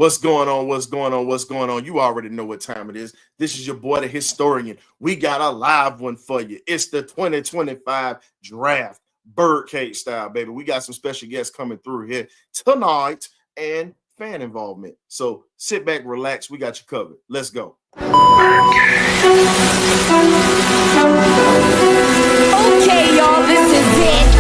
What's going on? What's going on? What's going on? You already know what time it is. This is your boy, the historian. We got a live one for you. It's the 2025 draft, BirdCage style, baby. We got some special guests coming through here tonight and fan involvement. So sit back, relax. We got you covered. Let's go. Okay, y'all, this is it.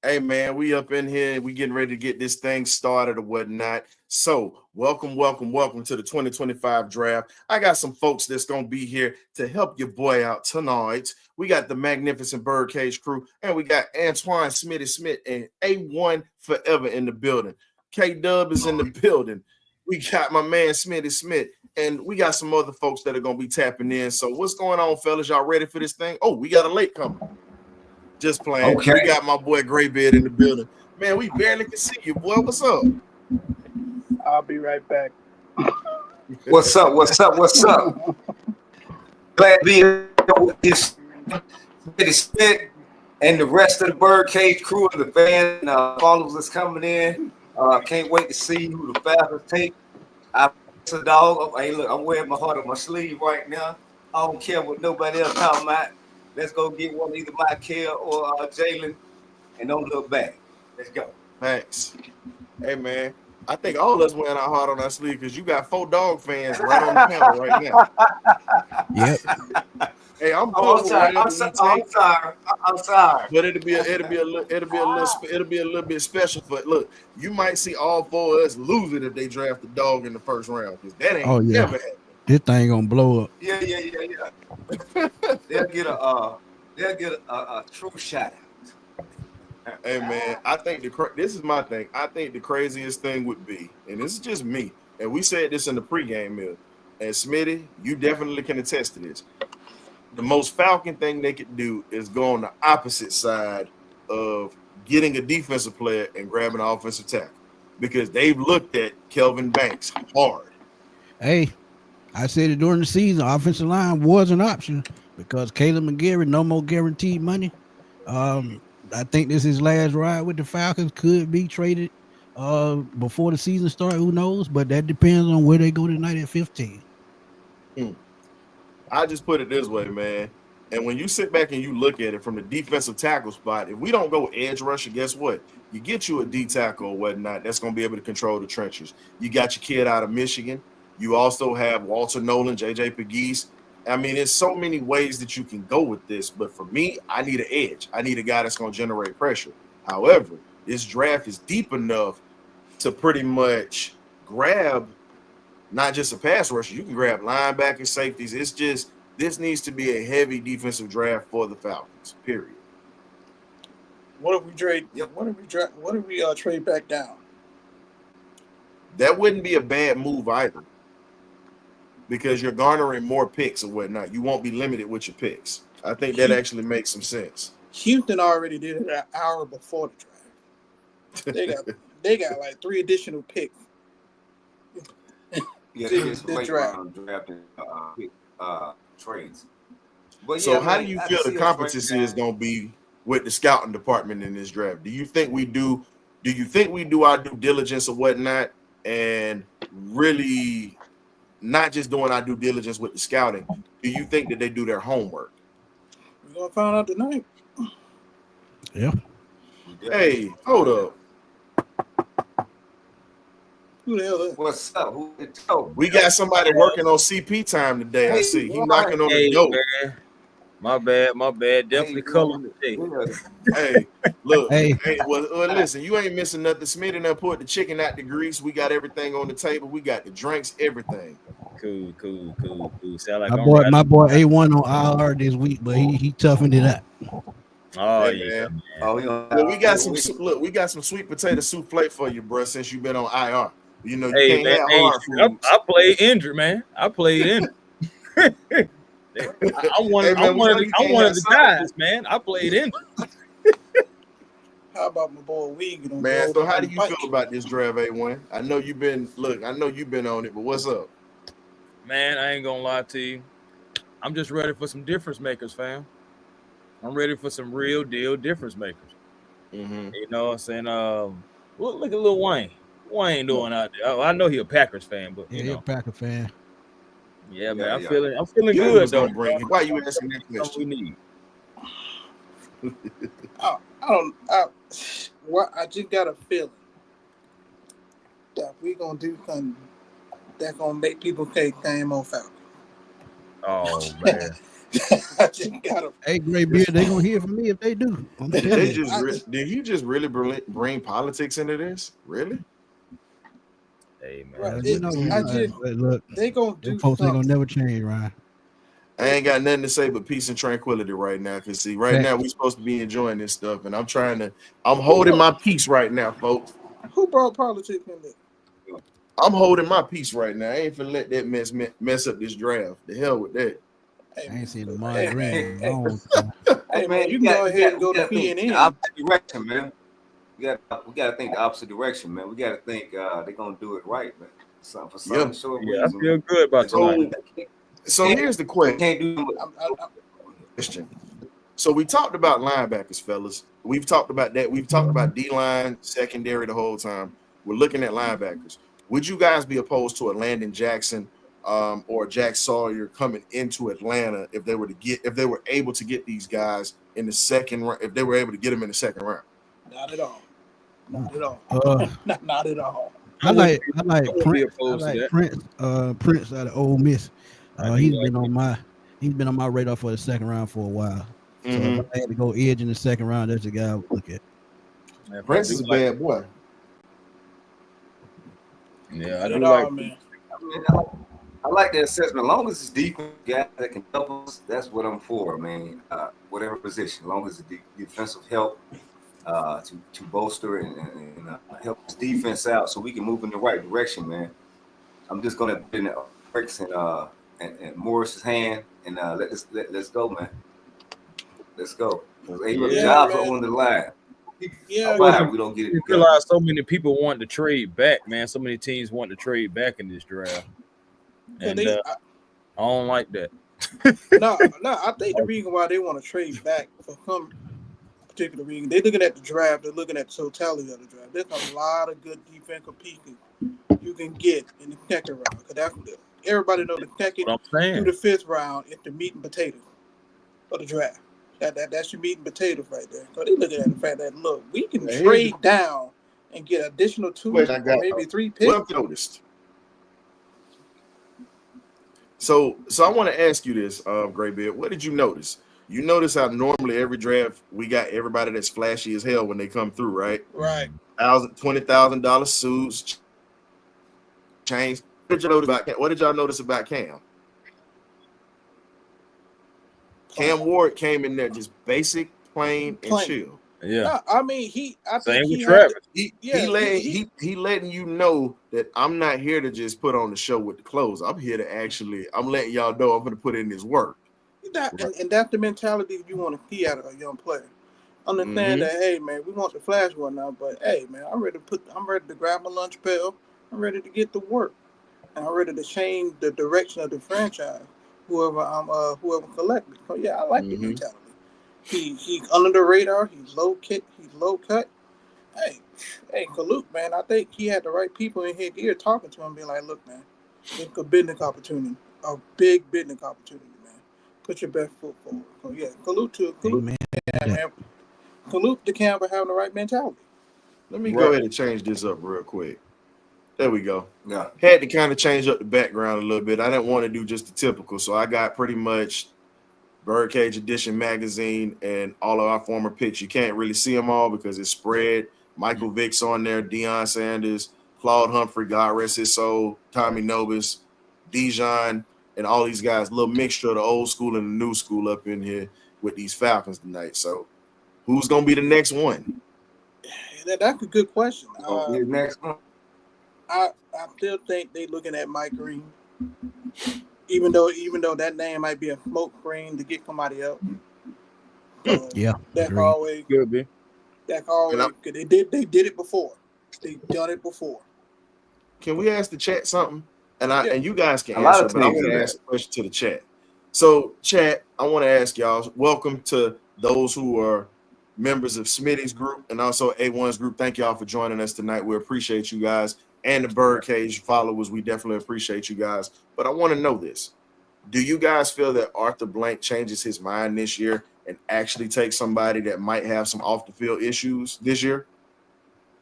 Hey man, we up in here. We getting ready to get this thing started or whatnot. So welcome to the 2025 draft. I got some folks that's gonna be here to help your boy out tonight. We got the magnificent BirdCage crew, and we got Antoine Smitty Smith and A1 Forever in the building. K-Dub is in the building. We got my man Smitty Smith, and we got some other folks that are gonna be tapping in. So what's going on, fellas? Y'all ready for this thing? Oh, we got a late comer. Just playing. Okay. We got my boy Graybeard in the building. Man, we barely can see you, boy. What's up? I'll be right back. What's up? Glad to be here with this Smith and the rest of the BirdCage crew and the fan followers that's coming in. Can't wait to see who the Falcons take. I'm a dog. Hey, look, I'm wearing my heart on my sleeve right now. I don't care what nobody else talking about. Let's go get one, either Michael or Jalen, and don't look back. Let's go. Thanks. Hey, man, I think all of us wearing our heart on our sleeve because you got 4 dog fans right on the panel right now. Yep. Hey, I'm sorry. I'm sorry. But it'll be a little bit special. But look, you might see all 4 of us losing if they draft a dog in the first round because that ain't never happened. This thing gonna blow up. Yeah. They'll get a true shout out. Hey man, I think this is my thing. I think the craziest thing would be, and this is just me, and we said this in the pregame meal, and Smitty, you definitely can attest to this. The most Falcon thing they could do is go on the opposite side of getting a defensive player and grabbing an offensive tackle because they've looked at Kelvin Banks hard. Hey, I said it during the season. Offensive line was an option because Caleb McGarry, no more guaranteed money. I think this is his last ride with the Falcons. Could be traded before the season starts. Who knows? But that depends on where they go tonight at 15. I just put it this way, man. And when you sit back and you look at it from the defensive tackle spot, if we don't go edge rusher, guess what? You get you a D tackle or whatnot that's going to be able to control the trenches. You got your kid out of Michigan. You also have Walter Nolan, J.J. Pegues. I mean, there's so many ways that you can go with this. But for me, I need an edge. I need a guy that's going to generate pressure. However, this draft is deep enough to pretty much grab not just a pass rusher. You can grab linebackers, safeties. It's just this needs to be a heavy defensive draft for the Falcons, period. What if we trade? What if we trade back down? That wouldn't be a bad move either, because you're garnering more picks or whatnot. You won't be limited with your picks. I think that actually makes some sense. Houston already did it an hour before the draft. They got like 3 additional picks. Yeah, to they did some the late draft. round drafting trades. But So yeah, how do man, you I feel the see us right competency is now. going to be with the scouting department in this draft? Do you think we do? Do you think we do our due diligence or whatnot, and really not just doing our due diligence with the scouting? Do you think that they do their homework? We're gonna find out tonight. Yeah. Hey, hold up. Who the hell is? What's up? Who the toe? We got somebody working on CP time today. I Hey, see. He boy. knocking on the Hey, door. man. My bad. Definitely color today. Hey, look. Hey. Hey, well, listen, you ain't missing nothing. Smitty done put the chicken out the grease. We got everything on the table. We got the drinks, everything. Cool. Sound like My boy A1 on IR this week, but he toughened it up. Oh, Hey, yeah, man. Oh, Well, we got some we got some sweet potato souffle for you, bro. Since you've been on IR, you know you Hey, can't man. have Hey, hard foods. I played injured, man. I played injured. I'm one Hey, man, of we know the you can't have guys, salad. man. I played injured. How about my boy Wiegand on Man, the so old how do you bike? feel about this draft, A1? I know you've been on it, but what's up? Man, I ain't gonna lie to you. I'm just ready for some difference makers, fam. I'm ready for some real deal difference makers. Mm-hmm. You know what I'm saying? Look at Lil Wayne. Wayne doing out there. Oh, I know he a Packers fan, but Yeah, you he a know. Packer fan. Yeah, man. Yeah. I'm feeling You good was though. gonna bring him. Why you asking that Something we question? need. I just got a feeling that we gonna do something that's gonna make people take game on Falcons. Oh man. I just got a. Hey, Gray Beard, they gonna hear from me if they do. I'm telling They you. just did he just really bring politics into this? Really? Hey man. Right, You know, but look, they gonna them do folks ain't gonna something. never change, Ryan. I ain't got nothing to say but peace and tranquility right now. Cause see, right now we supposed to be enjoying this stuff, and I'm holding my peace right now, folks. Who brought politics in there? I'm holding my peace right now. I ain't finna let that mess up this draft. The hell with that. Hey, I ain't seen man, Lamar hey, Green man, in a hey, long time. hey, man, you can go ahead and go to think PNN. the opposite direction, man. We got to think the opposite direction, man. We got to think they're gonna do it right, man. For some short Yeah, I reason. feel good about tonight. So here's the question. Can't do So we talked about linebackers, fellas. We've talked about that. We've talked about D-line, secondary the whole time. We're looking at linebackers. Would you guys be opposed to a Landon Jackson or Jack Sawyer coming into Atlanta if they were able to get these guys in the second round, if they were able to get them in the second round? Not at all. Not at all. Not at all. I like wouldn't be Prince. I opposed to like that. Prince out of Ole Miss. He's like been on my radar for the second round for a while. So Mhm. if I had to go edge in the second round, that's the guy I would look at. Man, Prince is a bad boy. Yeah, I Not do at like all, man. I like the assessment. As long as it's defense guys that can help us, that's what I'm for, man. Whatever position, as long as the defensive help to bolster and help this defense out, so we can move in the right direction, man. I'm just gonna put in the breaks and Morris's hand and let's go, man. Let's go. Hey, look, Yeah, jobs man. are on the line. Yeah, Fine, we don't get it you together. realize so many people want to trade back, man. So many teams want to trade back in this draft. And I don't like that. No, I think the reason why they want to trade back for some particular reason, they're looking at the draft, they're looking at the totality of the draft. There's a lot of good defensive pieces you can get in the second round. Because everybody knows the second What I'm saying. through the fifth round is the meat and potatoes of the draft. That's your meat and potatoes right there. So they're looking at the fact that, look, we can trade down and get additional 2 or maybe 3 picks. Well noticed. So I want to ask you this, Graybeard. What did you notice? You notice how normally every draft we got everybody that's flashy as hell when they come through, right? Right. $20,000 suits, chains. What did y'all notice about Cam? Cam Ward came in there just basic, plain, and chill. Yeah. No, I mean, I Same think with Travis. He letting you know that I'm not here to just put on the show with the clothes. I'm here to I'm letting y'all know I'm going to put in this work. And that's the mentality you want to see out of a young player. Understand that, hey man, we want the flash one now, but hey man, I'm ready to grab my lunch pail. I'm ready to get to work. and I'm ready to change the direction of the franchise. Whoever collect me. So yeah, I like the mentality. He's under the radar. He's low kick. He's low cut. Hey, Kaluk, man. I think he had the right people in his ear talking to him, being like, "Look, man, it's a business opportunity, a big business opportunity, man. Put your best foot forward." So yeah, Amen. man. Kaluk the Campbell having the right mentality. Let me go ahead and change this up real quick. There we go. Yeah. Had to kind of change up the background a little bit. I didn't want to do just the typical, so I got pretty much BirdCage Edition magazine and all of our former picks. You can't really see them all because it's spread. Michael Vick's on there, Deion Sanders, Claude Humphrey, God rest his soul, Tommy Nobis, Dijon, and all these guys. A little mixture of the old school and the new school up in here with these Falcons tonight. So who's going to be the next one? That's a good question. Your next one. I still think they looking at Mike Green, even though that name might be a smoke screen to get somebody else. Yeah, that's agreed. always Could be. that's always because they did it before. They done it before. Can we ask the chat something? And you guys can A lot answer, of but I things want in to that. ask a question to the chat. So, chat, I want to ask y'all, welcome to those who are members of Smitty's group and also A1's group. Thank y'all for joining us tonight. We appreciate you guys. And the BirdCage followers, we definitely appreciate you guys. But I want to know this. Do you guys feel that Arthur Blank changes his mind this year and actually takes somebody that might have some off-the-field issues this year?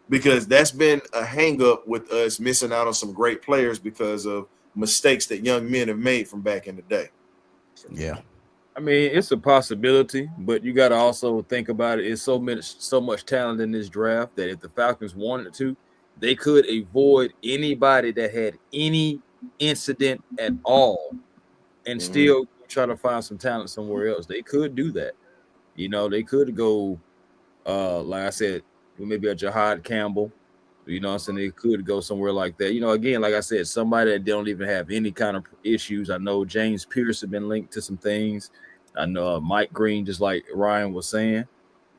Because that's been a hang-up with us missing out on some great players because of mistakes that young men have made from back in the day. Yeah. I mean, it's a possibility, but you got to also think about it. It's so much talent in this draft that if the Falcons wanted to, they could avoid anybody that had any incident at all and still try to find some talent somewhere else. They could do that. You know, they could go, like I said, maybe a Jahad Campbell. You know what I'm saying? They could go somewhere like that. You know, again, like I said, somebody that don't even have any kind of issues. I know James Pierce has been linked to some things. I know Mike Green, just like Ryan was saying.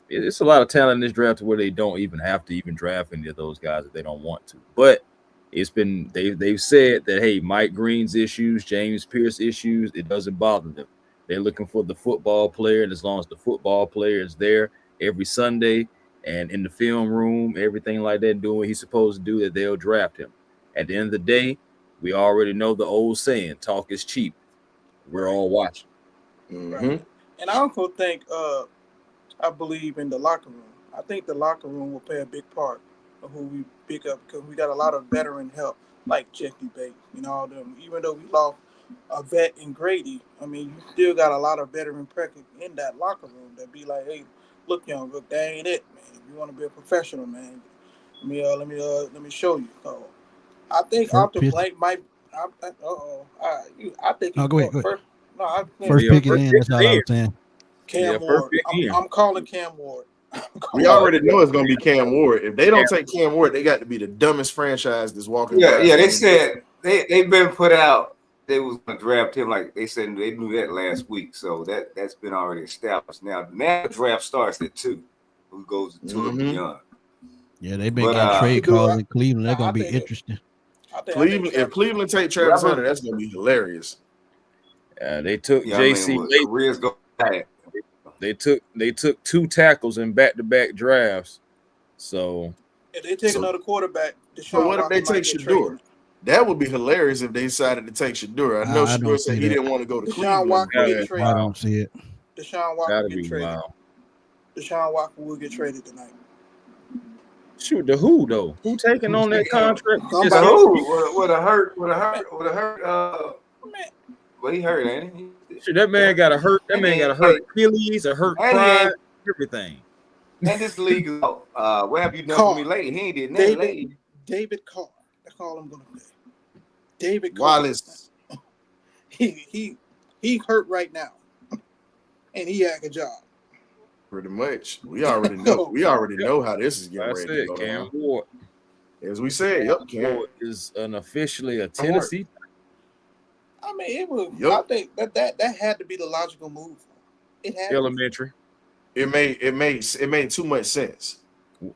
It's a lot of talent in this draft where they don't even have to even draft any of those guys if they don't want to. But it's been they've said that, hey, Mike Green's issues, James Pierce issues, it doesn't bother them. They're looking for the football player, and as long as the football player is there every Sunday and in the film room, everything like that, doing what he's supposed to do, that they'll draft him. At the end of the day, we already know the old saying, talk is cheap. We're all watching. Right. And I also think I believe in the locker room. I think the locker room will play a big part of who we pick up because we got a lot of veteran help, like Jeffrey Bates, all them. Even though we lost a vet in Grady, I mean, you still got a lot of veteran presence in that locker room that be like, hey, look, look, that ain't it, man. If you want to be a professional, man, let me show you. So I think Arthur Blank might. I think. No, go ahead. First. No, I think first pick it in. That's all I was saying. Cam Ward. I'm calling Cam Ward. We already know it's going to be Cam Ward. If they don't take Cam Ward, they got to be the dumbest franchise that's walking. Yeah, they said they've been put out. They was going to draft him, like they said they knew that last week. So that's been already established. Now the draft starts at 2. Who goes to 2 and beyond? Yeah, they've been getting trade calls in Cleveland. They're going to be interesting. If Cleveland take Travis Hunter, that's going to be hilarious. They took JC. They took 2 tackles in back-to-back drafts. So if they take another quarterback, so what if they take Shador? That would be hilarious if they decided to take Shador. I know Shador said he didn't want to go to Cleveland. I don't see it. Deshaun Walker get traded. Wow. Deshaun Walker will get traded tonight. Shoot, the who though? Who taking on that contract? Who? Would have hurt. Well, he hurt, ain't he? Shoot, that man got a hurt. That man got a hurt Achilles, a hurt pride, everything. And this league is what have you done for me lately? He ain't did nothing lately. David Carr. That's all I'm gonna say. David Carr. Wallace. He hurt right now. And he had a job. Pretty much. We already know. We already know how this is getting ready to go. Cam Ward. As we said, Cam Ward is officially a Tennessee. I mean, it was. I think that had to be the logical move. It had elementary. It made too much sense.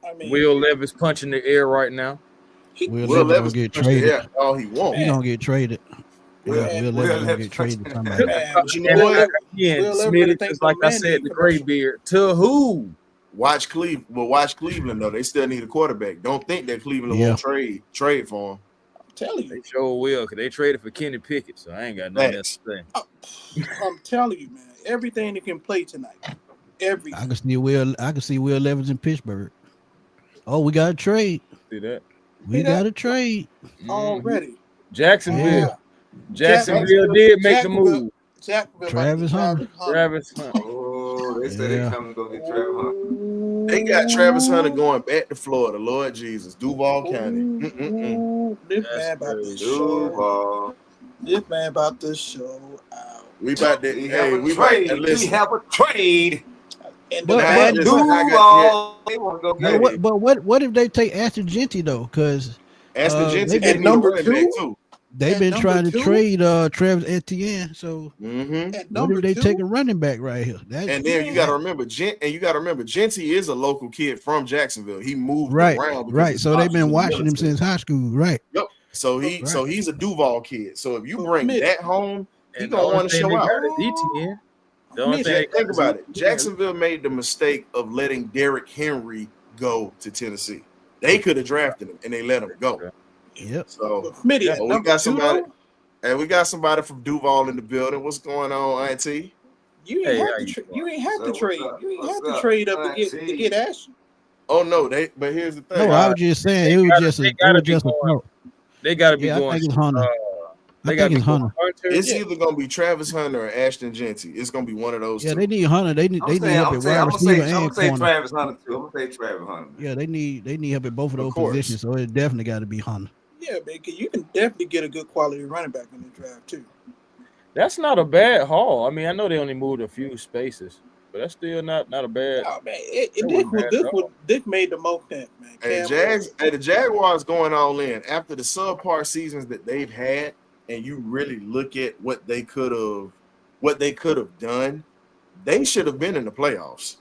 I mean, Will Levis punching the air right now. Will Will Levis gonna Levis get can punch the traded. air all he wants. He gonna get traded. Will- Will Will Levis gonna Levis get traded to punching- somebody. Man, But you know And what? again, Will Levis Smitty, better think just like I them said, the Mandy gray commercials. beard. To who? Watch Cleveland. Well, watch Cleveland though. They still need a quarterback. Don't think that Cleveland Yeah. won't trade for him. I'm telling They you. sure will, because they traded for Kenny Pickett, so I ain't got nothing else to say. I'm telling you, man. Everything that can play tonight. Everything. I can see Will Levis in Pittsburgh. Oh, we got a trade. See that? We See that? got a trade. Already. Jacksonville. Yeah. Jacksonville did make the move. Jacksonville Travis Hunter. Travis Hunt. Oh, they said they Yeah. coming to go get Travis Hunter. They got Travis Hunter going back to Florida. Lord Jesus, Duval County. Ooh, this That's man about to crazy. show. Duval. This man about to show out. We about to. We Hey, have a we about trade. to We listen. have a trade. And But- the Now, man, listen, I got Duval. They want to go get But it. what if they take Aston Genty though? Because Aston Genty, they they at need a number running two? back too. they've At been number trying to two? trade Travis Etienne. So Mm-hmm. at what number if they two, take a running back right here? That's And then you got to remember, Genty is a local kid from Jacksonville. He moved right, around. because right. his So they've pops been was in the watching him military. since high school, right? Yep. So he's a Duval kid. So if you bring Mitch. that home, he And the gonna only want to thing show they out. got is ETN. The only Mitch, thing they Think got is about it. ETN. Jacksonville made the mistake of letting Derrick Henry go to Tennessee. They could have drafted him and they let him go. Yep. So but Smitty at we number got two, somebody. though, And we got somebody from Duval in the building. What's going on, Auntie? you Hey, ain't how have to. you You ain't have to What's trade. up? You ain't What's have to up? trade up to Auntie. get Ashton. Oh no, but here's the thing. No, I was just saying it was just a thought. They got to be Yeah, I going. think it's Hunter. They I got think to it's be Hunter. Hunter. It's Yeah. either gonna be Travis Hunter or Ashton Genty. It's gonna be one of those Yeah, two. they need Hunter. They need help at wide receiver and I'm gonna say corner. Travis Hunter too. I'm gonna say Travis Hunter. Yeah, they need help at both of Of those course. positions. So it definitely got to be Hunter. Yeah, man, 'cause you can definitely get a good quality running back in the draft too. That's not a bad haul. I mean, I know they only moved a few spaces, but that's still not a bad. Oh man, Dick made the most sense, man. And Cam- the Jaguars going all in after the subpar seasons that they've had, and you really look at what they could have done, they should have been in the playoffs.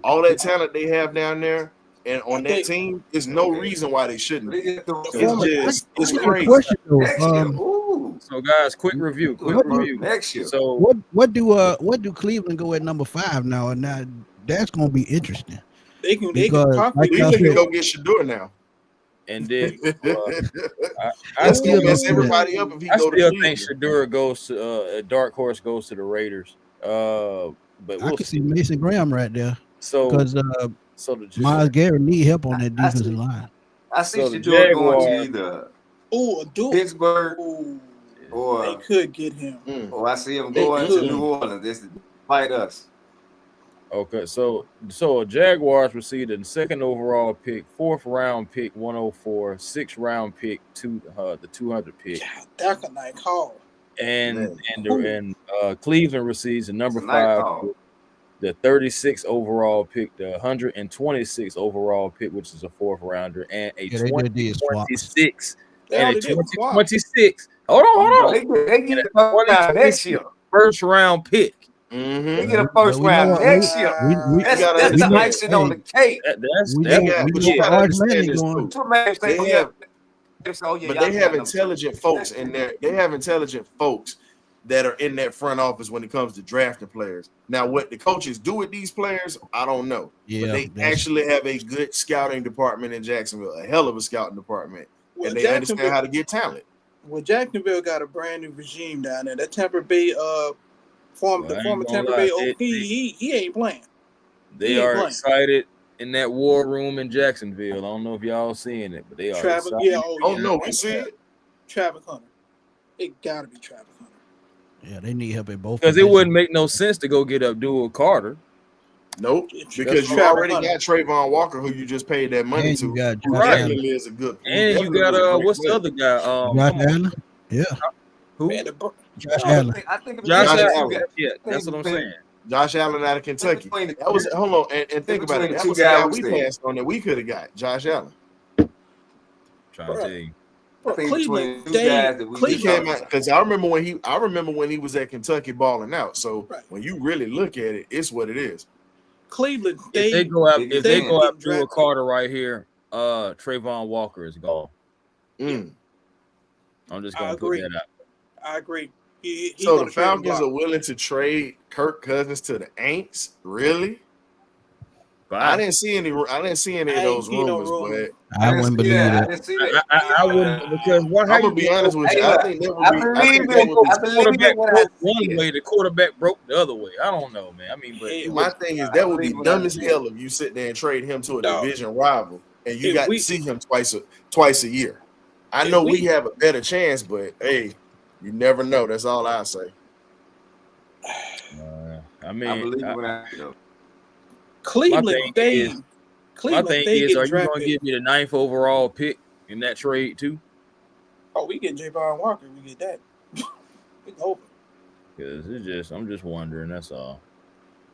All that talent they have down there and on that team is no reason why they shouldn't. It's crazy. Question though, Next year. Ooh. So, guys, quick review. Next year. So, what do Cleveland go at number 5 now? And now that's going to be interesting. they can Because, possibly like I Cleveland can said- go get Shador now. and then I That's still gonna mess don't see everybody up if he I go to still Cleveland. think Shador goes to dark horse goes to the Raiders. But I we'll can see Mason Graham right there so because the Miles Garrett need help on that I defensive see. line. I see So the Shador going to Jaguars- either a duel. Pittsburgh Ooh, they or could get him. I see him They going could. to New Orleans. This is fight us. Okay, so Jaguars received a second overall pick, 4th round pick 104, 6th round pick the 200 pick, God, that's a nice call. and Cleveland receives the number It's a nice 5, call. the 36th overall pick, the 126th overall pick, which is a 4th rounder, and a Yeah, they did swap. 2026 They and a already did swap. 2026. Hold on. They get the first round next year. First round pick. They Mm-hmm. get a first But we know round what- next year. We That's gotta the understand. icing on the cake. That's we that. know- got- we but know you gotta Arch understand Manning this going. too. Two man say, They yeah. have- So, yeah, But y'all they got have number intelligent folks in there. They have intelligent folks that are in that front office when it comes to drafting players. Now, what the coaches do with these players, I don't know. Yeah, But they that's- actually have a good scouting department in Jacksonville, a hell of a scouting department, Well, and they understand Jacksonville, how to get talent. well, Jacksonville got a brand new regime down there. That Tampa Bay, former Well, I ain't Tampa gonna Bay lie, OP, he ain't playing. They He ain't are playing. excited in that war room in Jacksonville. I don't know if y'all seeing it, but they are Travis, excited. yeah, Oh no, we see it. Travis Hunter. It gotta be Travis Hunter. Yeah, they need help at both. Because it positions. wouldn't make no sense to go get Abdul Carter. Nope, It's because you Travis already Hunter. got Trayvon Walker, who you just paid that money And to. you got Who Josh definitely is a good. who And you definitely got is a great what's the player. other guy? Josh Come on. Allen. Yeah, Who? Man, Josh I Allen. think if Josh Josh Allen. Allen. Yeah, that's what I'm saying. Josh Allen out of Kentucky. between the- That was hold on and think about between it. the That two was a guy guys we we said. passed on that we could have got. Josh Allen. Trying to tell you. bro, I think Cleveland, between two guys that we He Cleveland, came out because I remember when he was at Kentucky balling out. So Right. when you really look at it, it's what it is. Cleveland, If they go out, they Abdul drafted. Carter right here, Trayvon Walker is gone. Mm. I'm just I gonna put agree. that out. I agree. He So gonna the trade him Falcons block. are willing to trade Kirk Cousins to the Aints? Really? I Bye. didn't see any. I didn't see any I of ain't those see no rumors, rumors. but I wouldn't believe I that. didn't see that. I wouldn't, because why? How I'm you gonna be gonna honest go? with you. Hey, I look, think that would I be. I believe think it. that would I be. believe it Quarterback when I broke see one it. way, the quarterback broke the other way. I don't know, man. I mean, but It My was thing is I that would be believe when I dumb as see hell if you sit there and trade him to a dog. division rival and you If got to we see him twice a year. I if know we we have a better chance, but hey, you never know. That's all I say. I I mean, believe when I see it. Cleveland thing they my thing is, getting are you draft gonna pick. give me the 9th overall pick in that trade too? Oh, we get Javon Walker. We get that. We open. Because I'm just wondering. That's all.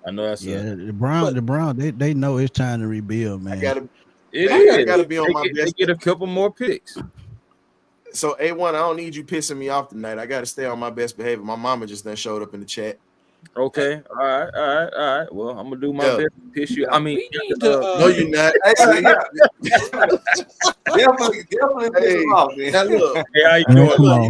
I know that's Yeah, a. the But Brown, they know it's time to rebuild, I man. gotta. It Hey, I is. gotta be on They my get, best. they get a couple more picks. So A1, I don't need you pissing me off tonight. I gotta stay on my best behavior. My mama just then showed up in the chat. Okay. All right. Well, I'm gonna do my Yeah. best to piss you. I mean, we need to No, you're not. Hey, See? definitely piss him off, man. Now look, hey, how you Man, doing? come look, on.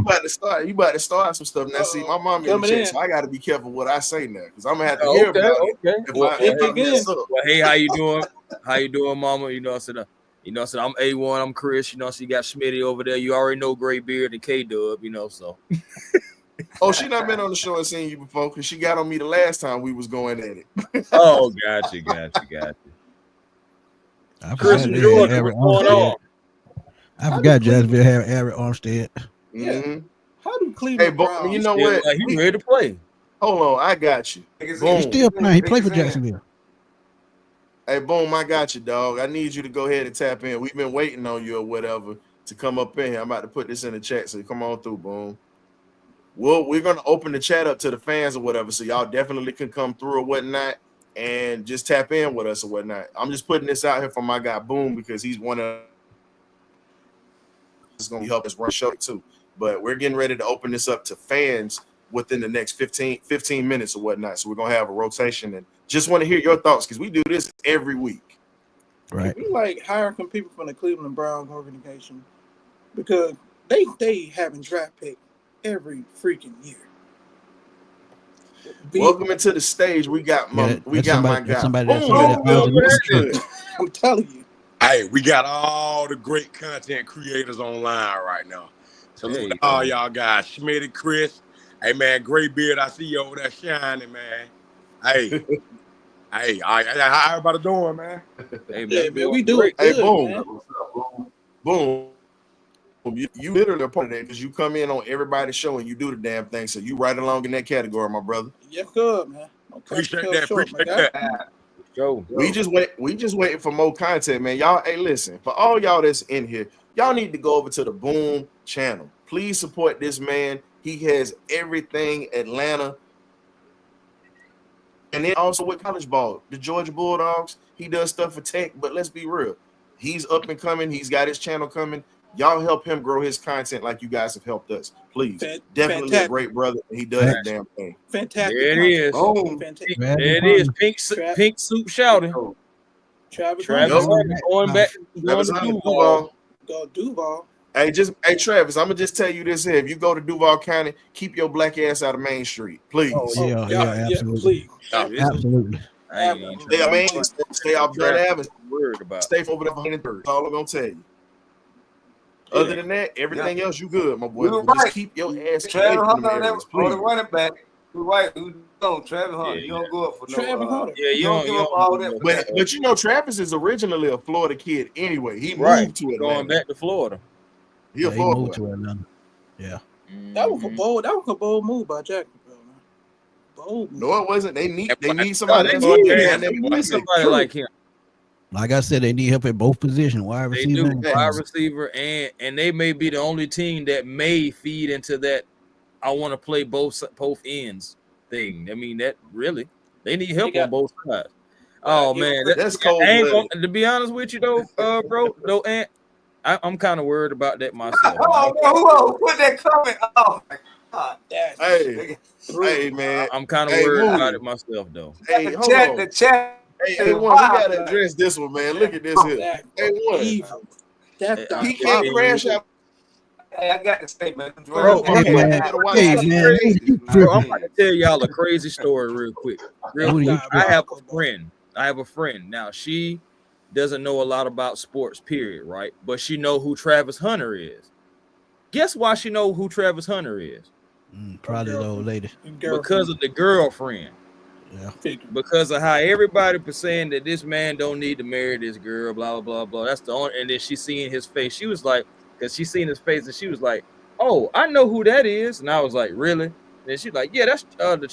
you about to start some stuff. Now see, my mom in the Coming chat, in. so I gotta be careful what I say now, because I'm gonna have to hear Okay. about it Okay. if Well, I mess up. hey, how you doing? How you doing, Mama? I said, I'm A1. I'm Chris. So you got Smitty over there. You already know Gray Beard and K Dub. So. Oh, she not been on the show and seen you before, because she got on me the last time we was going at it. Oh, gotcha. I Chris forgot and they George, had Eric what's going Armstead. on? I forgot Jacksonville had Eric Armstead. Yeah. Mhm. How do Hey, Cleveland but Browns? you know Still, what? he ready to play. Hold on, I got you. He's Boom. still playing. He played for Jacksonville. Hey, boom, I got you, dog. I need you to go ahead and tap in. We've been waiting on you or whatever to come up in here. I'm about to put this in the chat, so come on through, boom. Well, we're gonna open the chat up to the fans or whatever, so y'all definitely can come through or whatnot and just tap in with us or whatnot. I'm just putting this out here for my guy Boom, because he's one of is gonna help us run the show too. But we're getting ready to open this up to fans within the next 15 minutes or whatnot. So we're gonna have a rotation and just want to hear your thoughts, because we do this every week. Right. We like hiring some people from the Cleveland Browns organization because they having draft pick every freaking year. Welcome into the stage. We got my guy. Somebody Boom. that I'm telling you. Hey, we got all the great content creators online right now. Salute to all y'all guys. Schmitty, Chris. Hey, man, Gray Beard, I see you over there shining, man. Hey. Hey, how everybody doing, man? Hey, Yeah, man, we do it Hey, good, boom. man. Boom. You literally a part of that, because you come in on everybody's show and you do the damn thing. So you right along in that category, my brother. Yeah, good, man. Appreciate that. Joe. We just waiting for more content, man. Y'all, hey, listen, for all y'all that's in here, y'all need to go over to the Boom channel. Please support this man. He has everything Atlanta. And then also with college ball, the Georgia Bulldogs, he does stuff for tech, but let's be real. He's up and coming. He's got his channel coming. Y'all help him grow his content like you guys have helped us. Please. Definitely a great brother. He does the damn thing. Fantastic. There it is. Oh, there it is. Pink soup shouting. Travis going back. Going to Duval. Go Duval. Hey, Travis, I'm gonna just tell you this here. If you go to Duval County, keep your black ass out of Main Street, please. Oh, yeah, absolutely. Absolutely. Stay off Bell Avenue. Worried about. Stay over there behind the third. That's all I'm gonna tell you. Other than that, everything else you good, my boy. You're just right. keep your ass Travis away from Hunter, areas, or the please. running back. You're right. Travis Hunter. You don't go up for Travis Hunter. Yeah, you don't give up all that. But you know, Travis is originally a Florida kid anyway. He moved to Atlanta. Going back to Florida. He moved to Atlanta. Yeah. That was a bold move by Jacksonville, man. Bold move. No, it wasn't. They need somebody. They need somebody like him. Like I said, they need help at both positions. Wide receiver. They do. Wide receiver, and they may be the only team that may feed into that I want to play both ends thing. I mean, that really they need help on both sides. Oh man, that's cold. To be honest with you though, bro, though, Ant, I'm kind of worried about that myself. Whoa, put that comment. Oh my God. Hey, man. I'm kind of worried about it myself though. Hey, hold on. The chat. Hey, we gotta address this one, man. Look at this here. Hey, one. Evil. He can't crash out. Hey, I got to say, man. Bro, Hey, Hey, man. you gotta watch Hey, that. man. You Bro, tripping. I'm about to tell y'all a crazy story real quick. Real What are you quick. I have a tripping? friend. Now she doesn't know a lot about sports, period, right? But she know who Travis Hunter is. Guess why she know who Travis Hunter is? Probably the old lady. Because of the girlfriend. Yeah. Because of how everybody was saying that this man don't need to marry this girl, blah blah blah blah. That's the only. And then she seen his face. She was like, because she seen his face, and she was like, "Oh, I know who that is." And I was like, "Really?" And she's like, "Yeah, that's the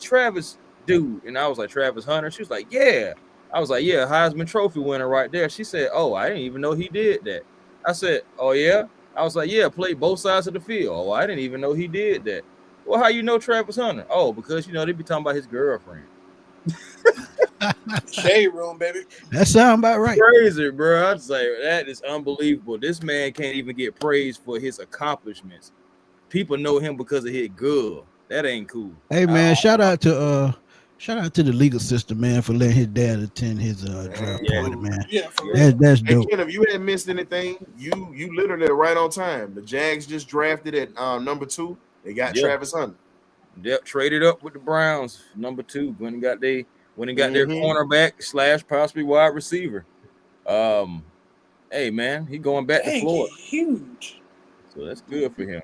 Travis dude." And I was like, "Travis Hunter." She was like, "Yeah." I was like, "Yeah, Heisman Trophy winner right there." She said, "Oh, I didn't even know he did that." I said, "Oh yeah." I was like, "Yeah, played both sides of the field." "Oh, I didn't even know he did that." "Well, how you know Travis Hunter?" "Oh, because they be talking about his girlfriend." Shade room, baby. That sound about right. Crazy, bro. I'd say that is unbelievable. This man can't even get praised for his accomplishments. People know him because of his girl. That ain't cool. Hey, man, shout out to the legal system, man, for letting his dad attend his draft Yeah. party, man. Yeah, for real. That's Hey, dope. Ken, if you hadn't missed anything, you literally are right on time. The Jags just drafted at number 2. They got Yeah. Travis Hunter. Yep, traded up with the Browns, number 2. When they got their Mhm. cornerback / possibly wide receiver. Hey man, he going back to Dang, Florida, he huge. so that's good for him.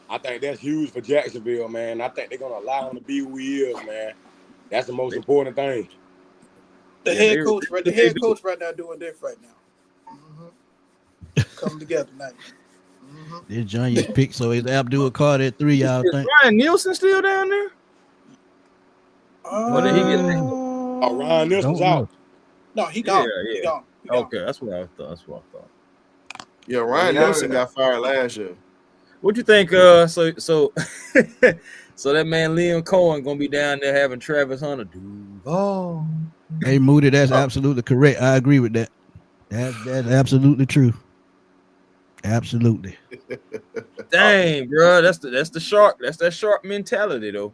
I think that's huge for Jacksonville, man. I think they're gonna allow him to be who he is, man. That's the most important thing. The Yeah, head they- coach, right? The they head do. coach right now doing this right now. Coming together now. This Johnny's pick, so it's Abdul Carter at 3, y'all Is think? Ryan Nielsen still down there? Or did he get named? Oh, Ryan Nelson's Don't know. out. No, he gone. He Yeah. gone. He gone. Okay, that's what I thought. Yeah, Ryan Yeah. Nielsen got fired last year. What you think? So so that man Liam Cohen gonna be down there having Travis Hunter. Hey, Moody, that's absolutely correct. I agree with that. That's absolutely true. Absolutely. Dang, bro, that's the shark. That's that shark mentality, though.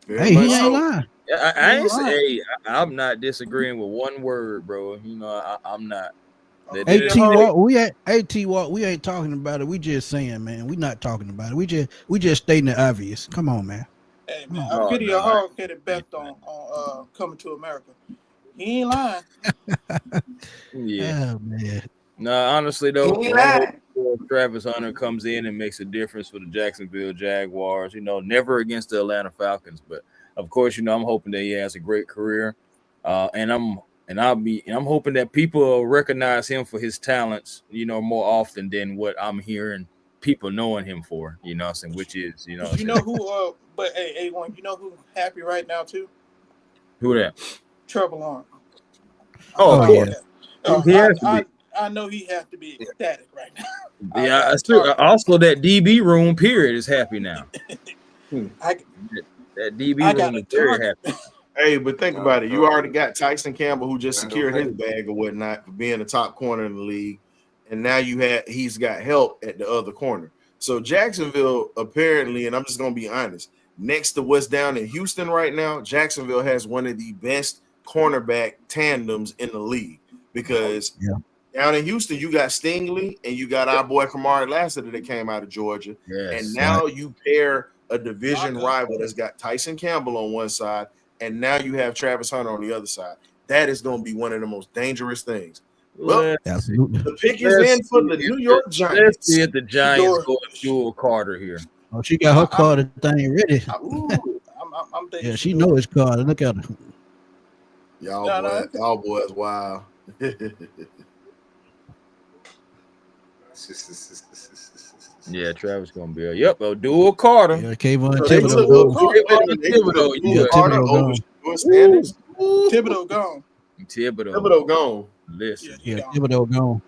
Very Hey, much he ain't so. lying. Yeah, I ain't Right. say. I'm not disagreeing with one word, bro. I'm not. Hey, Yeah, T-Walk, we ain't talking about it. We just saying, man, we not talking about it. We just stating the obvious. Come on, man. Hey man, No, I'm getting no, your I- hard-headed bet on Coming to America. He ain't lying. Yeah. Oh, man. No, honestly though, He what I'm lied. hoping for, Travis Hunter comes in and makes a difference for the Jacksonville Jaguars. Never against the Atlanta Falcons, but of course, I'm hoping that he has a great career. And I'm hoping that people will recognize him for his talents, more often than what I'm hearing people knowing him for. You know what I'm saying? Which is, You know who? But hey, A1, you know who happy right now too? who that? Trevor Lawrence. Oh, of course. He has to be. I know he has to be ecstatic right now. Yeah, also that DB room period is happy now. I That DB got room a is very target. happy. Hey, but think about it. You already got Tyson Campbell, who just secured his bag or whatnot for being the top corner in the league, and now he's got help at the other corner. So Jacksonville apparently, and I'm just gonna be honest, next to what's down in Houston right now, Jacksonville has one of the best cornerback tandems in the league because down in Houston you got Stingley and you got our boy Kamari Lassiter that came out of Georgia, and now you pair a division rival that's got Tyson Campbell on one side. And now you have Travis Hunter on the other side. That is going to be one of the most dangerous things. Well, absolutely. the pick is in for the New York Giants. Let's see if the Giants go to Jewel Carter here. Oh, she got her Carter thing ready. I'm thinking. Yeah, she know it's Carter. Look at her. Y'all boys, wow. Yeah, Travis gonna be a dual Carter. Yeah, Kayvon So they took Thibodeau. Carter over Stuart Sanders. Thibodeau gone. Thibodeau gone. Listen, Yeah, Thibodeau gone.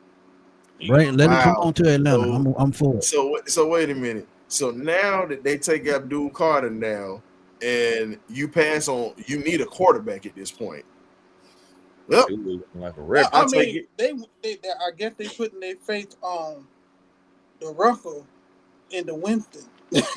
Right, let him come on to Atlanta. I'm for it. So wait a minute. So now that they take Abdul Carter now, and you pass on, you need a quarterback at this point. Well, like a record. I mean, they I guess they putting their faith on the Ruffle and the Winston. That's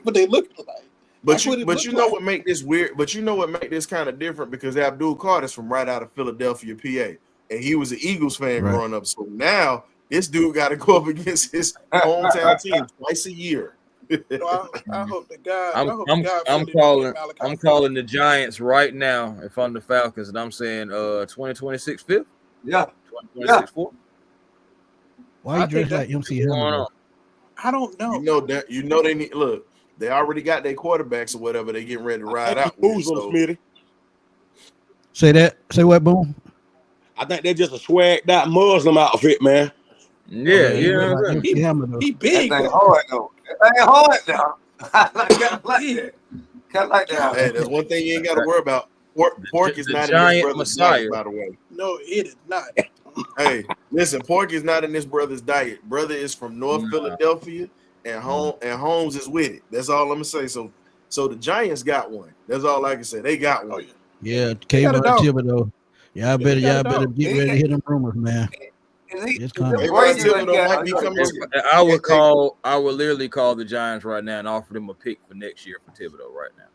what they look like. But you know what make this weird? But you know what make this kind of different because Abdul Carter's from right out of Philadelphia, PA, and he was an Eagles fan growing up. So now This dude got to go up against his hometown team twice a year. So I hope the guy. I'm calling the Giants right now. If I'm the Falcons, and I'm saying 2026 fifth. Yeah. 2026 fourth. Why you dressed like MC Hammer? I don't know. You know they need look. They already got their quarterbacks or whatever. They getting ready to ride out. Smitty. Say what, Boom? I think they're just a swagged out Muslim outfit, man. Yeah, He big. That ain't hard though. That ain't hard though. I like that. Hey, that's one thing you ain't got to worry about. Pork is not in his brother's diet, by the way. No, it is not. Hey, listen, Pork is not in his brother's diet. Brother is from North Philadelphia, and Holmes is with it. That's all I'm gonna say. So the Giants got one. That's all I can say. They got one. Yeah, Kayvon Thibodeau. Y'all better get ready to hit them rumors, man. It's coming. I would literally call the Giants right now and offer them a pick for next year for Thibodeau right now.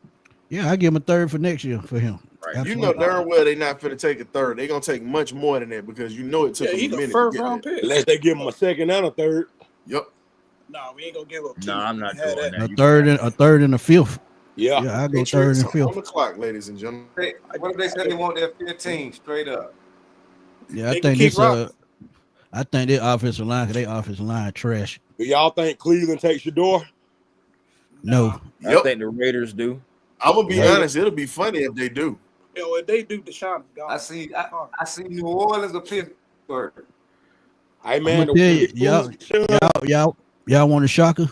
Yeah, I give him a third for next year for him. Right. You know darn well they're not going to take a third. They're going to take much more than that because you know it took them a minute. First round pick. Unless they give him a second and a third. Yep. No, we ain't gonna give up. No, I'm not doing that. A third and a fifth. Yeah, I go third and fifth. On the clock, ladies and gentlemen. What if they said they want their 15 straight up? Yeah, I think this. I think their offensive line, because their offensive line trash. Do y'all think Cleveland takes your door? No. I think the Raiders do. I'm gonna be honest. It'll be funny if they do. If they do, Deshaun is gone. I see New Orleans or Pittsburgh. Hey man, y'all want a shocker?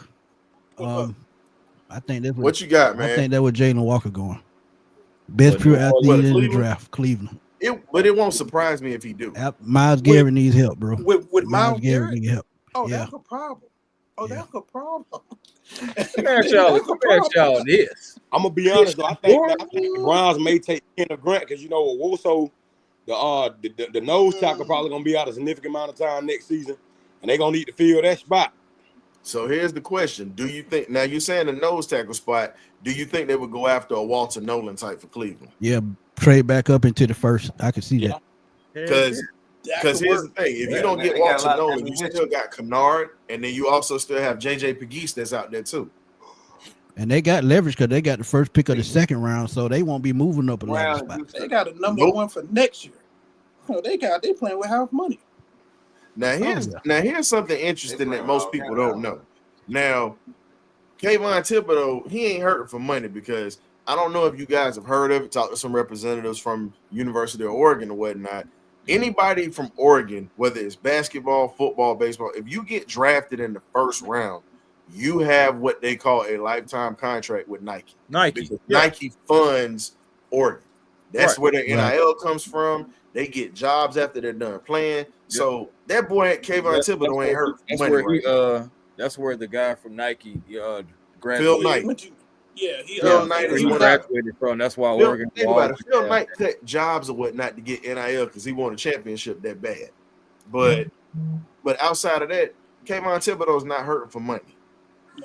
I think that's what you got, man. I think that was Jalen Walker going. Best pure athlete in the draft, Cleveland. But it won't surprise me if he do. Miles Garrett needs help, bro. With Miles Garrett needs help. Oh, that's a problem. That's a problem. y'all this. I'm gonna be honest though. I think the Browns may take Kenneth Grant because Woso, the nose tackle probably gonna be out a significant amount of time next season, and they're gonna need to fill that spot. So here's the question: do you think now you're saying the nose tackle spot? Do you think they would go after a Walter Nolan type for Cleveland? Yeah, trade back up into the first. I can see that. Because here's the thing: if you don't get Walter Nolan, you still got Kennard, and then you also still have JJ Pegues that's out there too. And they got leverage because they got the first pick of the second round, so they won't be moving up a lot of spots. They got a number one for next year. They playing with half money. Now here's something interesting that most people don't know. Now, Kayvon Thibodeau, he ain't hurting for money because I don't know if you guys have heard of it. Talked to some representatives from University of Oregon or whatnot. Anybody from Oregon, whether it's basketball, football, baseball, if you get drafted in the first round, you have what they call a lifetime contract with Nike. Nike funds Oregon. That's where their NIL comes from. They get jobs after they're done playing. So that boy Kayvon Thibodeau ain't hurt money. That's where the guy from Nike graduated. Phil Knight. Phil Knight he graduated from. That's why Oregon. Phil Knight cut jobs or whatnot to get NIL because he won a championship that bad. But outside of that, Kayvon Thibodeau's not hurting for money.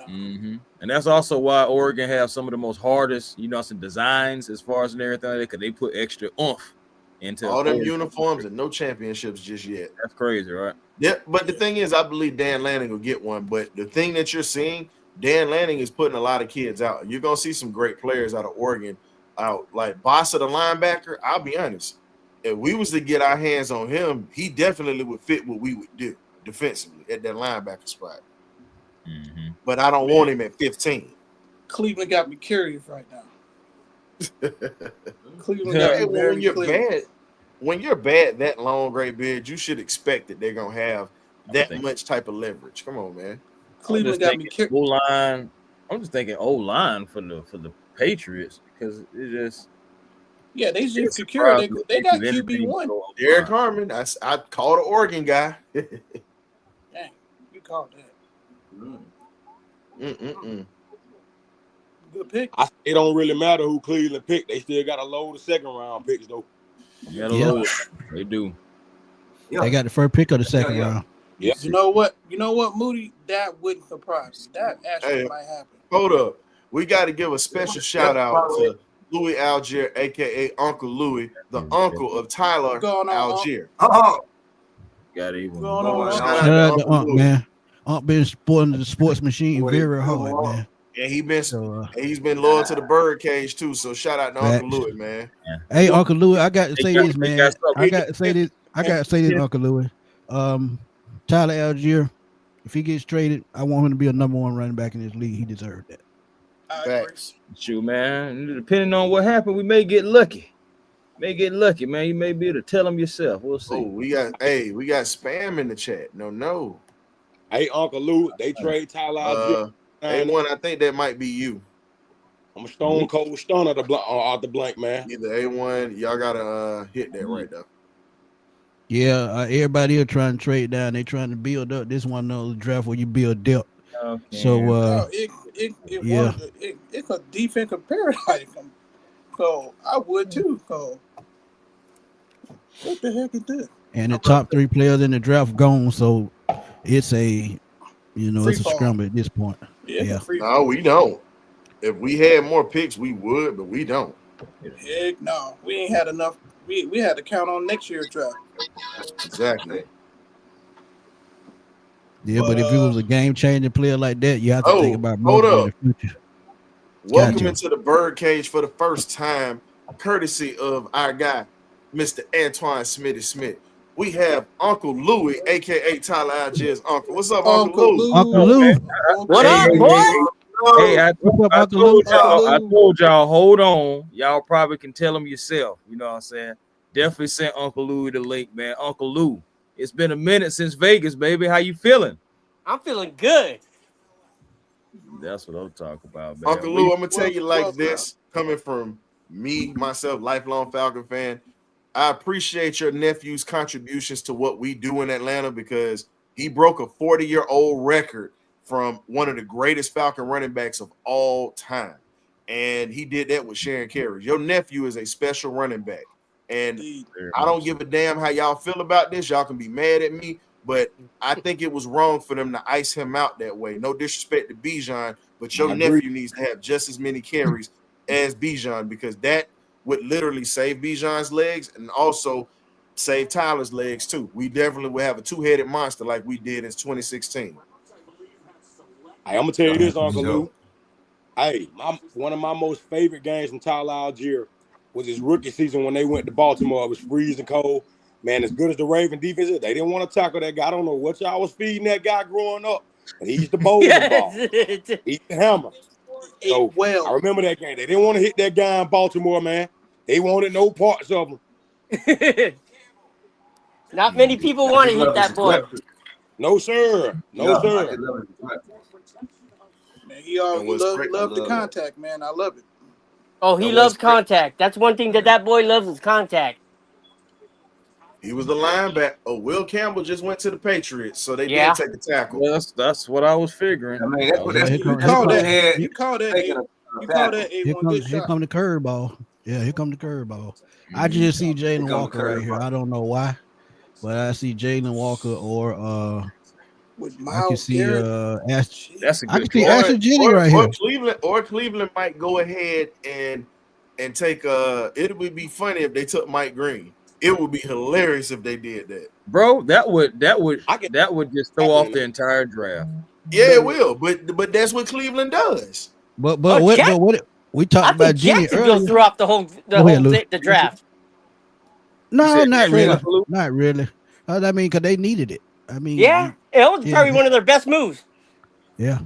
Mm-hmm. And that's also why Oregon have some of the most hardest, some designs as far as and everything, because they put extra oomph into all them uniforms and no championships just yet. That's crazy, right? Yeah, but the thing is, I believe Dan Lanning will get one. But the thing that you're seeing, Dan Lanning is putting a lot of kids out. You're gonna see some great players out of Oregon out, like Bossa the linebacker. I'll be honest, if we was to get our hands on him, he definitely would fit what we would do defensively at that linebacker spot. Mm-hmm. But I don't want him at 15. Cleveland got me curious right now. Cleveland got me when you're bad, when you're bad that long, Great Beard, you should expect that they're gonna have that much type of leverage. Come on, man. Cleveland got me curious. O-line. I'm just thinking O-line for the Patriots because it just they just secure. They got QB1. Derek Harmon. I called an Oregon guy. Dang, you called that. Good pick. It don't really matter who Cleveland picked. They still got a load of second round picks though. They do. They got the first pick of the second round. Yeah. You know what, Moody? That wouldn't surprise me. That actually might happen. Hold up. We got to give a special shout out to Louis Algier, aka Uncle Louis, the uncle of Tyler Algier. Got even Going more. on, Shout man. Shout out to Uncle Unc, Louis. man. Unc been supporting the sports machine What he very do, hard, Unc? man. And So, he's been loyal to the BirdCage too. So shout out to Uncle facts. Louis, man. Hey, Uncle Louis, I got to say this, they man. got something. I got to say this, Uncle Louis. Tyler Algier, if he gets traded, I want him to be a number one running back in this league. He deserved that. I agree. Facts. Shoot, man. Depending on what happened, we may get lucky. Man. You may be able to tell them yourself. We'll see. Oh, we got spam in the chat. No. Hey, Uncle Lou, they trade Tyler Algier. A1, I think that might be you. I'm a stone cold stunner out the blank, man. Either A1, y'all gotta hit that right there. Yeah, everybody here trying to trade down. They trying to build up. This one of those draft where you build depth. Okay. So It's a defensive paradise. So I would too. So what the heck is this? and the top 3 players in the draft gone. So it's a it's a Free fall. scramble at this point. Yeah. Yeah. No, we don't. If we had more picks, we would, but we don't. Heck no. We ain't had enough. We had to count on next year's draft. Exactly. Yeah, but if it was a game-changing player like that, you have to think about more hold in the future. Welcome Gotcha. into the BirdCage for the first time, courtesy of our guy, Mr. Antoine Smitty Smith. We have Uncle Louis, aka Tyler Algier's uncle. What's up, Uncle Lou? Uncle Lou. What up, boy? Hey, I Uncle Lou? told y'all, hold on. Y'all probably can tell them yourself. You know what I'm saying? Definitely sent Uncle Louis the link, man. Uncle Lou, it's been a minute since Vegas, baby. How you feeling? I'm feeling good. That's what I'm talking about, man. Uncle Lou, I'm gonna tell you like this, coming from me, myself, lifelong Falcon fan. I appreciate your nephew's contributions to what we do in Atlanta because he broke a 40-year-old record from one of the greatest Falcon running backs of all time. And he did that with sharing carries. Your nephew is a special running back. And I don't give a damn how y'all feel about this. Y'all can be mad at me, but I think it was wrong for them to ice him out that way. No disrespect to Bijan, but your nephew needs to have just as many carries as Bijan because that would literally save Bijan's legs and also save Tyler's legs too. We definitely will have a two-headed monster like we did in 2016. Hey, I'm gonna tell you this, Uncle Lou. Hey, one of my most favorite games from Tyler Algier was his rookie season when they went to Baltimore. It was freezing cold. Man, as good as the Raven defense is, they didn't want to tackle that guy. I don't know what y'all was feeding that guy growing up. But he's the bowling ball. He's the hammer. So I remember that game. They didn't want to hit that guy in Baltimore, man. They wanted no parts of him. Not many people want to hit that boy. No, sir. No, sir. Man, he always loved the contact, man. I love it. Oh, he loves contact. That's one thing that boy loves is contact. He was the linebacker. Oh, Will Campbell just went to the Patriots, so they did take a tackle. Well, that's what I was figuring. I mean, You call that A1 Here come the curveball. Yeah, here come the curveball. I just see Jalen Walker right here. I don't know why, but I see Jalen Walker or with I can see that's a I good can see Ashton Jennings right here. Cleveland might go ahead and take it would be funny if they took Mike Green. It would be hilarious if they did that. Bro, that would just throw off the entire draft. Yeah, it will, but that's what Cleveland does. But what we talked about Jennings earlier. Threw off the draft. No, not really. Not really. I mean, because they needed it. I mean, yeah, it was probably one of their best moves. Yeah.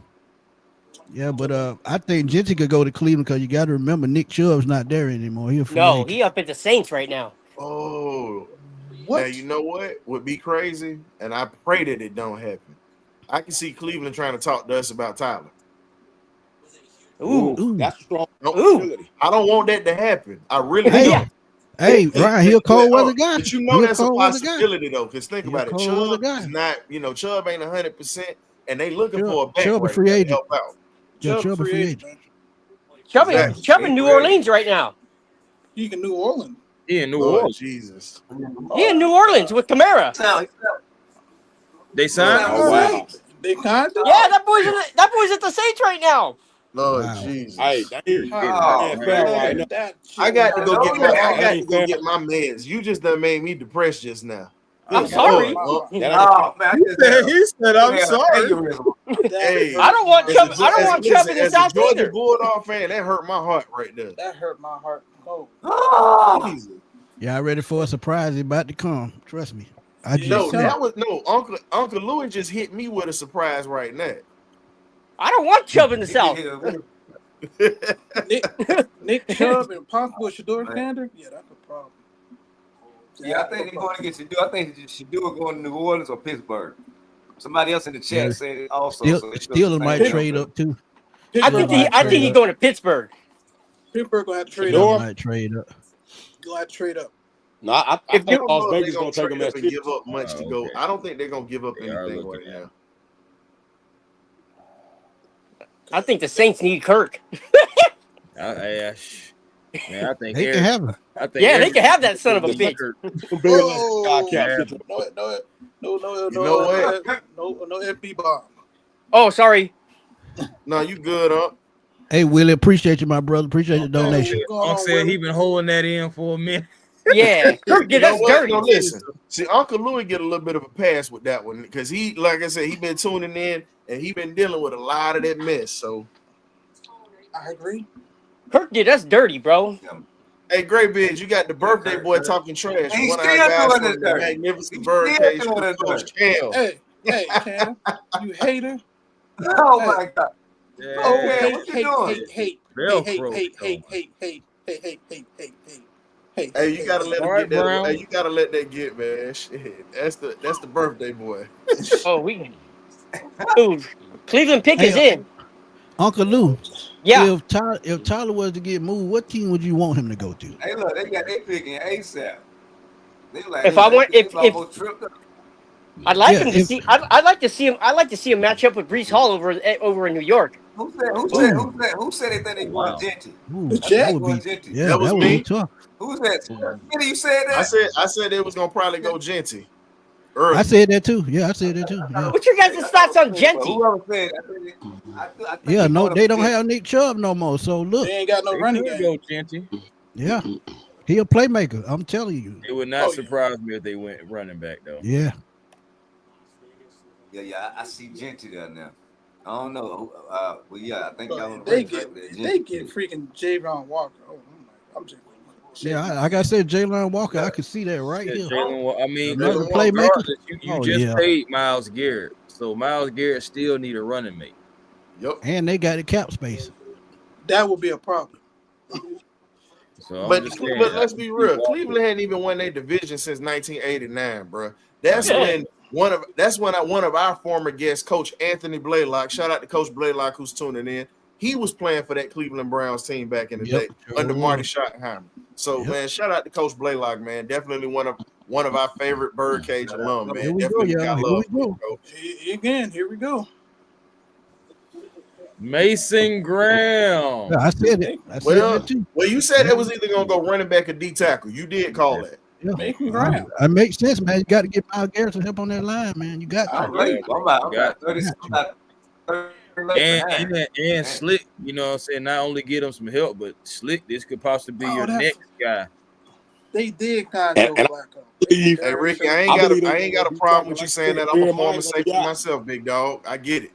Yeah, but I think Jensen could go to Cleveland because you got to remember Nick Chubb's not there anymore. He up at the Saints right now. Oh, what? Now you know what would be crazy, and I pray that it don't happen. I can see Cleveland trying to talk to us about Tyler. Ooh. That's strong. I don't want that to happen. I really don't. Hey, Ryan, he a cold weather guy. But you know that's a possibility though, because think about it. Chubb is not, Chubb ain't 100%, and they looking for a back Chubb right free now to agent. help out. Yeah, Chubb a free agent. Chubb in New Orleans right now. He in New Orleans. He in New Orleans. Jesus. He in New Orleans with Kamara. They signed. Oh, wow. They kind of. Yeah, that boy's at the Saints right now. Lord Jesus. Hey, I got to go get my meds. You just done made me depressed just now. I'm Good sorry. Lord, That Oh man, He said, "I'm sorry." Hey, I don't want Chubb. I don't want Chubb in the as a South Georgia either. Bulldog fan, that hurt my heart right there. That hurt my heart. Jesus. Y'all ready for a surprise? It's about to come. Trust me. I just No, said. that was no Uncle Louis just hit me with a surprise right now. I don't want Chubb in the South. Nick Chubb and possible Shador Kander. Yeah, that's a problem. Yeah, I think they're going to get Shador. I think Shador going to New Orleans or Pittsburgh. Somebody else in the chat said it also. Steelers might trade up too. I think he's going to Pittsburgh. Pittsburgh gonna have to trade Steelers up. might trade up. Gonna have to trade up. No, I If think you- Las They Vegas gonna take trade them up as and give up much to go. okay. I don't think they're gonna give up They are anything looking right at now. I think the Saints need Kirk. Man, I think They can have him. I think Yeah, they can have that son of a bitch. Oh, Yeah. no FB bomb. Oh, sorry. No, you good, up. Hey, Willie, appreciate you, my brother. Appreciate the donation. Unc said he been holding that in for a minute. Yeah, Kirk did us dirty. No, listen. See, Uncle Louis get a little bit of a pass with that one because he, like I said, he been tuning in and he been dealing with a lot of that mess. So, I agree. Kirk did us dirty, bro. hey, Great Biggs, you got the birthday boy talking trash. He's One of our still guys doing from it the dirty. magnificent He's BirdCage, still doing it Coach Cam. Hey, Cam, you hater. Oh my God. Yeah. Oh, man, what you doing? Hate. Hey, you gotta let All him right, get that. Brown. Hey, you gotta let that get, man. Shit, that's the birthday boy. Oh, dude, Cleveland pick is in. Uncle Lou, Yeah, if Tyler was to get moved, what team would you want him to go to? Hey, look, they picking ASAP. They like, If I want- if- almost tripped up. I'd like Yeah, him to see. I'd like to see him. I'd like to see him match up with Brees Hall over in New York. Who said they think they Wow. want Genty? Ooh, The Jack that would be, Genty. yeah, That was that would me. be tough. Who's that? Smitty, you said that? I said they was gonna probably go Genty. Early. I said that too. Yeah, I said that too. Yeah, What's your guys' thoughts on Genty? Whoever said that, I think yeah, no, one of they them don't said- have Nick Chubb no more. So look, They ain't got no They running could game. go, Genty. yeah, he a playmaker. I'm telling you. It would not surprise me if they went running back though. Yeah, Yeah, I see Genty there now. I don't know. Well, yeah, I think y'all. But they get freaking Javon Walker. Oh, I'm just. yeah. Like I said, Jalen Walker, I could see that right Yeah, here. Jalen, I mean, Another regardless, playmaker? you Oh, just yeah. paid Myles Garrett, so Myles Garrett still need a running mate. Yep. And they got the cap space. That would be a problem. So I'm But just Cleveland, saying, let's be real. Cleveland hadn't even won their division since 1989, bro. That's Yeah. when one of our former guests, Coach Anthony Blaylock, shout out to Coach Blaylock who's tuning in. He was playing for that Cleveland Browns team back in the day under Marty Schottenheimer. So man, shout out to Coach Blaylock, man. Definitely one of our favorite BirdCage alum, man. Here we go, Definitely y'all. got Here love we go. for Coach. Again, here we go. Mason Graham. Yeah, I said it. I said Well, that too. well, you said it was either gonna go running back or D tackle. You did call that. Yeah. Mason Graham. That makes sense, man. You got to get Myles Garrett some help on that line, man. You got to. I'm about 30. And Slick, you know what I'm saying, not only get him some help, but Slick, this could possibly be your next guy. They did kind of go black on. Hey Ricky, I ain't got a problem with you saying that. I'm a former safety myself, big dog. I get it.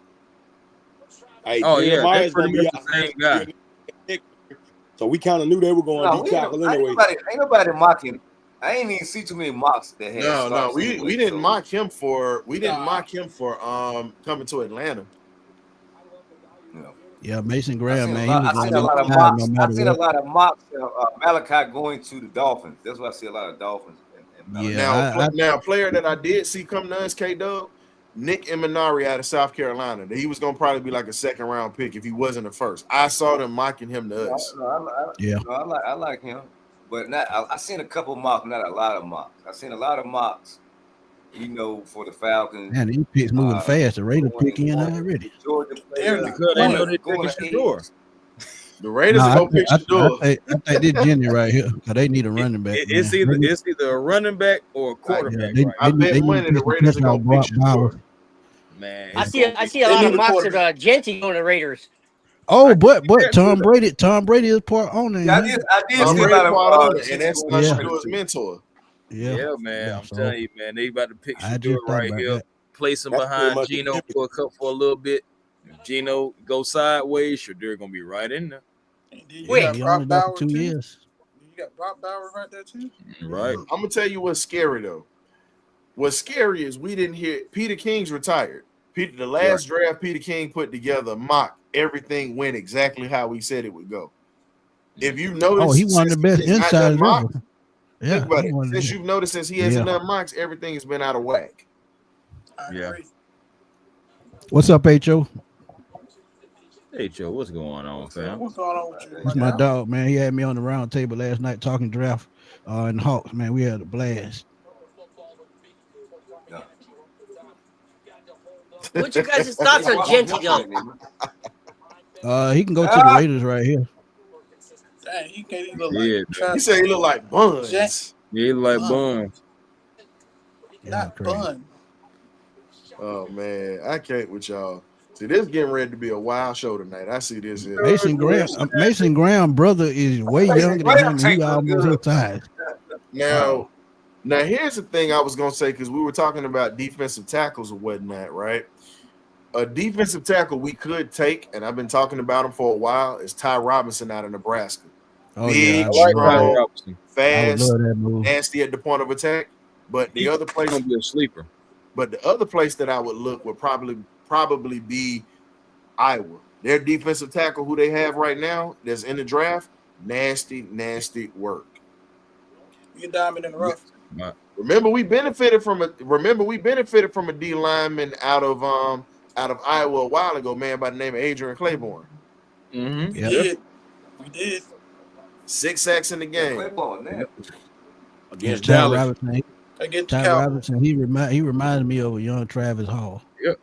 Hey, Oh yeah, Jeremiah's that's pretty gonna much be the same guy. So we kind of knew they were going to tackle anyway. Ain't nobody mocking. I ain't even see too many mocks that had. No, we didn't mock him for coming to Atlanta. Yeah, Mason Graham, man. I've seen a lot of mocks. I've seen a lot of mocks. Malachi going to the Dolphins. That's why I see a lot of Dolphins. Yeah, Now, a player that I did see come to us, K-Dub, Nick Eminari out of South Carolina. He was gonna probably be like a second round pick if he wasn't the first. I saw them mocking him to us. I like him, but not. I seen a couple mocks, not a lot of mocks. I seen a lot of mocks. You know, for the Falcons. Man, these picks moving fast. The Raiders pick in already. Georgia Because they know they're taking Shador. The Raiders are gonna pick Shador. I think this Jenny right here, because they need a running back. It's either a running back or a quarterback. I bet money the Raiders are gonna pick Shador. Man, I see a lot of mocks of Genty going to Raiders. Oh, but Tom Brady is part owner. I did see a lot of and that's Shador's mentor. Yeah, man. Yeah, I'm so telling you, man. They about to pick I Shador just thought right about here, that. place him That's pretty behind much a Gino given. for a little bit. If Gino go sideways, Shador gonna be right in there. And then you Wait. Yeah, got he only Brock there for Bowers 2 too. years. You got Brock Bowers right there too. Right. I'm gonna tell you what's scary though. What's scary is we didn't hear Peter King's retired. The last draft Peter King put together mock, everything went exactly how we said it would go. If you notice, Oh, he one of the best since he's not done insiders mock, ever. think Yeah, about he it. one of Since the, you've noticed, since he hasn't done mocks, everything has been out of whack. I Yeah. agree. What's up, Ho? Hey, Joe, what's going on, fam? What's going on with you? That's my dog, man. He had me on the round table last night talking draft and Hawks, man. We had a blast. What you guys' thoughts on Genty though? He can go to the Raiders right here. Dang, he can't even look Yeah, like Travis. You say he look like Buns. Jack- Yeah, he like Bun. Bun. Not crazy. Bun. Oh man, I can't with y'all. See, this getting ready to be a wild show tonight. I see this here. Mason Graham brother is way younger than him. And he almost his size. Now here's the thing I was gonna say, because we were talking about defensive tackles or whatnot, right? A defensive tackle we could take, and I've been talking about him for a while, is Ty Robinson out of Nebraska. Oh Big, yeah, strong, I would fast, love that move. nasty at the point of attack. But the other place, gonna be a sleeper. but the other place that I would look would probably be Iowa. Their defensive tackle, who they have right now, that's in the draft, nasty work. You diamond in the rough. Remember, we benefited from a D lineman out of Iowa a while ago, man, by the name of Adrian Claiborne. Mm-hmm. Yep. We did. 6 sacks in the game. Against Ty Dallas. Robinson, Against Ty the Cowboys. Robinson, he reminded me of a young Travis Hall. Yep.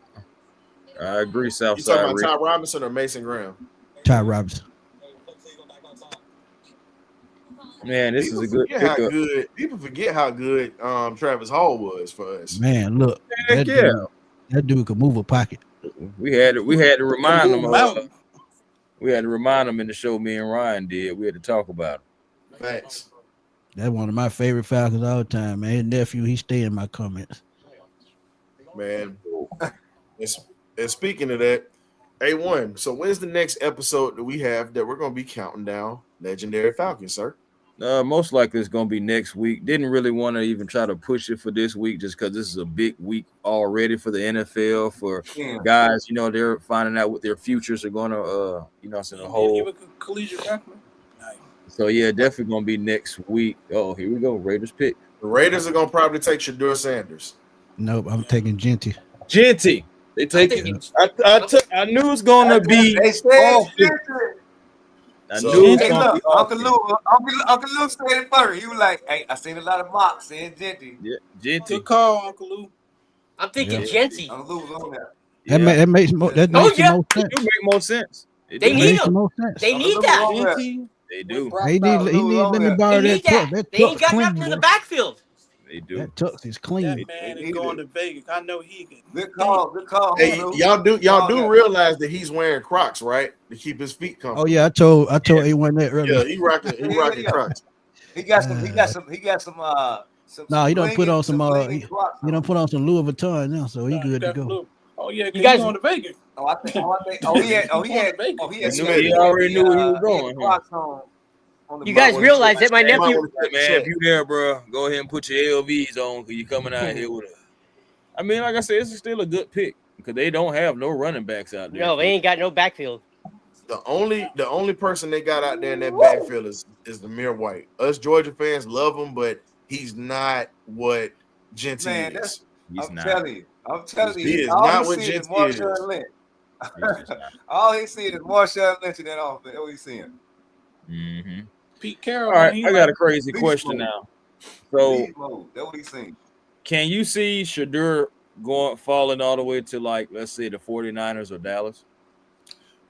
I agree, You Southside. talking about Ty Robinson or Mason Graham? Ty Robinson. Man, this is a good Forget how pickup. good people forget how good Travis Hall was for us. Man, look, Heck that dude could move a pocket. We had to remind them. Mountain. We had to remind them in the show. Me and Ryan did. We had to talk about it. Facts. That's one of my favorite Falcons all the time, man. His nephew, he stay in my comments. Man. And speaking of that, A1, so when's the next episode that we have that we're going to be counting down Legendary Falcons, sir? Most likely it's going to be next week. Didn't really want to even try to push it for this week just because this is a big week already for the NFL, for guys, they're finding out what their futures are going to, in the whole. Collegiate backman. So, yeah, definitely going to be next week. Oh, here we go. Raiders pick. The Raiders are going to probably take Shador Sanders. Nope, I'm taking Genty. Genty. They take it. I knew it was going to be. I knew it was going to be. Uncle Lou said it first. He was like, "Hey, I seen a lot of mocks saying Genty." Yeah, Genty. Good call, Uncle Lou. I'm thinking Genty. Uncle Lou was on there. That makes more sense. It do make more sense. They need him. More sense. They need that. Genty. They do. He need let me borrow They that need tuck. that. That They ain't tuck's got clean, nothing in the boy. backfield. They do. That tuck is clean. That man is going to Vegas. I know he can. Good call. Hey, y'all do realize that he's wearing Crocs, right? To keep his feet comfortable. Oh yeah, I told A1 that earlier. Yeah, he rocking Crocs. He got some. No, he don't put on some. He Crocs on. don't put on some Louis Vuitton now, so he good to go. Oh yeah, You guys going to Vegas. He had. He already knew where he was going. Crocs on the You guys bottom. realize that my nephew. Man, if you there, bro, go ahead and put your LVs on because you're coming out here with a. I mean, like I said, this is still a good pick because they don't have no running backs out there. No, they ain't got no backfield. The only person they got out there in that backfield is Demir White. Us Georgia fans love him, but he's not what Genty Man, is. I'm telling you. He is all not he what see is Genty is. Marshawn Lynch. All he see is Marshawn Lynch in that offense. What he seeing? Mm-hmm. Pete Carroll. All right, I got a crazy question now. So, That's what he seen. can you see Shador falling all the way to, like, let's say the 49ers or Dallas?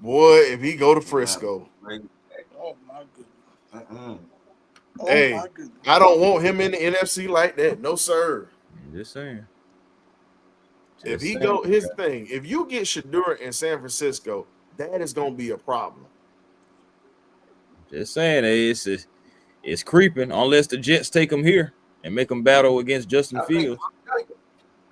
Boy, if he go to Frisco, Oh my goodness. Hey, my goodness. I don't want him in the NFC like that. No, sir. I'm just saying. If he go, here's the thing: if you get Shador in San Francisco, that is going to be a problem. Just saying, it's creeping unless the Jets take him here. and make them battle against Justin Fields.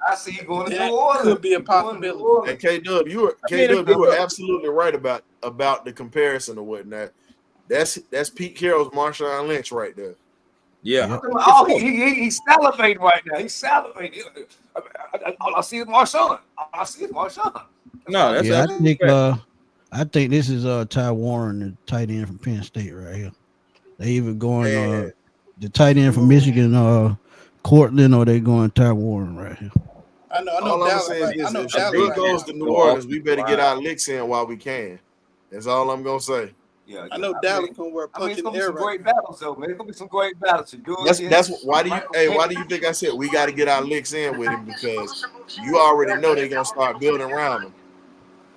I see you going to That New Orleans. could be a possibility. And K-Dub, you were absolutely right about the comparison or whatnot. That's Pete Carroll's Marshawn Lynch right there. Yeah. Oh, he's salivating right now. He's salivating. All I see is Marshawn. No, that's I think this is Ty Warren, the tight end from Penn State right here. They either going the tight end from Michigan, Cortland, or they going Ty Warren right here. I know. All I'm Dallas, saying right. is, I know if Dallas. Shador Right goes now. to New Orleans, we better get our licks in while we can. That's all I'm gonna say. Yeah, I know Dallas gonna wear punch it's in gonna the be air. some Right great now. battles, though, man. It's gonna be some great battles. That's why do you think I said we got to get our licks in with him, because you already know they're gonna start building around him.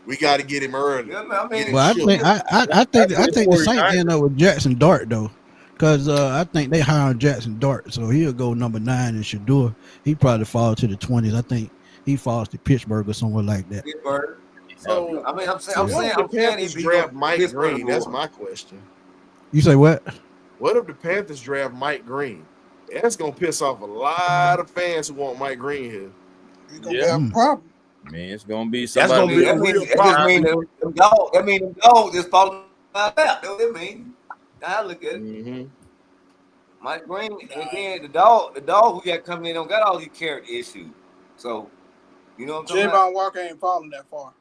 We got to get him early. Yeah, man, Well, I think the Saints end up with Jackson Dart though, because I think they hired Jackson Dart, so he'll go number 9, and Shador he probably fall to the 20s. I think he falls to Pittsburgh or somewhere like that. So I'm So what if the Panthers draft Mike Green? That's my question. You say what? What if the Panthers draft Mike Green? That's gonna piss off a lot of fans who want Mike Green here. You're gonna have a problem. Man, it's gonna be That's somebody. gonna be a real problem. That mean them dogs just falling out. That's what it mean. Now I look at it. Mm-hmm. Mike Green, and then the dog who got coming in don't got all these character issues. So, you know what I'm talking about? Javon Walker ain't falling that far.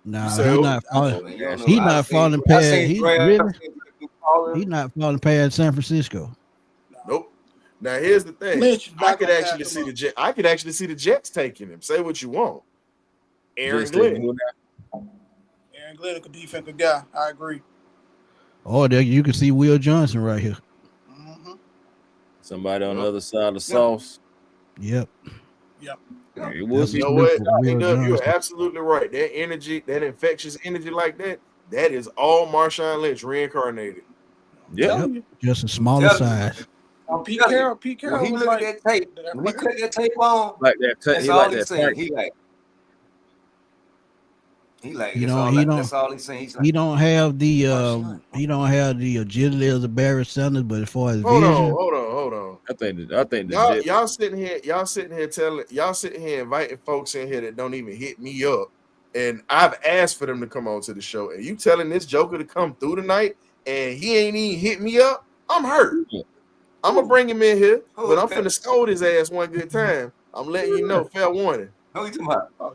Nah, So- he's not falling. You don't know. He's I not seen- falling I past. seen He's Dre- really. I seen Drew Collins. He's not falling past San Francisco. Nope. Now here's the thing. Lynch is I not could gonna actually pass see him the up. Jet. I could actually see the Jets taking him. Say what you want. Aaron Just Glenn. Aaron Glenn is a defensive guy. I agree. Oh, there you can see Will Johnson right here. Mm-hmm. Somebody on the other side of the sauce. Yep. It was You know Will what? You're Johnson. absolutely right. That energy, that infectious energy like that is all Marshawn Lynch reincarnated. yeah. Just a smaller Tell size. Pete Carroll When he was look like, at that tape, when he cut that tape on, Like that. that's He all like he's that. saying. Fight. That's all he's saying. He's like, He don't have the agility of the Barry Sanders, but as far as Hold vision, on. I think the Y'all, Jets. y'all sitting here inviting folks in here that don't even hit me up. And I've asked for them to come on to the show. And you telling this joker to come through tonight and he ain't even hit me up? I'm hurt. I'm gonna bring him in here, but I'm finna scold his ass one good time. I'm letting you know, fair warning. who you talking about? oh,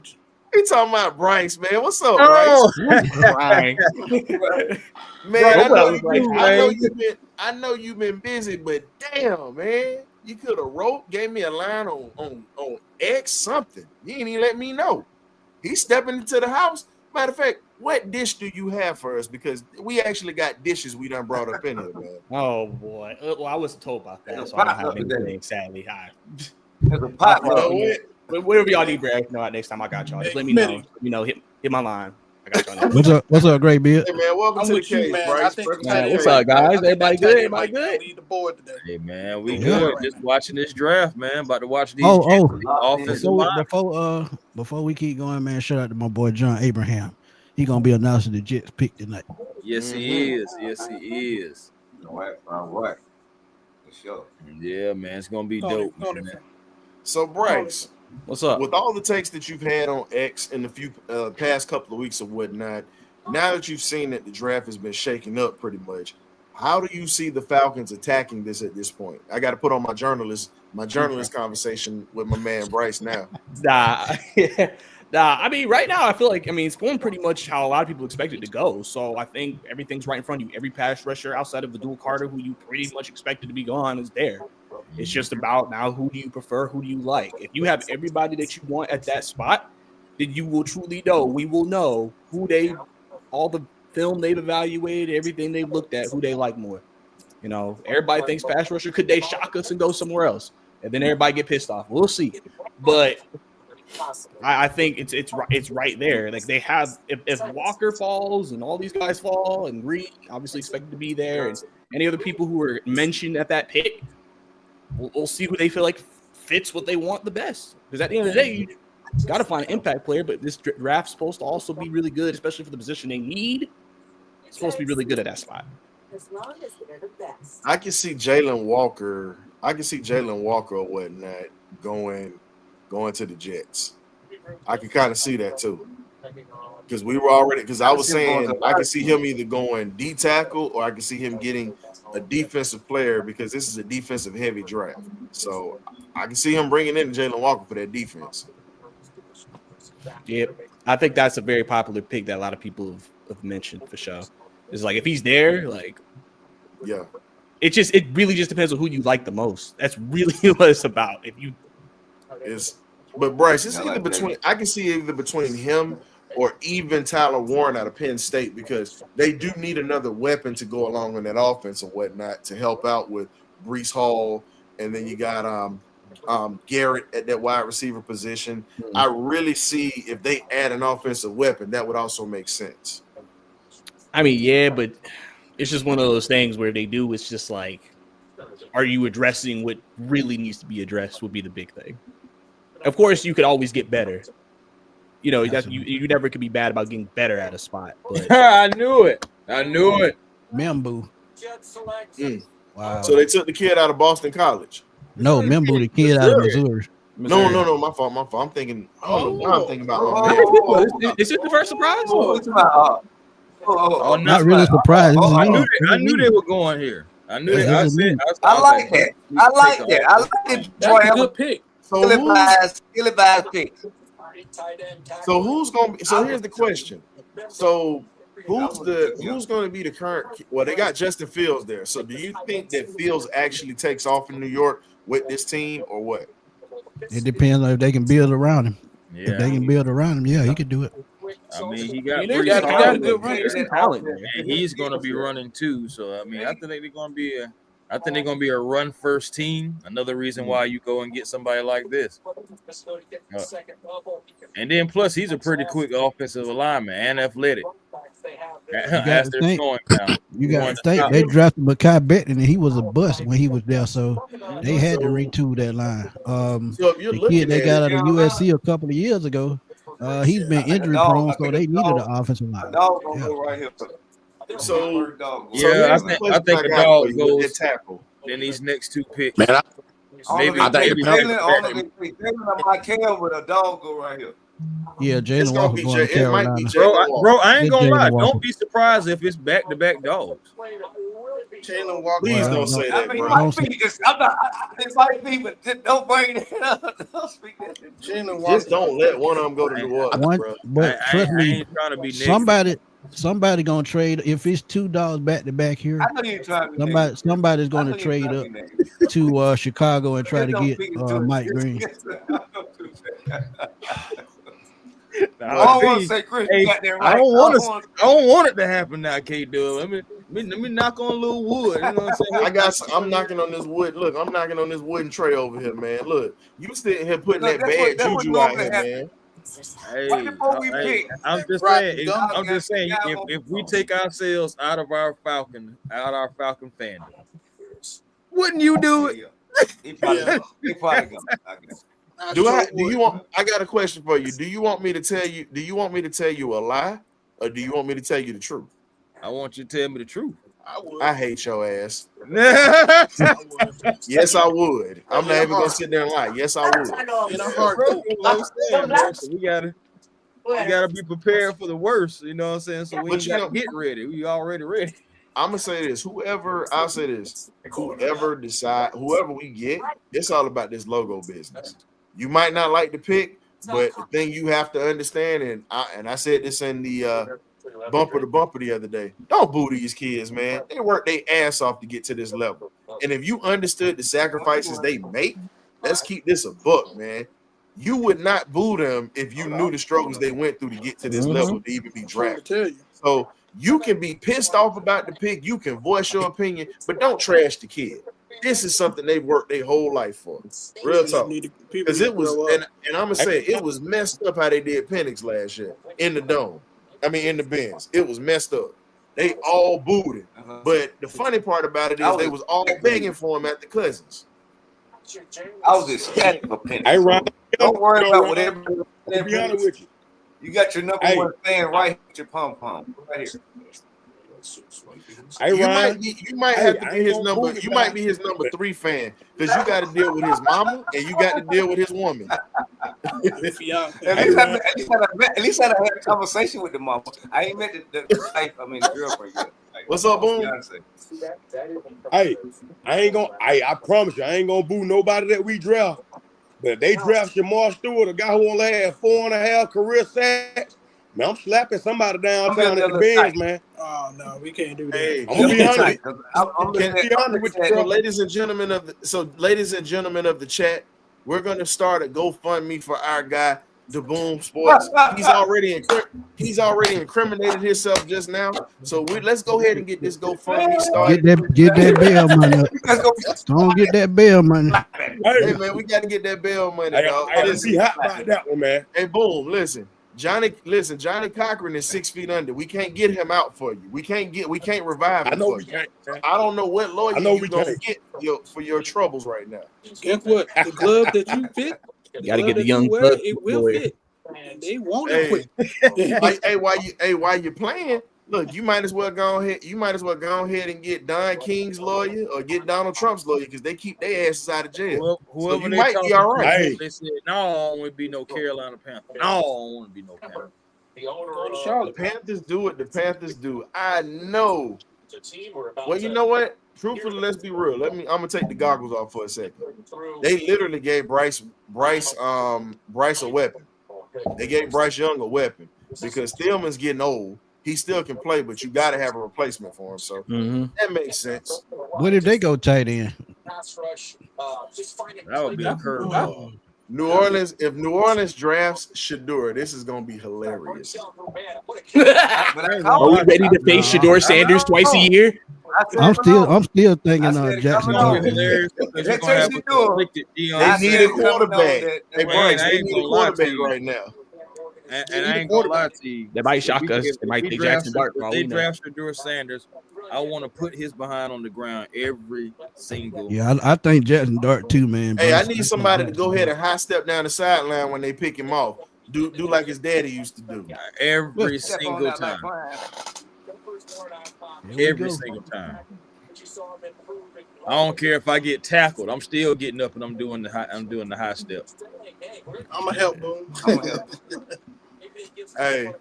He talking about Bryce, man. What's up, Oh, Bryce? Man, I know you've been busy, but damn, man, you could have gave me a line on X something. You ain't even let me know. He's stepping into the house. Matter of fact, what dish do you have for us? Because we actually got dishes we done brought up in here, man. Oh boy. Well, I wasn't told about that, so I don't have anything. Sadly, There's a pot. You know what? But whatever y'all need, Brad, next time I got y'all. Just let me know. You know, hit my line. I got y'all. Next. what's up, Great Beard? Hey, man, welcome I'm to the with you, case, man. Bryce. I think Welcome the to the tight What's case. up, guys? I think Everybody that good? tight end Everybody might good? lead the board today. hey man, we Yeah. good. Just watching this draft, man. About to watch these Oh, offensive line. before we keep going, man, shout out to my boy John Abraham. He gonna be announcing the Jets pick tonight. Yes, he is. Yes, he is. All right. For sure. Yeah, man, it's gonna be Tony, dope. Tony, Man. So, Bryce, What's up? with all the takes that you've had on X in the few past couple of weeks or whatnot, now that you've seen that the draft has been shaking up pretty much, how do you see the Falcons attacking this at this point? I got to put on my journalist conversation with my man Bryce now. Nah, I mean, right now, I feel like, it's going pretty much how a lot of people expect it to go. So I think everything's right in front of you. Every pass rusher outside of the dual Carter, who you pretty much expected to be gone, is there. It's just about now, who do you prefer? Who do you like? If you have everybody that you want at that spot, then you will truly know. We will know all the film they've evaluated, everything they've looked at, who they like more. You know, everybody thinks pass rusher. Could they shock us and go somewhere else? And then everybody get pissed off. We'll see. But I think it's right there. Like they have, if Walker falls and all these guys fall and Reed obviously expected to be there, and any other people who were mentioned at that pick, we'll see who they feel like fits what they want the best. Because at the end of the day, you got to find an impact player. But this draft's supposed to also be really good, especially for the position they need. It's supposed to be really good at that spot. I can see Jalen Walker. I can see Jalen Walker or whatnot going to the Jets. I can kind of see that too. Because I was saying I can see him either going D tackle or I can see him getting a defensive player because this is a defensive heavy draft. So I can see him bringing in Jalen Walker for that defense. Yep. I think that's a very popular pick that a lot of people have mentioned for sure. It's like if he's there, like, yeah, it really just depends on who you like the most. That's really what it's about. But Bryce, it's either between. I can see either between him or even Tyler Warren out of Penn State because they do need another weapon to go along in that offense or whatnot to help out with Breece Hall, and then you got Garrett at that wide receiver position. Mm-hmm. I really see if they add an offensive weapon, that would also make sense. I mean, yeah, but it's just one of those things where they do. It's just like, are you addressing what really needs to be addressed? Would be the big thing. Of course, you could always get better. You know, that you never could be bad about getting better at a spot. But I knew it. Membu. Wow. So they took the kid out of Boston College. No, Membu, the kid out of Missouri. No, my fault. I'm thinking. I'm thinking about my man. Is it the first surprise? Not really surprised. I knew they were going here. I knew it. I like that. I like it. That's a good pick. So who's gonna be? So here's the question. So who's going to be the current? Well, they got Justin Fields there. So do you think that Fields actually takes off in New York with this team, or what? It depends on if they can build around him. Yeah. If they can build around him, yeah, he could do it. I mean, he got a good talent, and he's going to be running too. So I mean, I think they're going to be a run first team. Another reason why you go and get somebody like this. And then plus he's a pretty quick offensive lineman and athletic. You got to think they drafted Mekhi Becton and he was a bust when he was there, so they had to retool that line. The kid they got out of USC a couple of years ago, he's been injury prone, so they needed an offensive line. So I think the dog goes tackle. Then these next two picks. Man, I think my cam with a dog go right here. Yeah, Jalen Walker going to Carolina. Bro, I ain't gonna lie. Don't be surprised if it's back-to-back dogs. Jalen Walker. Please don't say that, bro. It might be, but don't bring it up. Don't speak that. Jalen Walker. Just don't let one of them go to New Orleans, bro. But trust me, I ain't trying to be somebody gonna trade. If it's $2 back-to-back here, I know you're trying to somebody's gonna trade up to Chicago and try to get Mike Green. I don't want it to happen now, K-Dub. Let me knock on a little wood. You know what I'm saying? I'm knocking on this wood. Look, I'm knocking on this wooden tray over here, man. Look, you sitting here putting that bad juju out here, man. Hey, I'm just saying, if we take ourselves out of our Falcon fandom, wouldn't you do it? He probably gonna. I got a question for you. Do you want me to tell you a lie, or do you want me to tell you the truth? I want you to tell me the truth. I hate your ass. Yes, I would. I'm not even gonna sit there and lie. Yes, I would. We gotta be prepared for the worst. You know what I'm saying? So we gotta get ready. We already ready. I'm gonna say this. Whoever we get, it's all about this logo business. You might not like the pick, but the thing you have to understand, and I said this in the bumper to bumper the other day. Don't boo these kids, man. They work their ass off to get to this level. And if you understood the sacrifices they make, let's keep this a buck, man. You would not boo them if you knew the struggles they went through to get to this level to even be drafted. So you can be pissed off about the pick, you can voice your opinion, but don't trash the kid. This is something they've worked their whole life for. Real talk. Because it was, and I'm gonna say it was messed up how they did Penix last year in the dome. I mean, in the Benz. It was messed up. They all booed him. But the funny part about it is they was all begging for him at the Cousins. I was ecstatic for Penix. Don't worry about whatever. You got your number one fan right at your pom-pom. Right here. Hey, Ryan. You might have to be his number. You might be his number 3 fan because you got to deal with his mama and you got to deal with his woman. At least I had a conversation with the mama. I ain't met the wife. I mean the girlfriend yet. Like, what's up, Boom? Hey, I promise you, I ain't gonna boo nobody that we draft. But if they draft Shamar Stewart, a guy who only had 4.5 career sacks, man, I'm slapping somebody downtown at the bench, man. Oh no, we can't do that. Hey, I'm gonna be honest. I'm Be honest with you, so bro. ladies and gentlemen of the chat, we're gonna start a GoFundMe for our guy, the Boom Sports. He's already incriminated himself just now. So let's go ahead and get this GoFundMe started. Get that bail money up. Don't get that bail money. Hey man, we got to get that bail money, dog. I see hot about that one, man. Hey, Boom, listen. Johnny Cochran is 6 feet under. We can't get him out for you. We can't revive him. I know for we you. can't. Man. I don't know what lawyer we gonna can't. get for your troubles right now. Guess what? The glove that you fit, You got to get the glove young that you wear, thug it will lawyer. fit. And they won't quit. While you're playing, look, you might as well go ahead and get Don King's lawyer or get Donald Trump's lawyer because they keep their asses out of jail. Whoever So you they might be all right. Hey. They said, no, I don't want to be no Carolina Panther. No, I don't want to be no Panther. The Panthers do what the Panthers do. I know. Well, you know what? Truthfully, let's be real. I'm gonna take the goggles off for a second. They literally gave Bryce a weapon. They gave Bryce Young a weapon because Thielman's getting old. He still can play, but you got to have a replacement for him. So that makes sense. What if they go tight end? That would be a curveball. New Orleans, if New Orleans drafts Shador, this is gonna be hilarious. Are we ready to face Shador Sanders twice a year? I'm still thinking Jackson It's Dart. gonna be hilarious because you're gonna have a conflicted They Deion need a Sanders. quarterback. Hey, Bryce, I they ain't need a gonna lie to quarterback you. right now. And I ain't gonna lie to you. They might shock If us. if They might we take draft Jackson Dart. for If all they we know. draft Shador Sanders, I want to put his behind on the ground every single. Yeah, I think Jackson Dart too, man. Hey, I Bryce, need think somebody to Jackson go ahead Dart. and high step down the sideline when they pick him off. Do like his daddy used to do. Every Step on single that like time. Brian. Here we Every go. single time. I don't care if I get tackled. I'm still getting up and I'm doing the high step. I'm gonna help, Boom. I'm gonna help. Hey,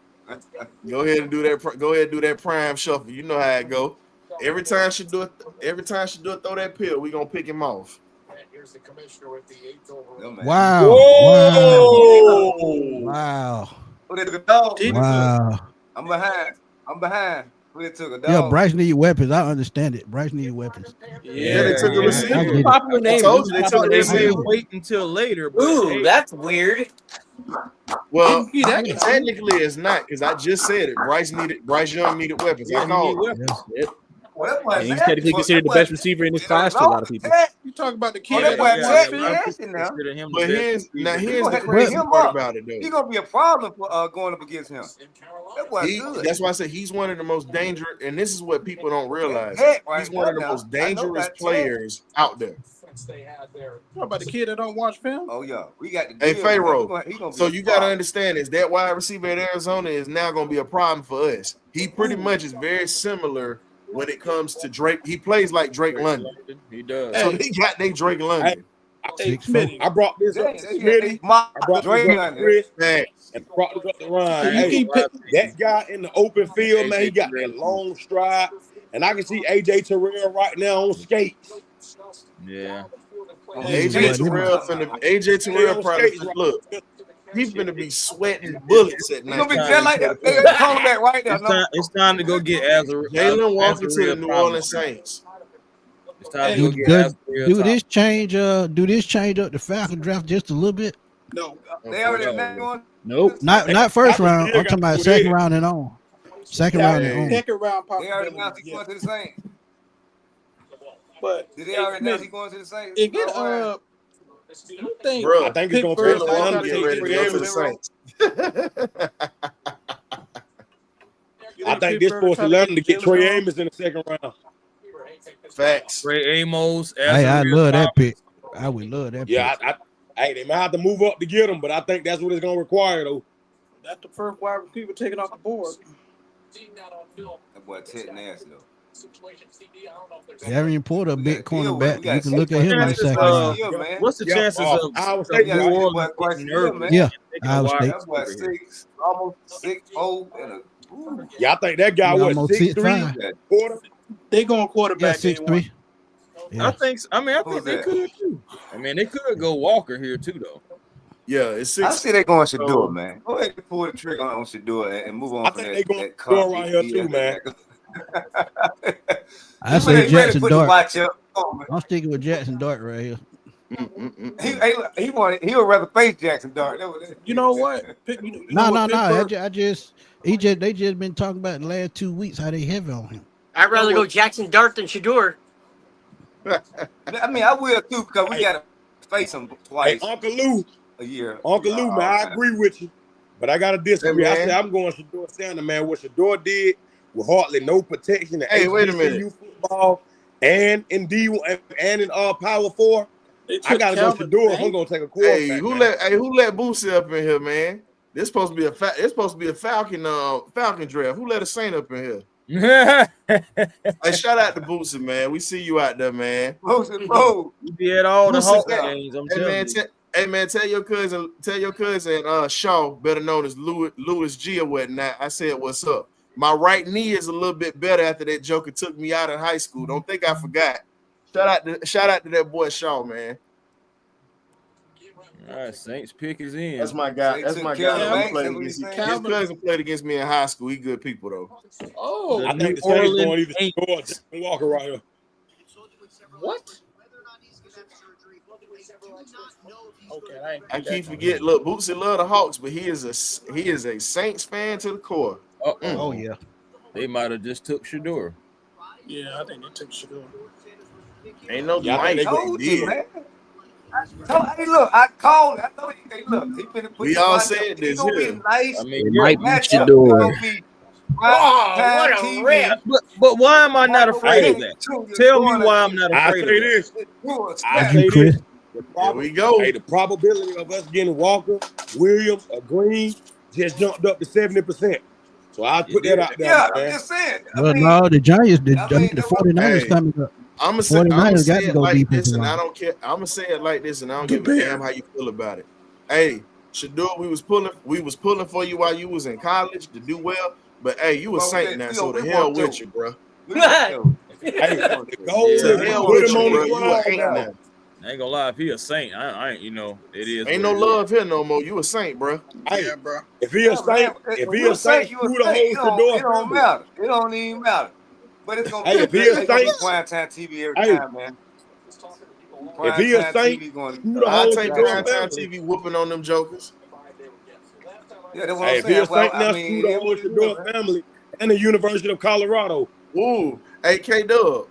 go ahead and do that. Go ahead and do that prime shuffle. You know how it go. Every time she do it, throw that pill. We gonna pick him off. No, man. Wow. Whoa! Wow. Who they took a dog? Wow. I'm behind. Who they took a dog? Yeah, Bryce need weapons. I understand it. Bryce need weapons. Yeah, they took a yeah. receiver. I get it. Popular I name. told you they took a I didn't receiver. wait until later. But Ooh, hey, that's weird. Well, Yeah, that guy. technically it's not because I just said it. Bryce Young needed weapons. I yeah, called you it. need weapons. Yeah. Well, that wasn't And he's that. technically considered the That best wasn't- receiver in his Yeah, class to a lot of people. You talk about the Oh, kid that that boy don't Jack watch be film. asking now. Consider him the But best here's receiver. the Hurry crazy him part up. about it He though. gonna be a problem for going up against him. That was good. That's why I said he's one of the most dangerous, and this is what people don't realize. Heck, right He's one of the there most now. I know dangerous that. players out there. Talk about the kid that don't watch film. Oh yeah, we got the Hey, deal, man. Pharaoh, He gonna be So a you got to problem. understand is that wide receiver at Arizona is now going to be a problem for us. He pretty much is very similar when it comes to Drake. He plays like Drake London. He does. So they got they Drake London. Hey, 6'4". Smitty. I brought this up to Smitty. I brought this up to Chris, Facts. and brought this up to Ryan. You Hey, keep pick- that guy in the open field, man, he got that long stride, and I can see AJ Terrell right now on skates. Yeah. AJ Terrell probably look. He's gonna be sweating bullets at He gonna be night. just like that. They got the cornerback right there. It's time to go get Azar. Jalen Walker to the New Orleans Saints. It's time to go get Does Azar. do this change up the Falcons draft just a little bit? No. They already not going. Nope. Not first round. I'm talking about second round and on. Second round and on. Second round They already announced possibility. he going to the Saints. But Did they already announce he going to the Saints? it get you think Bro, I think it's gonna Pittsburgh take Jalen long Walker to get take ready to go to the Saints. I think this force 11 to get Trey Amos in the second round. Facts. Trey Amos. Hey, I Azar love that Thomas. pick. I would love that Yeah, pick. hey, they might have to move up to get him, but I think that's what it's gonna require though. That's the first wide receiver taken off the board. That boy Ted Nasty though. Gary Porter, a big We cornerback. got You can look at him in the Chances, second round. Hill, man. What's the chances of Iowa New State, Yeah, Orleans that boy getting Bryce Hill, nervous man. Yeah, and taking a Iowa wide State. That boy receiver here? 6, almost 6'0", and a yeah, I think that guy He was almost 6'3", 6'5". quarter. They going Yeah, quarterback. 6'3". I Yeah. think Who's they that? could too. I mean, they could go Walker here too, though. Yeah, it's I 6. see they going So- Shador, man. Go ahead and pull the trigger on Shador and move on I from think that. they going that Shador right here too, man. I say Jackson put the Dart. watch up. Come on, man. I'm sticking with Jackson Dart right here. He would rather face Jackson Dart. You know what? No. They just been talking about the last 2 weeks how they heavy on him. I'd rather go Jackson Dart than Shador. I mean, I will too because we got to face him Hey, twice Uncle Lou, a year. man, I agree with you, but I gotta disagree. Hey, I man. said I'm going Shador Sanders, man. What Shador did with hardly no protection in Hey, wait a HBCU minute. football and in Power 4. I gotta go Shador if I'm gonna take a quarterback. Hey, who man. let Boosie up in here, man? This supposed to be a Falcon draft. Who let a Saint up in here? Hey, shout out to Boosie, man. We see you out there, man. Bro. You be at all the Boosie, Hawks hey, games. I'm Hey telling man, you. hey man, tell your cousin Shaw, better known as Louis G or whatnot. I said, what's up? My right knee is a little bit better after that joker took me out in high school. Don't think I forgot. Shout out to that boy Shaw, man. All right, Saints pick is in. That's my guy. That's my guy. That played against me. His Calvin. cousin played against me in high school. He good people though. Oh, I think the New Saints Orleans going either Saints. Shador or Jackson Walker right here. what? Okay, I keep forgetting. Look, Boosie love the Hawks, but he is a Saints fan to the core. Oh yeah. They might have just took Shador. Yeah, I think they took Shador. Ain't no Yeah, I think blank. they They Told you, did. man. Hey, look, I called. I told you. Hey, look, he finna put We the all watch said up. this He gonna here. be nice. I mean, It yeah, might be Match up. He Shador. gonna be Oh, prime what a TV. rip. but why am I not afraid of that? Tell me why I'm not I afraid say of that. this. I You, say Chris. this. Here we go. Hey, the probability of us getting Walker, Williams, or Green just jumped up to 70%. So I put that out there, Yeah, I'm man. just saying. Well, no, the Giants, the 49ers Hey. coming up. I'm gonna 49ers say got to it go like defensive this, and I line. don't care. I'm gonna say it like this, and I don't The give a damn Bears. how you feel about it. Hey, Shador, we was pulling for you while you was in college to do well, but hey, you a Well, Saint we- now, we- so the we hell want with to. you, bro. Hey, the goal To is hell put with him you, on bro. the You a ground Saint now. now. I ain't gonna lie, if he a Saint, I ain't, it is. Ain't what no it is. love here no more. You a Saint, bro. Hey, Yeah, bro. if he a Saint, screw the it whole don't Shador family. matter. It don't even matter. But it's gonna Hey, be if he a it's gonna be Saint- prime time TV every Hey. time, man. If he a Prime time Saint, TV going screw the I whole take Shador primetime family. TV whooping on them jokers. Yeah, that's what Hey, I'm if he a saying. Well, Saint now, I screw mean, the it whole what it is, Shador man. family and the University of Colorado. Ooh, hey K Dub,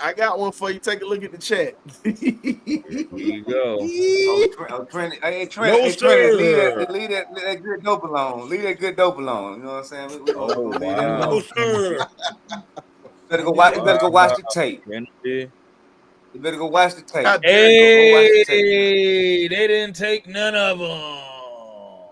I got one for you. Take a look at the chat. Here you go. Trent, hey, No, Trent, sir. leave that good dope alone. Leave that good dope alone. You know what I'm saying? We gonna Oh, leave that wow. No, alone. sir. Better go watch. You better go watch the tape. Kennedy. You better go watch the tape. God Go watch the tape. Hey, they didn't take none of them.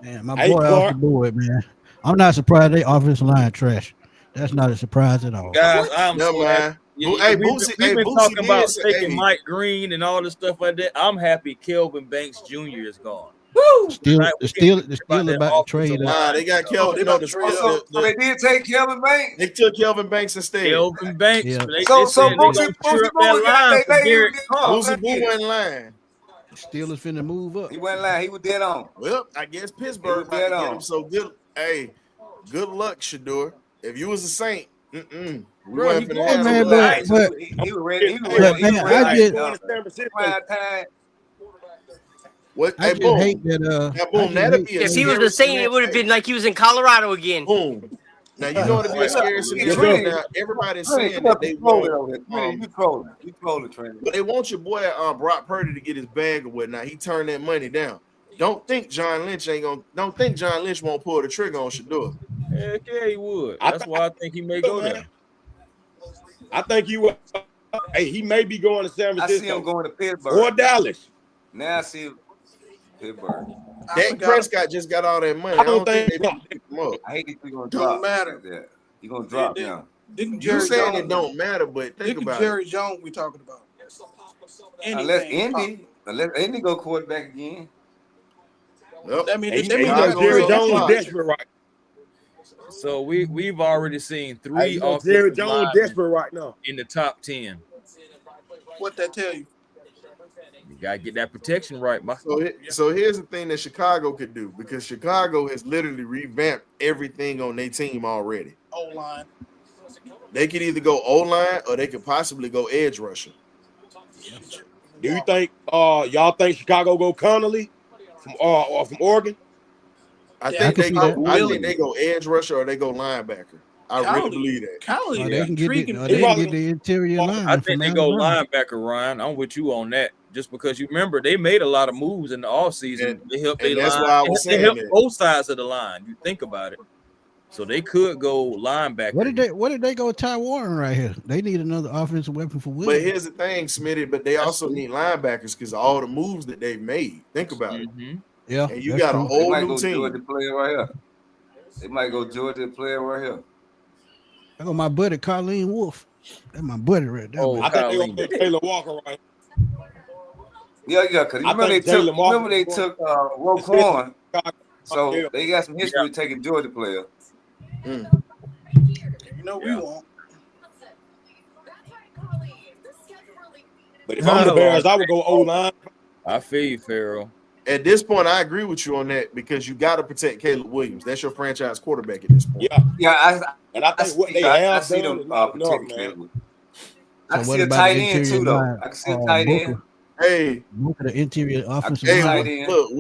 Man, my Hey, boy off Clark. the board, man. I'm not surprised they offensive line trash. That's not a surprise at all. Guys, I'm Never so happy. mind. Yeah, Hey, we've Boosie, been Boosie talking did about say, taking hey, Mike Green and all this stuff like that. I'm happy Kelvin Banks Jr. is gone. Woo! Still that about to offensive trade line. up. Nah, they got Oh, Kelvin. they No, about to trade So they did take Kelvin Banks. they took Kelvin Banks instead. Kelvin Banks. Yeah. They So said they Boosie gonna cheer up Boo that was line for he Derek was Carr. Boosie Boo wasn't lying. Steelers finna move up. He wasn't lying. He was dead on. Well, I guess Pittsburgh about to dead get on. him. So good. Hey, good luck, Shador. If you was a Saint, we Bro, wasn't he finna going have to no the love. but He was ready. He was But, ready. He was man, ready. I just- Going to San Francisco. Prime time. What? I Hey, just boom. hate that. Now, boom. That'd be a If he was scary the Saint, it would have scenario. been like he was in Colorado again. Boom. Now you know it'd be a scary scenario. Trent, Now everybody's Trent, saying you that they want, you trolling. You trolling, Trent. but they want your boy Brock Purdy to get his bag or whatnot. He turned that money down. Don't think John Lynch won't pull the trigger on Shador. Heck yeah, he would. I That's th- why I think he may go there. I think he will. Hey, he may be going to San I see him Francisco going to Pittsburgh. or Dallas. Now I see Pittsburgh. Dak Prescott just got all that money. I don't think they pick him up. I hate these people gonna Don't drop. matter. Yeah, you gonna drop now. You saying it don't matter, but think about Jerry Jones we talking about. Unless Indy go quarterback again. Yep. I mean, Jerry Jones is desperate, right? So we've already seen 3 Jerry Jones desperate right now in the top 10. What that tell you? You gotta get that protection right, So here's the thing that Chicago could do, because Chicago has literally revamped everything on their team already. O-line. They could either go O-line or they could possibly go edge rusher. Do you think y'all think Chicago go Connolly from Oregon? I think they go edge rusher or they go linebacker. I really believe that. Connolly, they can get the interior line. I think they go linebacker, Ryan. I'm with you on that. Just because you remember they made a lot of moves in the offseason. They helped their line. They helped both sides of the line. You think about it. So they could go linebacker. What did they go Ty Warren right here? They need another offensive weapon for Williams. But here's the thing, Smitty, but they also need linebackers because of all the moves that they've made. Think about it. Yeah. And you got a whole new team. Georgia player right here. They might go Georgia player right here. I got my buddy Colleen Wolf. That's my buddy right there. I think they gonna put Taylor Walker right. Yeah, because remember they took Roquan. So they got some history taking Georgia player. You know we won't. But if I'm the Bears, I would go O-line. I feel you, Farrell. At this point, I agree with you on that because you got to protect Caleb Williams. That's your franchise quarterback at this point. Yeah. I think what they have, I see them protecting Caleb. I can So see a tight end too, though. I can see a tight end. Hey, look at the interior offensive line. Look.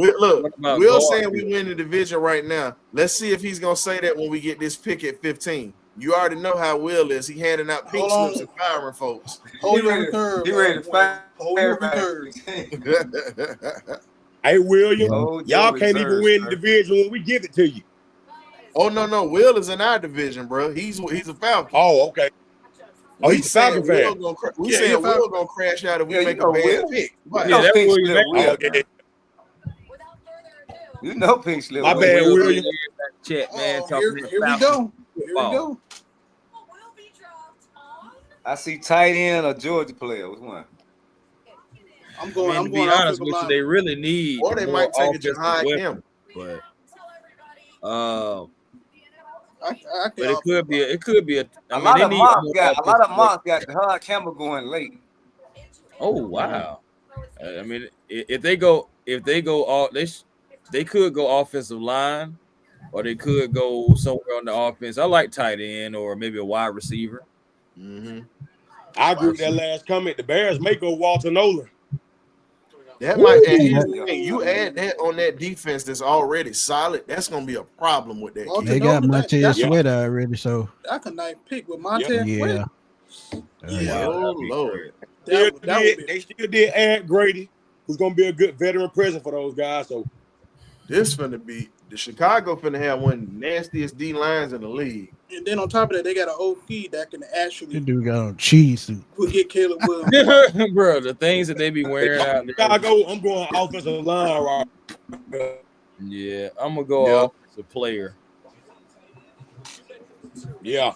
Will saying we win the division right now. Let's see if he's gonna say that when we get this pick at 15. You already know how Will is. He handing out pink slips and firing folks. He ready to fire. Hey, William, y'all can't even win the division when we give it to you. Oh no, Will is in our division, bro. He's a Falcon. Oh, okay. Oh, he's a Falcon fan. We said Will gonna crash out if we make a bad pick. Yeah, that's William. You know pink slip. My bad, William. Chat, man. Here we go. Here we go. I see tight end or Georgia player. Which one? I'm going. To be honest with you, they really need. Or they might take it to high camp. But it could be a. A lot of mocks got Hard Campbell going late. Oh wow! I mean, if they go all they could go offensive line, or they could go somewhere on the offense. I like tight end or maybe a wide receiver. Mm-hmm. I agree with that last comment. The Bears may go Walter Nolan. That might you add that on that defense that's already solid. That's gonna be a problem with that. They got Montez Sweat already, so that's a nice pick with Montez Sweat. Oh Lord, they still did add Grady, who's gonna be a good veteran presence for those guys. So this finna be the Chicago finna have one of the nastiest D lines in the league. And then on top of that, they got an OP that can actually. The dude got on cheese suit. We'll get Caleb Williams. Bro, the things that they be wearing out there. I'm going offensive line, right? Yeah, I'm gonna go offensive player. Yeah.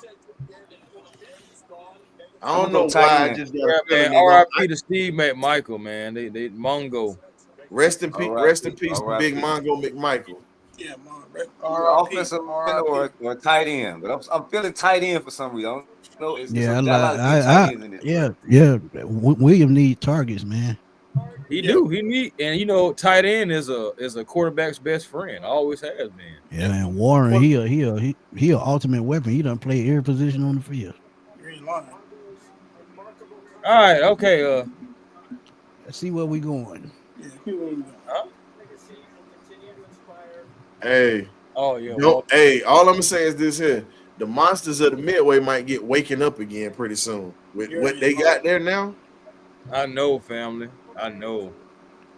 I don't know why I just got RIP to Steve McMichael, man. They Mongo. Rest in peace, Big Mongo McMichael. Yeah, man. Offensive or tight end, but I'm feeling tight end for some reason. William need targets, man. He need, and tight end is a quarterback's best friend. Always has been. Yeah, and Warren, he an ultimate weapon. He done play every position on the field. All right, okay. Let's see where we going. Hey. Oh yeah. Hey, all I'm gonna say is this here: the monsters of the Midway might get waking up again pretty soon with what they got there now. I know, family. I know.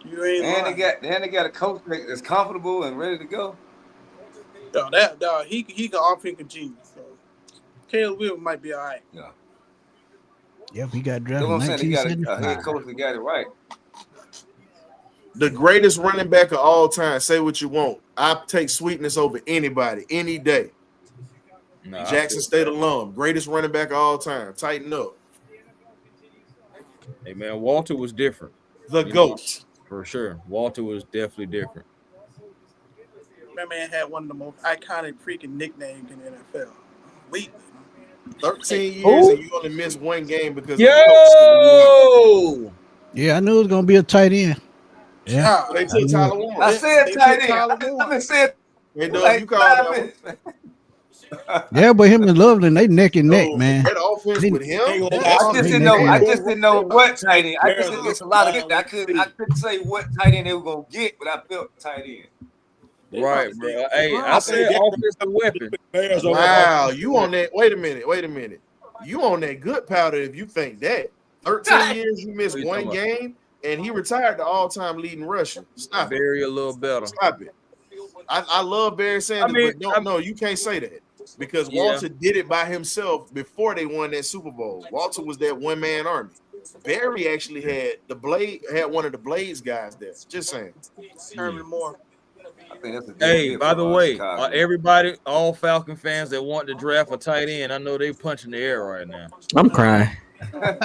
And they got a coach that's comfortable and ready to go. He can offensive genius. So Caleb Williams might be all right. Yeah. Yep, he got drafted. You know what I'm saying? He got a head coach that got it right. The greatest running back of all time. Say what you want. I take Sweetness over anybody, any day. Nah, Jackson State alum, greatest running back of all time. Tighten up. Hey man, Walter was different. The GOAT. For sure. Walter was definitely different. That man had one of the most iconic freaking nicknames in the NFL. Wheatley. 13 years and you only missed one game because Yo! Yeah, I knew it was gonna be a tight end. Yeah, they took Tyler Warren. I said tight end. Tyler I've been saying Hey, Doug, like you called 5 that one. minutes, man. yeah, but him and Loveland, they neck and neck, So, man. That offense with him. I just didn't know what tight end. I just it's a lot of I couldn't say what tight end they were gonna get, but I felt tight end. Right, bro. Hey, I said offensive weapon. Wow, you on that? Wait a minute. You on that good powder if you think that. 13 years, you missed one game, and he retired the all-time leading rusher. Stop it. Barry a little better. Stop it. I love Barry Sanders, but no, you can't say that because Walter did it by himself before they won that Super Bowl. Walter was that one-man army. Barry actually had one of the Blades guys there. Just saying. Herman Moore. I think that's a good Hey, fit by for the way, Chicago. everybody, all Falcon fans that want to draft a tight end, I know they punching the air right now. I'm crying. I'm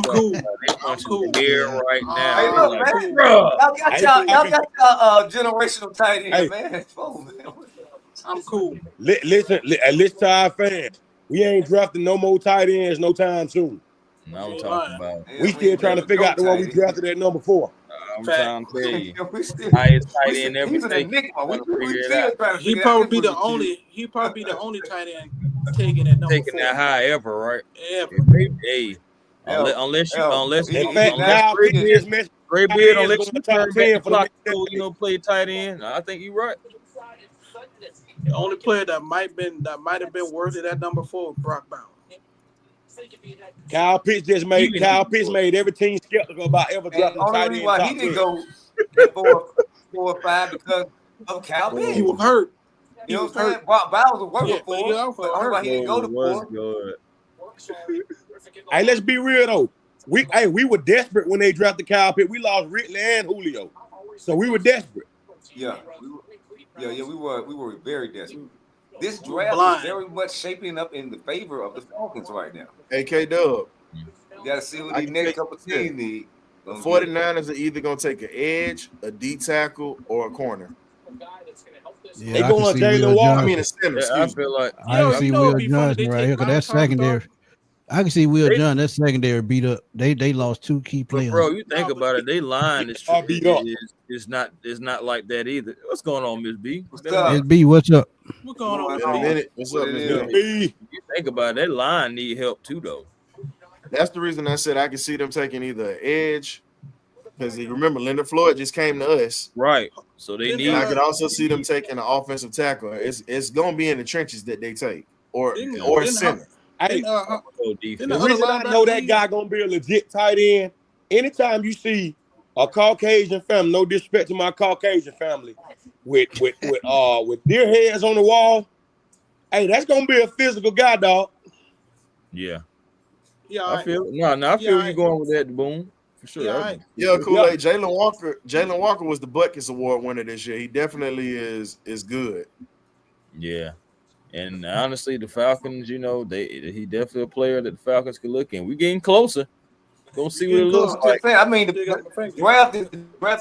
cool. They punching the air right now. Hey, look, Like, man. bruh. Y'all got y'all generational tight end, man. Oh, man. I'm cool. Listen to our fans. We ain't drafting no more tight ends no time soon. No, I'm talking about. We still trying to figure out the one we drafted at number 4. I'm trying to tell you. Highest Tight end ever taken. He probably be the only tight end taking at number 4. Taking that high ever, right? Ever. Hey, Hell, unless In fact, Kyle Pitts just mentioned Gray Beard, unless going you to top turn 10 back for the the clock, you know, play tight end. I think you're right. The only player that might have been worthy that number 4, Brock Bowers. Kyle Pitts made every team skeptical about ever dropping a tight Only end. why top he didn't 10. go 4 or 5 because of Cal Pitts. He was hurt. You know what I'm saying? Brock Bowers was working for him, him. but only why he didn't go to 4. Good. Hey, let's be real though. We were desperate when they drafted Kyle Pitts. We lost Ridley and Julio, so we were desperate. Yeah, we were very desperate. This draft is very much shaping up in the favor of the Falcons right now. AK Dub. You got to see what the next couple teams need. The 49ers are either going to take an edge, a D tackle, or a corner. Yeah, They going Jalen Walker. I mean, a center. I feel like I can see Will Johnson right here because that's secondary. I can see Will Johnson. That secondary beat up. They lost 2 key players. bro, you think about it, they line is not like that either. What's going on, Miss B? Miss B, what's up? What's going on? In a minute. What's up, Miss B? You think about it, that line need help too, though. That's the reason I said I can see them taking either an edge, because remember Leonard Floyd just came to us, right? So they need. And I could also see them taking an offensive tackle. It's gonna be in the trenches that they take, or center. Hey, the reason I know that guy gonna be a legit tight end. Anytime you see a Caucasian family, no disrespect to my Caucasian family, with deer heads on the wall, hey, that's gonna be a physical guy, dog. Yeah. Yeah, I feel you going with that, Boom. For sure. Yeah, Kool-Aid. Jalen Walker was the Butkus Award winner this year. He definitely is good. Yeah. And honestly, the Falcons, he definitely a player that the Falcons can look in. We getting closer. Gonna see what it looks like. I mean, the draft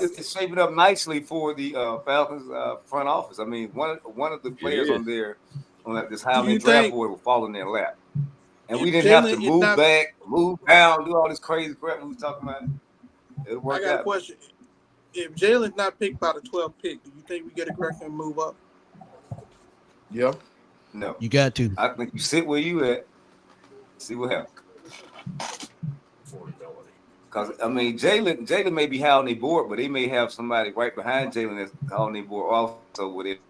is shaping up nicely for the Falcons front office. I mean, one of the players on this Highland draft board will fall in their lap. And we didn't have to move back, move down, do all this crazy crap we was talking about. It'll work out. I got a question. If Jalen's not picked by the 12th pick, do you think we get a correct and move up? Yeah. No. You got to. I think you sit where you at. See what happens. Because, I mean, Jalen may be high on their board, but they may have somebody right behind Jalen that's high on their board also with it.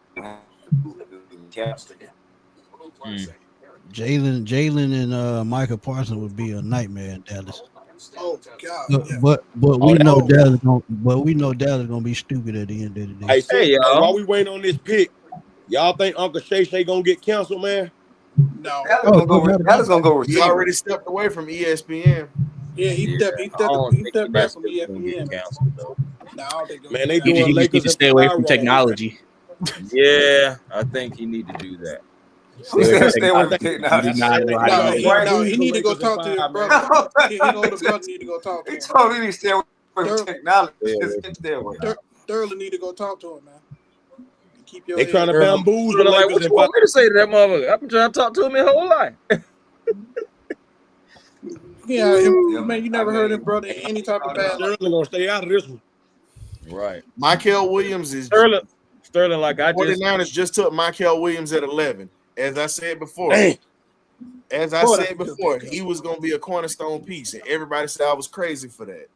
Jalen and Michael Parsons would be a nightmare in Dallas. Oh God! But we know Dallas gonna be stupid at the end of the day. Hey, y'all. While we waiting on this pick, y'all think Uncle Shay gonna get canceled, man? No. Dallas gonna go. He already stepped away from ESPN. Yeah, he stepped I don't think back that's from gonna get ESPN. canceled though. No, I don't think Man, they He doing just need Lakers to and stay away from Pyro. technology. Yeah, I think he need to do that. He said stay away I from think- You do technology. not know how to No, use he need to go talk to his brother. His older brother need to go talk to He him. told me he stay away from Third- technology. Yeah, Just stay away. Thurley need to go talk to him, man. Keep your They head trying to up. bamboozle Like, Lakers what you and want me to say to that motherfucker? I've been trying to talk to him his whole life. Yeah, Yeah, man, you I never heard mean, him, brother, in any type of bad. Sterling gonna stay out of this one. Right. Michael Williams is Sterling, like I just 49ers just took Michael Williams at 11. As I said before, Dang. he was going to be a cornerstone piece, and everybody said I was crazy for that.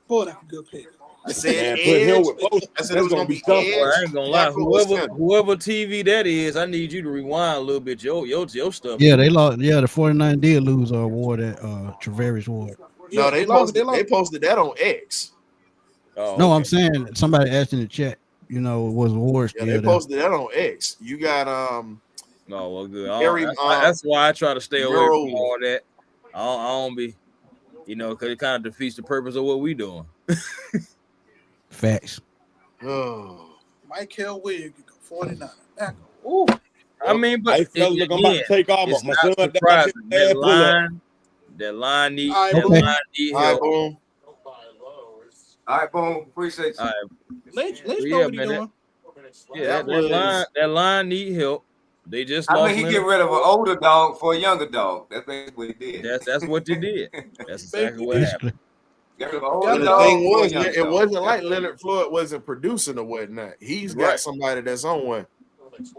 Boy, that's a good pick. I said Man, put him Edge. with both. I said it was going to be something. Edge. Boy, I ain't gonna lie. Flacco, or Center. Whoever TV that is, I need you to rewind a little bit. Your stuff. Yeah, they lost. Yeah, the 49 did lose a award at Travaris Ward. No, they posted that on X. Oh, No, okay. I'm saying somebody asked in the chat. You know, was awards Yeah, still they there? posted that on X. You got No, well, good. Harry, That's why I try to stay away Euro. from all that. I don't be, because it kind of defeats the purpose of what we doing. Facts. Oh. Michael Williams, 49. Ooh. I mean, but Hey, fellas, look, I'm about to take off. it's My not son surprising. that That pull up. line need All right, that boom. line need All right, help. boom. all right, boom. Appreciate you. All right. Lynch Yeah, know what he man, doing. Yeah, That that line need help. They just I lost. mean, he Leonard. get rid of an older dog for a younger dog. That's basically what he did. That's what they did. That's exactly what happened. Basically, Get rid of an older And the dog thing for a was, younger it dog. wasn't like Leonard Floyd wasn't producing or whatnot. He's got Right. somebody that's on one.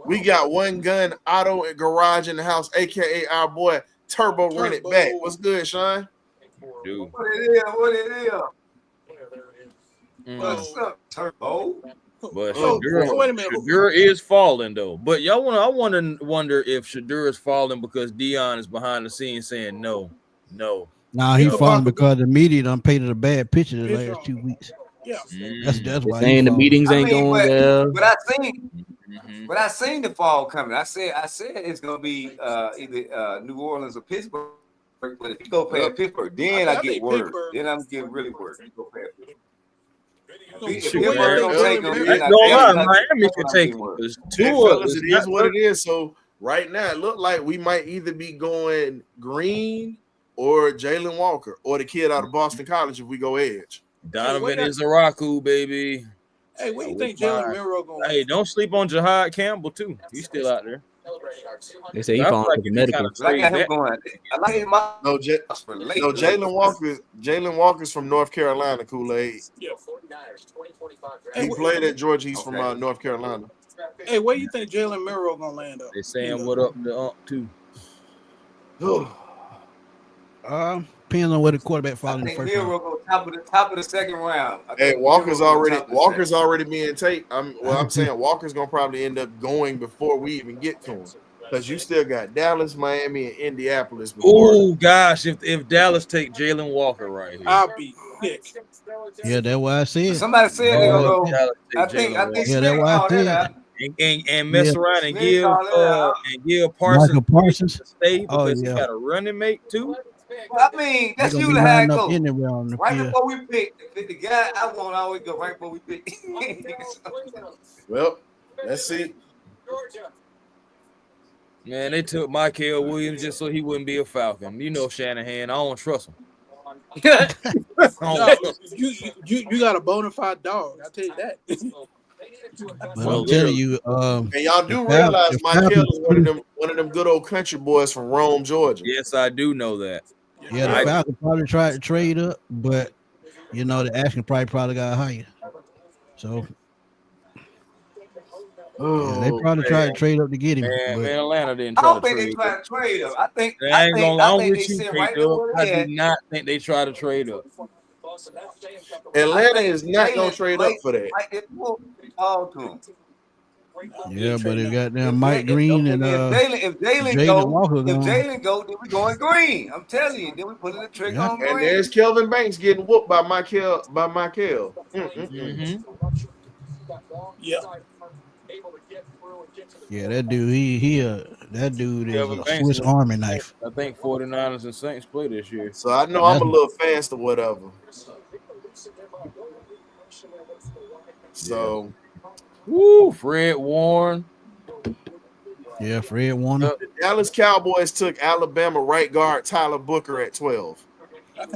We got one gun auto and garage in the house, aka our boy Turbo rent it back. What's good, Sean? Dude. What it is? What it is? Mm. What's up, Turbo? But Oh, wait a minute. Shadur is falling though. But I wonder if Shadur is falling because Dion is behind the scenes saying no. nah, he It's a falling possible- because the media done painted a bad picture the It's last 2 weeks. Yeah. That's Mm. why Saying he the falling. meetings ain't going well. But I seen, Mhm. but I seen the fall coming. I said it's gonna be either New Orleans or Pittsburgh. But if you go play at Pittsburgh, then I get think worried. Pittsburgh. Then I'm getting really worried. You go play at Pittsburgh. If Shoot, Pittsburgh man. don't take them, I then ain't I gonna lie, think Miami that's can when I'm take getting it. worried. Because Hey, Tua fellas, is it not is what it is. So right now, it look like we might either be going Green or Jalen Walker or the kid out of Boston College if we go edge. Donovan is Araku, baby. Hey, what do you I think wouldn't Jalen mind. Miro gonna Hey, don't sleep on Jahad Campbell too. He's still out there. They say he I feel falling like for the you medical. kind of But I got him trade going. I like him out No, for late. no, Jalen Walker's from North Carolina, Kool-Aid. He played at Georgia. He's from North Carolina. Hey, where you think Jalen Miro gonna land up? They saying what up to too. Depends on where the quarterback I falls in the think first Miro round. go top of the second round. I Hey, think Walker's Miro go top of the Walker's second. already being taken. I'm saying Walker's gonna probably end up going before we even get to him, because you still got Dallas, Miami, and Indianapolis. Before Oh gosh, if Dallas take Jalen Walker right here. I'll be quick. Yeah, that's why I said. Somebody said they're gonna go. Dallas take I think Jalen Yeah, Smith that's why I called that said. out. and mess Yeah. around and Smith give called that out. Parsons Michael Parsons. to stay Oh, because yeah. he got a running mate too. I mean, They're that's gonna be usually how it lining up goes. anywhere on the Right field. before we pick the guy I want, I always go right before we pick. well, let's see. Man, they took Michael Williams just so he wouldn't be a Falcon. You know Shanahan, I don't trust him. I don't No, trust him. you got a bona fide dog. I tell you that. But Well, I'm telling you, And y'all do the realize the Michael Falcons is one of them good old country boys from Rome, Georgia. Yes, I do know that. yeah, the Falcons probably tried to trade up, but the asking price probably got higher. So yeah, they probably tried to trade up to get him. Man, but Atlanta didn't I try don't to think they trade try up. to trade him. I think I ain't gonna lie, I'm they with you, sit K right Dub. where I they do at. not think they try to trade up. Atlanta is not gonna trade up for that. All to him. yeah, but it got them Mike Green and if Jalen Jalen Walker go, going. then we going green. I'm telling you, then we putting the trigger Yeah. on And green. there's Kelvin Banks getting whooped by Michael. Mm-hmm. Yeah. Yeah, that dude, that dude is Kevin a Banks Swiss is- Army knife. I think 49ers and Saints play this year. So I know I'm a little fast or whatever. So Woo, Fred Warren. Yeah, Fred Warner. the Dallas Cowboys took Alabama right guard Tyler Booker at 12.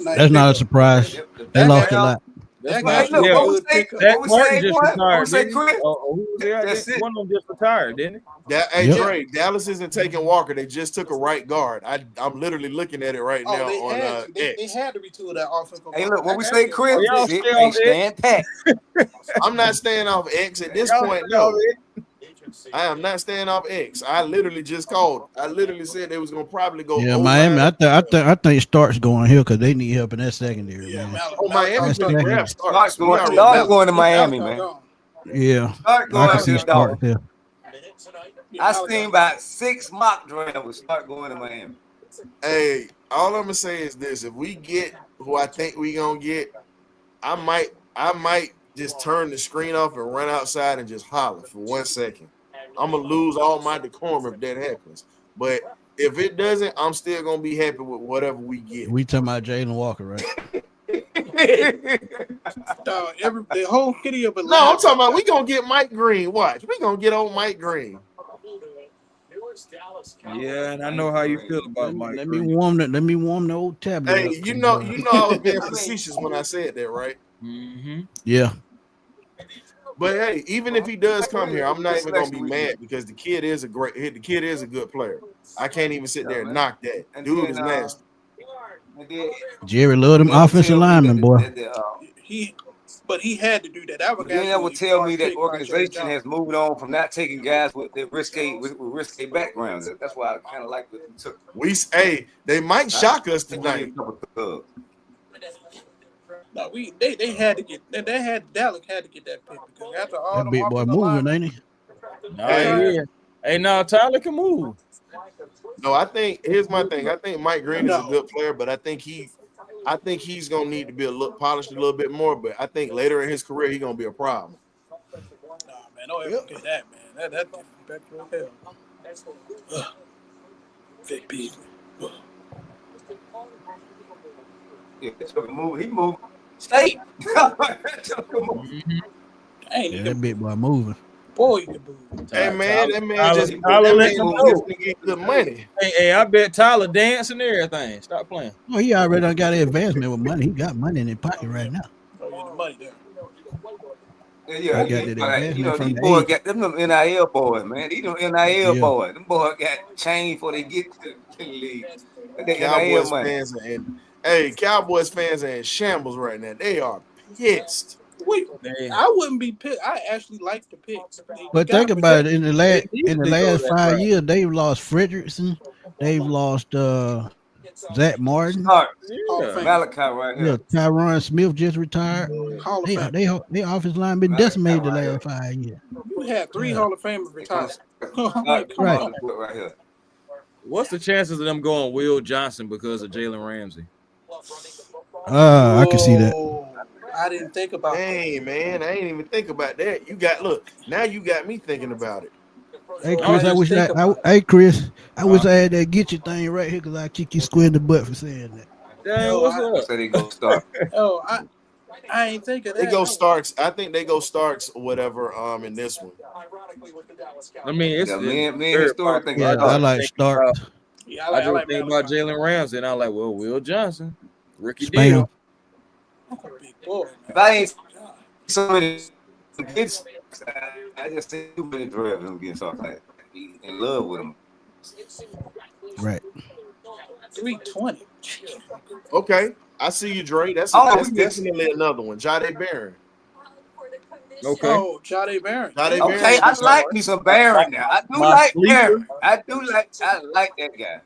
That's not a surprise. They lost a lot. That's That not guy- yeah. What we say? Zach What we Martin say? just What? retired. What we say, didn't he? Chris? Who was there? That's it. One of them just retired, didn't he? Hey, Yep. Dre, Dallas isn't taking Walker. They just took a right guard. I'm literally looking at it right now they on had to. They X. had to retool that offensive. Hey, look, what we say, Chris? Oh, y'all Sit stay and off it. stand pat. I'm not staying off X at this Y'all point. stay off No, I am not staying off X. I literally just called. I literally said they was gonna probably go. Yeah, O-line. Miami. I think Stark's going here because they need help in that secondary, Yeah, man. Oh, Miami's That's gonna grab Starks. We already Stark know. going to Miami, man. Yeah, Stark I going can to see the Stark Dolphins. there. I seen about 6 mock drafts with Stark going to Miami. Hey, all I'm gonna say is this: if we get who I think we gonna get, I might just turn the screen off and run outside and just holler for 1 second. I'm gonna lose all my decorum if that happens. But if it doesn't, I'm still gonna be happy with whatever we get. We talking about Jalen Walker, right? The whole kitty of No, I'm talking about we gonna get Mike Green. Watch, we gonna get old Mike Green. Yeah, and I know how you feel about Mike. Let me warm the old tablet. Hey, up. you know I was being facetious when I said that, right? Mm-hmm. Yeah. But hey, even if he does come here, I'm not even gonna be mad because the kid is a good player. I can't even sit there and knock that. Dude is nasty. Jerry loved them offensive linemen, boy. He had to do that. That was You never tell me that organization has moved on from not taking guys with their risque backgrounds. That's why I kind of like what you took. They might shock us tonight. No, they had to get Dallas had to get that pick because after all That the big boy moving, ain't he? Hey, now Tyler can move. No, here's my thing. I think Mike Green is a good player, but I think he's gonna need to be polished a little bit more. But I think later in his career, he's gonna be a problem. Nah, man, don't ever get that, man. That disrespectful as hell. Big beat. Yeah, he moved. State. Yeah, that big boy moving. Boy, you can move. Hey man, that man just get good money. Hey, I bet Tyler dance and everything. Stop playing. Oh, he already done got advancement with money. He got money in his pocket right now. Oh, the money there. Yeah, you know, these boys got them NIL boys, man. These them NIL boys. Them boys got chain before they get to the league. Cowboys fans are in shambles right now. They are pissed. Wait, I wouldn't be pissed. I actually like the pick. But think about it. In the last 5 years, they've lost Fredrickson. They've lost Zach Martin. Malachi right here. Yeah, Tyron Smith just retired. They offensive line been decimated the last 5 years. You had 3 Hall of Famers retired. Right here. What's the chances of them going Will Johnson because of Jalen Ramsey? I can see that. I didn't think about that. Hey man, I ain't even think about that. Now you got me thinking about it. Hey Chris, I wish I had that get your thing right here because I kick you square in the butt for saying that. Damn, what's up? So they go start. I ain't thinking that. They go Starks. I think they go Starks or whatever. In this one. I mean, it's I like Starks. I just think about Jalen Ramsey, and I'm like, well, Will Johnson, Ricky Spam. Deal. If I ain't so many kids, I just see too many drafts and getting something like in love with them. Right. 320. Okay, I see you, Dre. That's definitely another one. Jade Barron. Okay. Oh, Jade Barron. Okay, I like me some Barron now. I like Barron. I like that guy.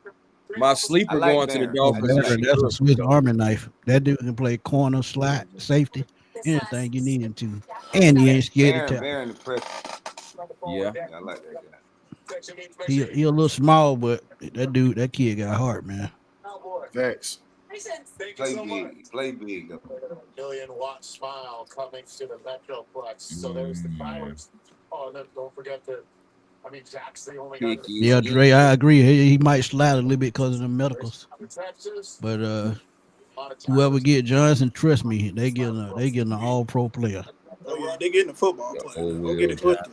My sleeper going to the Dolphins. That's a Swiss Army knife. That dude can play corner, slot, safety, anything you need him to. And he ain't scared to Barron the press. Yeah. I like that guy. He a little small, but that kid got heart, man. Thanks. Play big. Million-watt smile coming to the Metroplex. So there's the Fires. Oh, and then don't forget the Yeah, Dre, I agree. He might slide a little bit because of the medicals. But whoever get Johnson, trust me, they getting an all-pro player. Oh yeah, they getting a football player. Don't get it twisted.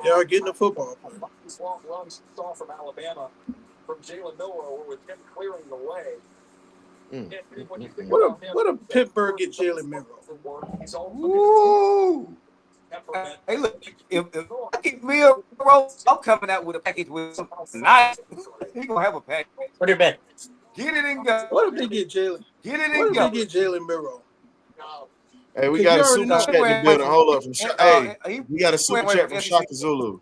They are getting a football player. What a Pittsburgh get Jalen Milroe? Woo! Hey, look, if I get Milroe, I'm coming out with a package with something nice. He gonna have a package. What your bet? Get it and go. What if they get Jalen? Get it What and if go. they get Jalen Milroe? Hey, we Cause got you a already super know- chat in the building. Hold up. We got a super wait, chat from wait, Shaka Zulu.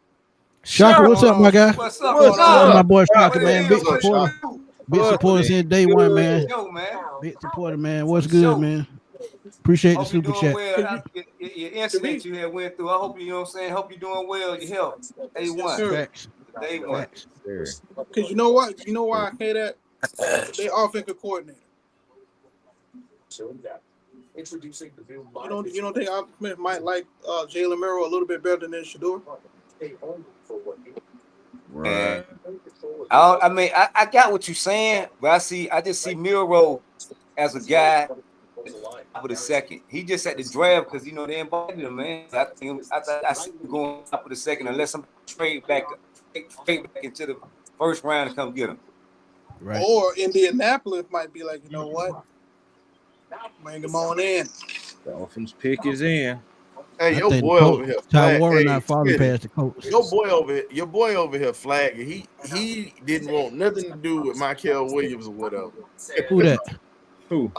Shaka, what's up, my guy? What's up? What's up, my boy Shaka, What man? it Big is, what supporter. you do? Big supporter since day one, man. Yo, man. Big supporter, man. What's good, man? Appreciate the Hope you're super doing chat. well. Your incident you had went through. I hope you know what I'm saying. Hope you're doing well. Your health. Day one. Facts. Day one. Facts. Because you know what? You know why I say that? They offensive coordinator. You don't think Arthur Smith might like Jalen Milroe a little bit better than Shador? Right. I mean, I got what you're saying, but I just see Milroe as a guy with a second. He just at the draft because they invited him, man. I see him going up with a second unless somebody trade back into the first round and come get him. Right. Or Indianapolis might be like, you know what? Bring him on in. Dolphins pick is in. Hey, I your think boy the over here. Ty Warren Hey, not falling Smitty, past the coach. your boy over here flagging. He didn't want nothing to do with Michael Williams or whatever. Who that? Who?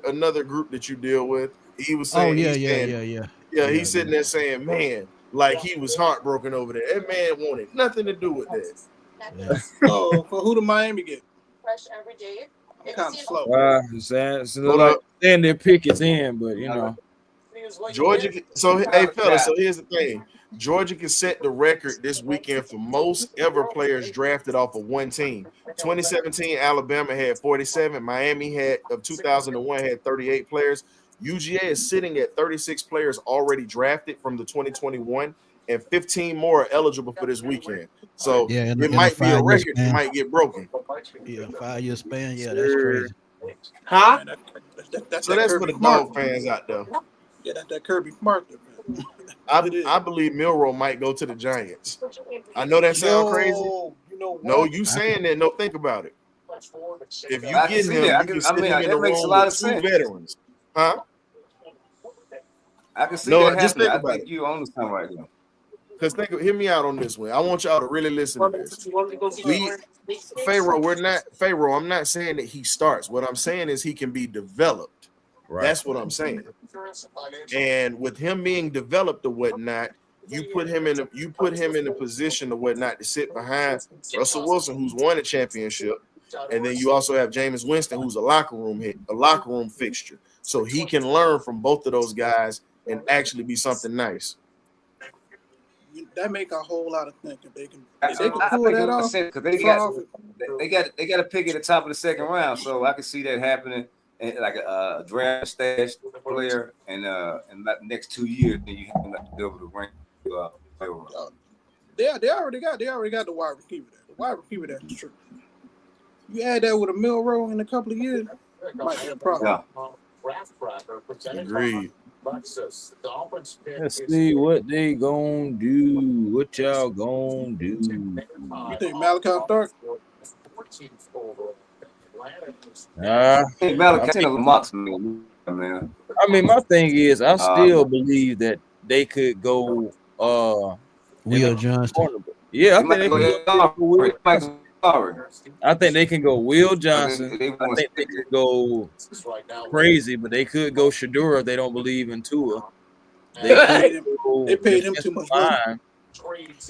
Another group that you deal with. He was saying, yeah. He's sitting there saying, man, like he was heartbroken over that. That man wanted nothing to do with that. Yeah. Oh, who did Miami get? I'm kind of slow. It's like saying their pick is in, but Georgia. So hey, fellas. So here's the thing: Georgia can set the record this weekend for most ever players drafted off of one team. 2017, Alabama had 47. Miami of 2001 had 38 players. UGA is sitting at 36 players already drafted from the 2021, and 15 more are eligible for this weekend. So it might be a record that might get broken. Yeah, 5-year span. Yeah, that's crazy. Huh? That's So that's for the dog fans out there. Yeah, that's that Kirby Smart. I believe Milroe might go to the Giants. I know that sounds crazy. You know what? No, you saying that. No, think about it. If you I get can him, see you that. can sit him in the That makes a room lot with of two sense. veterans. Huh? I can see No, that just happening. think I about think it. you own something right now. Because hear me out on this one. I want y'all to really listen to this. Pharaoh, I'm not saying that he starts. What I'm saying is he can be developed. right. That's what I'm saying. And with him being developed or whatnot, you put him in a position or whatnot to sit behind Russell Wilson, who's won a championship, and then you also have Jameis Winston, who's a locker room fixture. So he can learn from both of those guys and actually be something nice. That make a whole lot of sense if they can. I If they can think pull it that makes off. sense because they got to pick at the top of the second round. So I can see that happening, and like a draft stash player, and in the next 2 years, then you have to be able to rank. They already got the wide receiver there. The wide receiver there is true. You add that with a Milroe in a couple of years, it might be a problem. Yeah. Agreed. Let's see what they gonna do. What y'all gonna do? You think Malachi Stark? Hey, Malachi Mox, man. I mean, my thing is, I still believe that they could go. Will Johnson. Yeah, I think they can go Will Johnson. I think they can go Will Johnson. I think they could go crazy, but they could go Shador if they don't believe in Tua. They paid him too much money.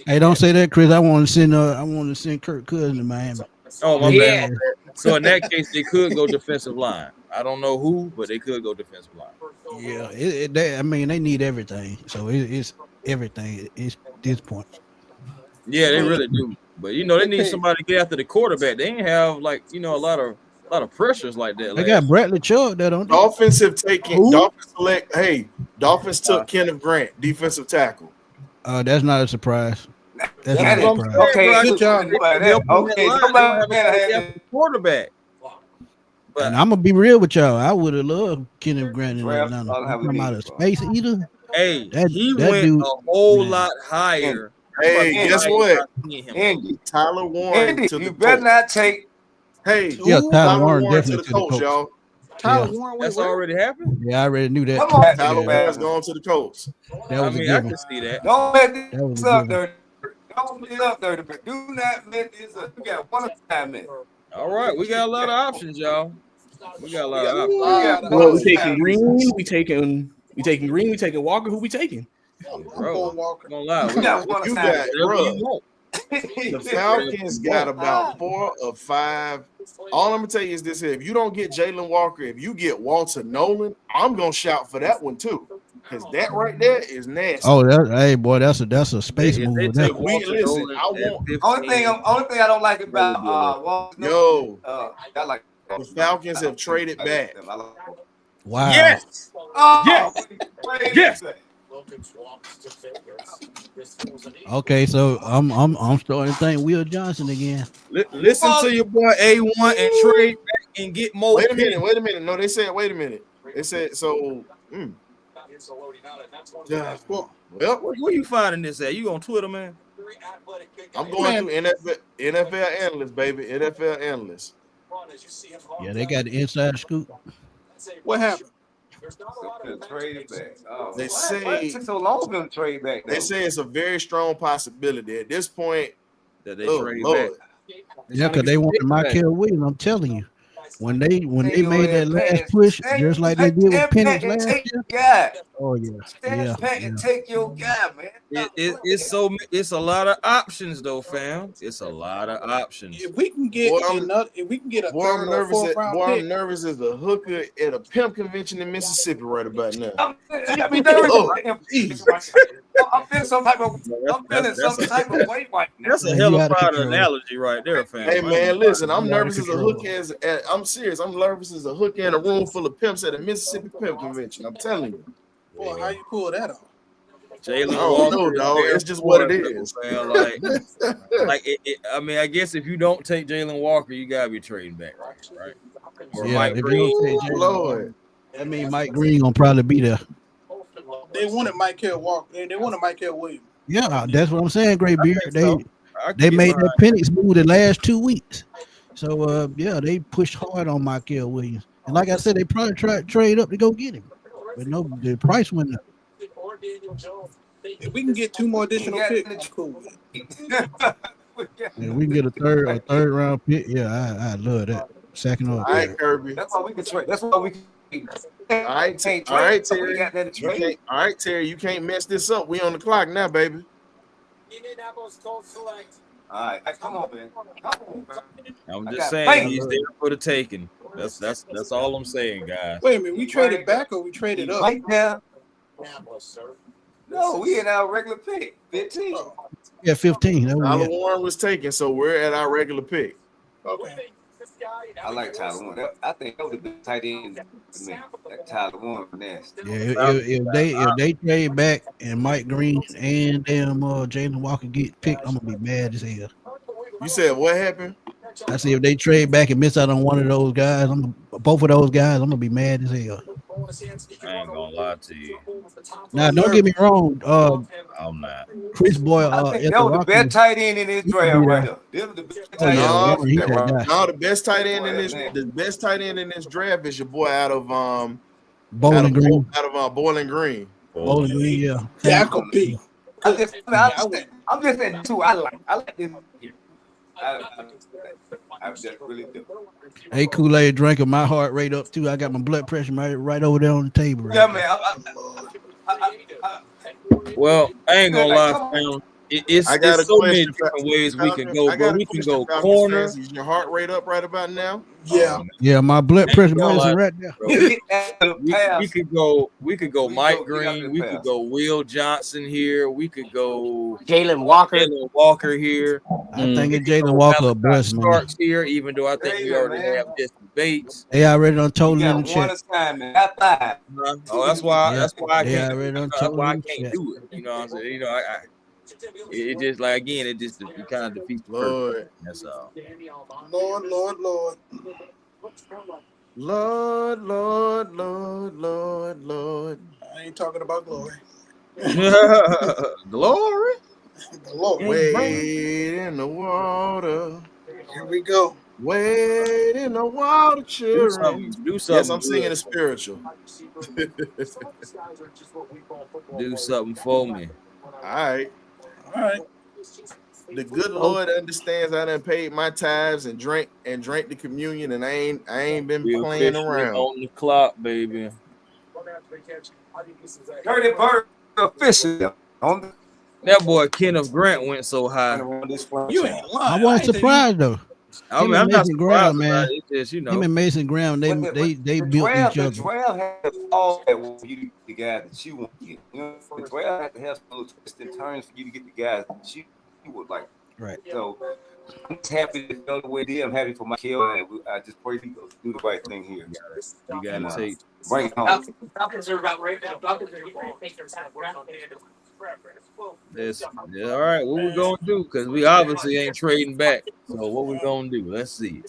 Hey, don't say that, Chris. I want to send Kirk Cousins to Miami. Oh my Yeah. bad. So in that case, they could go defensive line. I don't know who, but they could go defensive line. Yeah, they need everything. So it's everything at this point. Yeah, they really do. But they need somebody to get after the quarterback. They ain't have a lot of pressures like that. They got Bradley Chubb there, don't they? Dolphins took Kenneth Grant, defensive tackle. That's not a surprise. That's That's not a what I'm surprise. saying, Okay, bro. good job. Okay, somebody had a quarterback. But And I'm gonna be real with y'all. I would have loved Kenneth Grant in draft. Atlanta. All how we Talking about need a it, bro. space eater. hey, That he that went dude, a whole man. lot higher. Hey, Andy. guess what? Andy, Tyler Warren Andy, to the you better Colts. not take. Hey, Yeah, Who? Tyler Tyler Warren Warren to definitely the to the Colts, Colts. y'all. Tyler Yeah. Warren went That's where? already happened. Yeah, I already knew that. Come on, Tyler Yeah, Warren's going to the Colts. that I was a mean, I given. can see that. don't let That was this a up, given. dirty. Don't let it up, dirty. But do not let this up. You got one assignment. All right, we got a lot of options, y'all. We got a lot of options. You got Ooh, one Well, we taking assignment. Green. We taking Green. We taking Walker. Who we taking? I'm Bro, going Walker. I'm gonna lie. You got one You assignment. got, Whatever you bruh. want. The Falcons got about 4 or 5. All I'm gonna tell you is this here: if you don't get Jalen Walker, if you get Walter Nolan, I'm gonna shout for that one too, because that right there is nasty. Oh, hey boy, that's a space If move. they with that. take We Walter listen. Nolan I at want 15, Only thing I don't like about That would be a lot. Walter yo. I like The Falcons have traded back. Wow. Yes. Oh, Yes. Yes. Okay, so I'm starting to think Will Johnson again. Listen to your boy A1 and trade back and get more Wait a picks. minute. Wait a minute. No, they said. Wait a minute. They said so. Yeah. Well, Well, Where you finding this at? You on Twitter, man? I'm going through NFL analysts, baby. NFL analysts. Yeah, they got the inside scoop. what happened? Trade back. Oh, They why say it took so long for them to trade back? they say it's a very strong possibility at this point. That they Oh trade Lord. back. Yeah, because they wanted Michael Williams. I'm telling you, when they made that last Pants. push, just like they did with Stand Penix back and last take year. your guy. Oh yeah, Stand back and take your guy, man. It's a lot of options though, fam. It's a lot of options. If we can get Boy, I'm a Boy, third I'm or nervous. fourth round pick, I'm nervous as a hooker at a pimp convention in Mississippi right about now. I mean, nervous. Oh, jeez. I'm feeling some type of way right now. That's a Yeah, hell he of out of a control. analogy right there, fam. Hey man, listen, I'm He out of nervous as a control. hooker. I'm serious. I'm nervous as a hooker in a room full of pimps at a Mississippi pimp convention. I'm telling you. boy, how you pull that off? Jalen I don't Walker know, is dog. very It's just what it important, is. fam. I mean, I guess if you don't take Jalen Walker, you gotta be trading back, right? Or Yeah, Mike if Green. you don't take Jalen Lord. Warren, that means Mike Green gonna probably be there. They wanted Michael Walker. They wanted Michael Williams. Yeah, that's what I'm saying. Great beard. I They can made get that Penix move the last 2 weeks. So yeah, they pushed hard on Michael Williams. And like I said, they probably tried to trade up to go get him. But no, the price went up. If we can get 2 more additional picks, I'm cool with it. Yeah, we can get a third round pick. Yeah, I love that. Second or All right, third. Kirby. That's why we can trade. That's why we can. All right, Can't all right, trade. We Terry. got that to trade. All right, Terry. You can't mess this up. We on the clock now, baby. All right, come on, man. Come on, man. I'm I just got saying faith. he's there for the taking. That's all I'm saying, guys. Wait a minute, we traded back or we traded up? Right now. No, we in our regular pick. 15. Yeah, 15. That was Tyler it. Warren was taken, so we're at our regular pick. Okay. I like Tyler Warren. I think that was the best tight end to me. That Tyler Warren nasty. Yeah, if they trade back and Mike Green and damn Jalen Walker get picked, I'm gonna be mad as hell. You said what happened? I say if they trade back and miss out on one of those guys, both of those guys, I'm gonna be mad as hell. I ain't gonna lie to you. Now, don't get me wrong. I'm not. Chris Boyle. I think that was the best tight end in this draft right there. That was the best tight end. yeah, Warren, he that guy. No, the best tight end in this draft is your boy out of Bowling Green. Bowling Green. Bowling Green, yeah. Tackle P. I'm just saying too. I like this. I just really do. Hey, Kool-Aid drinker, my heart rate up too. I got my blood pressure right over there on the table. Right Yeah, now. man. Well, I ain't gonna lie, fam. It's I got a so many question. different ways we can go, I bro. got a We can question, go Falcons corner. fans. Is your heart rate up right about now? Yeah. Yeah, my blood pressure Bro, medicine like, right there. bro, we pass. could go Mike get out Green. there We could fast. go Will Johnson here. We could go Jalen Walker. Jalen Walker here. I think We it's could Jalen go Walker a Malachi bust, man. Starks here, even though I think we Jalen, already man. have Jesse Bates. They already done You told him in got the one chat. assignment. That's fine. Oh, that's why Yeah, I they can't. already done That's told why I him in the can't chat. do it. You know what I'm saying? You know, it just like again, it just it kind of defeats the purpose. Lord, That's all. Lord. Lord. I ain't talking about glory. Glory. Glory. Wade in the water. Here we go. Wade in the water, Do children. something. Yes, I'm singing good. the spiritual. Do something for me. All right. All The good Lord understands I done paid my tithes and drank the communion, and I ain't been We playing officially around. on the clock, baby. Dirty Bird officially on the That boy Kenneth Grant went so high. You ain't lying. I wasn't surprised though. I mean, Him I'm and not Mason surprised Graham, about man. it. It's just, you know. Him and Mason Graham, they built each The other. draft has all that when you get the guys that you want to get. You know, the draft has to have some little twists and turns for you to get the guys that you would like. Right. So I'm just happy to go the way they. I'm happy for my kill, and I just pray he goes do the right thing here. You gotta take. Bring it home. Falcons are about right now. Falcons are going to make their time work on it. This. Yeah, all right, what we gonna do? Because we obviously ain't trading back. So what we gonna do? Let's see.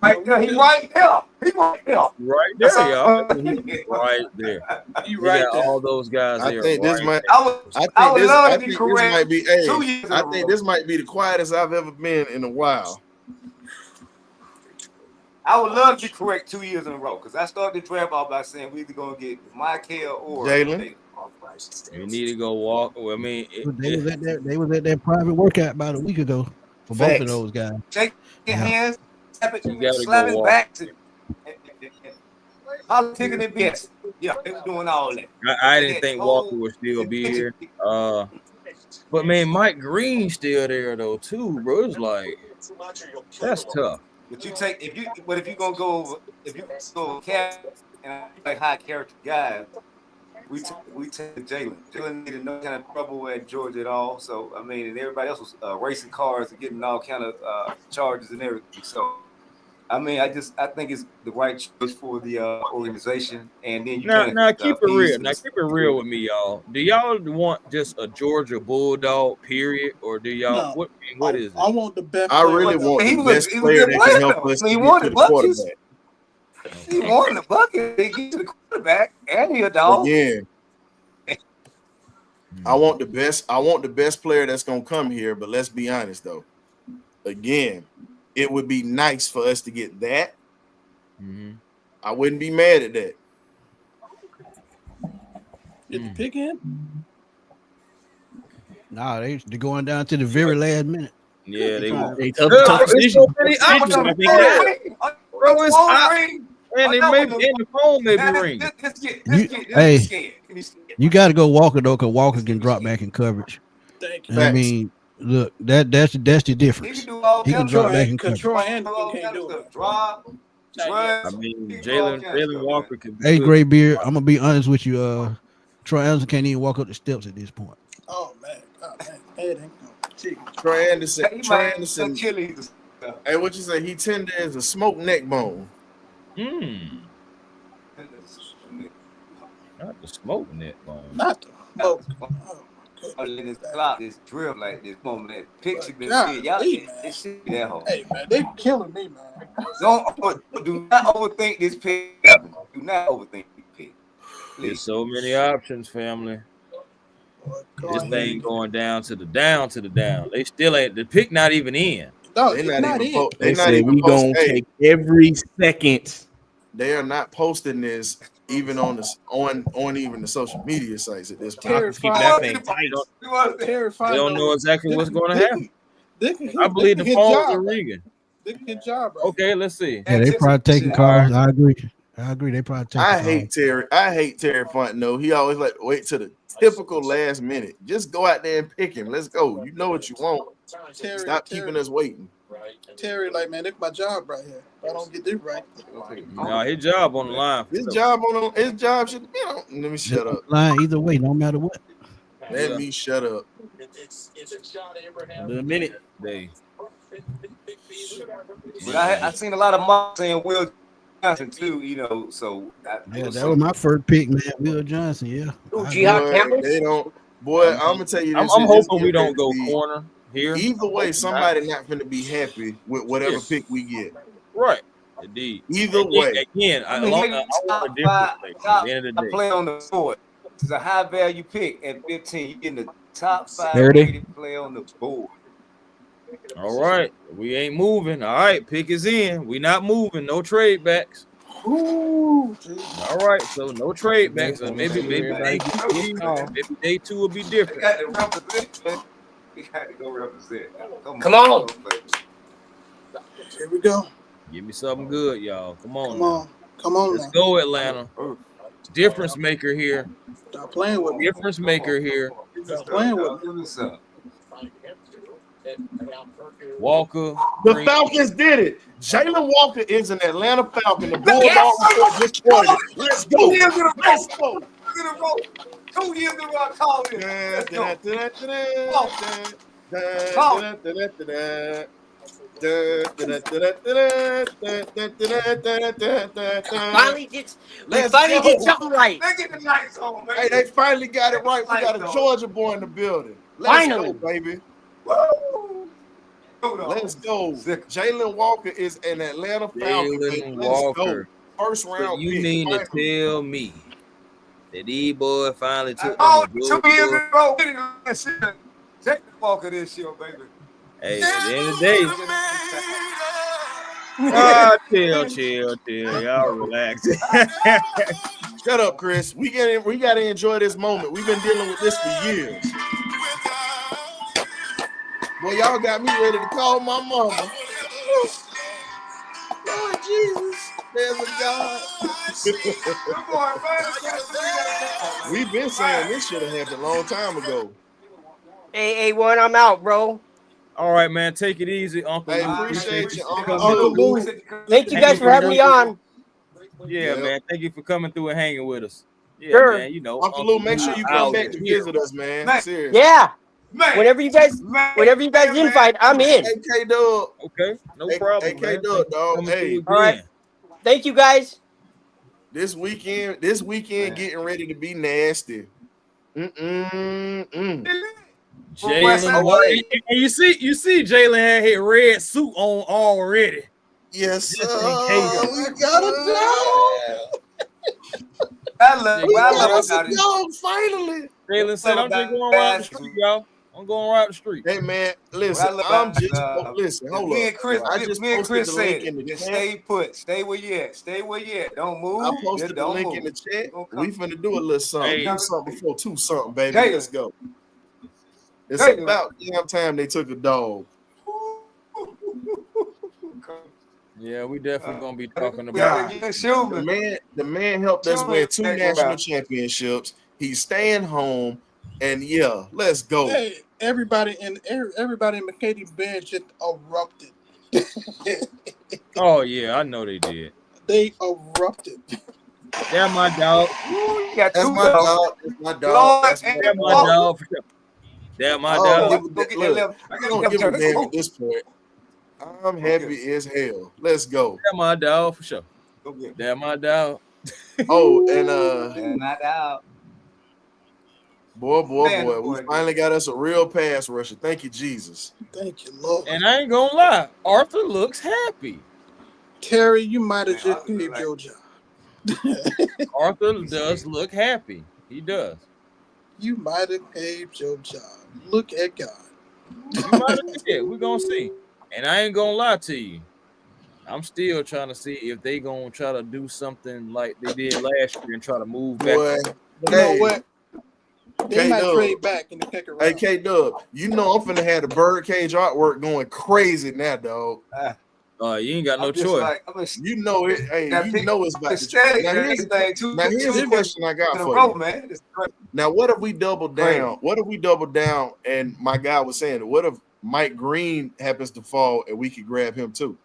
Right there, he right there. He right there. Right there, y'all. Right there. You We right got there. all those guys I there. think this right might. there. I would love to be this correct. might be. 2 Hey, years in I a think row. this might be the quietest I've ever been in a while. I would love to be correct 2 years in a row because I started the draft off by saying we either gonna get Michael or Jalen. You need to go walk. Well, I mean, They was at that private workout about a week ago for both Facts. of those guys. Shake your hands, slap it, You gotta slap go it walk. back to politicking and BS. Yeah, they were doing all that. I didn't think Walker would still be here. But man, Mike Green's still there though too, bro. It's like that's tough. But you take if you gonna go cap and like high character guys, we take Jalen. Jalen needed no kind of trouble at Georgia at all. So I mean, and everybody else was racing cars and getting all kind of charges and everything. So I mean, I think it's the right choice for the organization. And then you now keep it real. Now keep it real with me, y'all. Do y'all want just a Georgia Bulldog, period, or do y'all No. what is it? I want the best. I player. really want He the was- best he was player a that good can player. help us I mean, to he get won to the the buckets. quarterback. He won the bucket. They get to the quarterback, and he a dog. Again, I want the best player that's gonna come here. But let's be honest though. Again, it would be nice for us to get that. Mm-hmm. I wouldn't be mad at that. Get the pick in. Nah, they going down to the very last minute. Yeah, they want. They tough decision. So many Decision, options. I think that- Bro, it's hot. And they may be in the phone, maybe ring. You got to go Walker though, because Walker can drop back in coverage. Thank you. I Facts. mean, look, that's the difference. He can drop back in coverage. Troy Anderson can't do it. I mean, Jalen Walker can. Hey, Gray Beard, I'm gonna be honest with you. Troy Anderson can't even walk up the steps at this point. Oh man, Head ain't gonna- Troy Anderson. Achilles. Hey, what you say? He tender as a smoked neck bone. Not the smoking that long. Not the smoke. This clock, this drill, like this moment, that picture been God, shit. Y'all hey, this shit that hole. Hey man, they killing me, man. Do not overthink this pick. Do not overthink this pick. There's so many options, family. Boy, This thing going down to the down. They still ain't the pick. Not even in. No, They it's not not even. in. They They not say even. we gonna Hey, take every second. they are not posting this even on even the social media sites at this point. Falcons keep that thing tight. Terrified. They don't know exactly what's going to happen. I I believe the phones are ringing. They can hit job, bro. Okay, let's see. Yeah, they probably taking calls. I agree. I agree. They probably take. I hate Terry Fontenot. He always like wait till the typical last minute. Just go out there and pick him. Let's go. You know what you want. Stop keeping us waiting. Terry, like, man, that's my job right here. If I don't get this right. No, his job on the line. His job should be on. Let me shut up. Line either way, no matter what. Let me shut up. The minute they. But I seen a lot of mocks saying Will Johnson too, you know. So That was my first pick, man. Will Johnson, yeah. Jihad Campbell? They don't. Boy, I'm gonna tell you this. I'm hoping we don't go corner here. Either way, somebody not gonna be happy with whatever pick we get. Right. Indeed. Either way. Again, I want a different pick. At the end of the day. Play on the board. It's a high value pick at 15. You getting the top 5 30. rated play on the board. All right. We ain't moving. All right. Pick is in. We not moving. No trade backs. Ooh, All right. So no trade backs. So maybe day 2 will be They different. got to represent, man. We got to go represent. Come on. here we go. Give me something good, y'all. Come on. Come on. Come on Let's now. go, Atlanta. Difference maker here. Stop playing with me. Difference maker here. Stop playing with me. Walker. The Green. Falcons did it. Jalen Walker is an Atlanta Falcon. The Bulldog report just quoted. Let's go. Let's go. 2 years in a row, I called it. Finally did something right. They get the lights on, man. Hey, they finally got it right. We got a Georgia boy in the building. Let's go, baby. Woo! Let's go. Jalen Walker is an Atlanta Falcon. Jalen Let's go. Walker. First So round you pick. mean to tell me that these boys finally took Oh, them a 2 good years in boy? a row. Take the Walker this year, baby. Hey, at the end of the day, chill. Y'all relax. Shut up, Chris. We gotta enjoy this moment. We've been dealing with this for years. Boy, y'all got me ready to call my mama. Lord Jesus, there's a God. We've been saying this should have happened a long time ago. Hey, one, I'm out, bro. All right, man. Take it easy, Uncle. Hey, Lou. appreciate you, coming Uncle through. Lou. Thank you guys for having me on. Yeah, man. Thank you for coming through and hanging with us. Yeah, Sure. man. You know, Uncle Lou, make sure you come out back to here. visit us, man. Seriously. Yeah. Man. Whenever you guys invite, I'm in. Hey, K-Dub. Okay, no problem. Hey, man. K-Dub, dog. Coming Hey, through All right. again. Thank you guys. this weekend getting ready to be nasty. Jalen, West and you see, Jalen had his red suit on already. Yes, sir. Just in case. We got a dog. I We got love us a about it. dog finally. Jalen said, "I'm just going around the street, y'all. I'm going around the street." Hey man, listen. Well, I I'm love just about it, listen. Hold Me up. and Chris, I just me and posted Chris the said, link in the just chat. stay put, stay where you at, stay where you at. Don't move. I posted Just the don't link move. in the chat. Don't come. We finna do a little something. Hey. Do something before 2 something, baby. Jalen. Let's go. It's Jalen. about damn time they took a dog. Yeah, we definitely gonna be talking We about. gotta get Schumann. The man helped us win 2 Jalen. national championships. He's staying home, and yeah, let's go. Hey, everybody in McCady's bench just erupted. Oh yeah, I know they did. They erupted. They're my dog. You got That's two my dogs. dog. That's my dog. Lord, That's and- my They're my dog. dog for sure. They're my I dog. don't Go give get a that look, left. I don't give a damn at this point. I'm happy as hell. Let's go. They're my dog for sure. Go get it. They're my dog. Oh, and They're not out. boy, Man, we boy. finally got us a real pass rusher. Thank you, Jesus. Thank you, Lord. And I ain't gonna lie, Arthur looks happy. Terry, you might have Man, just I feel gave like- your job. Arthur does look happy. He does. You might have paved your job. Look at God. You might have did. We're gonna see. And I ain't gonna lie to you. I'm still trying to see if they gonna try to do something like they did last year and try to move back. Boy, You know what? They might K-Dub. trade back in the second round. Hey, K-Dub, you know I'm finna have the BirdCage artwork going crazy now, dog. You ain't got no I'm just choice. like, You know it. Hey, that you pick- know it's about to. aesthetic Now and here's everything. Two the question I got in a for row, you. man. It's crazy. Now, what if we double Right. down? What if we double down? And my guy was saying, what if Mike Green happens to fall and we could grab him too?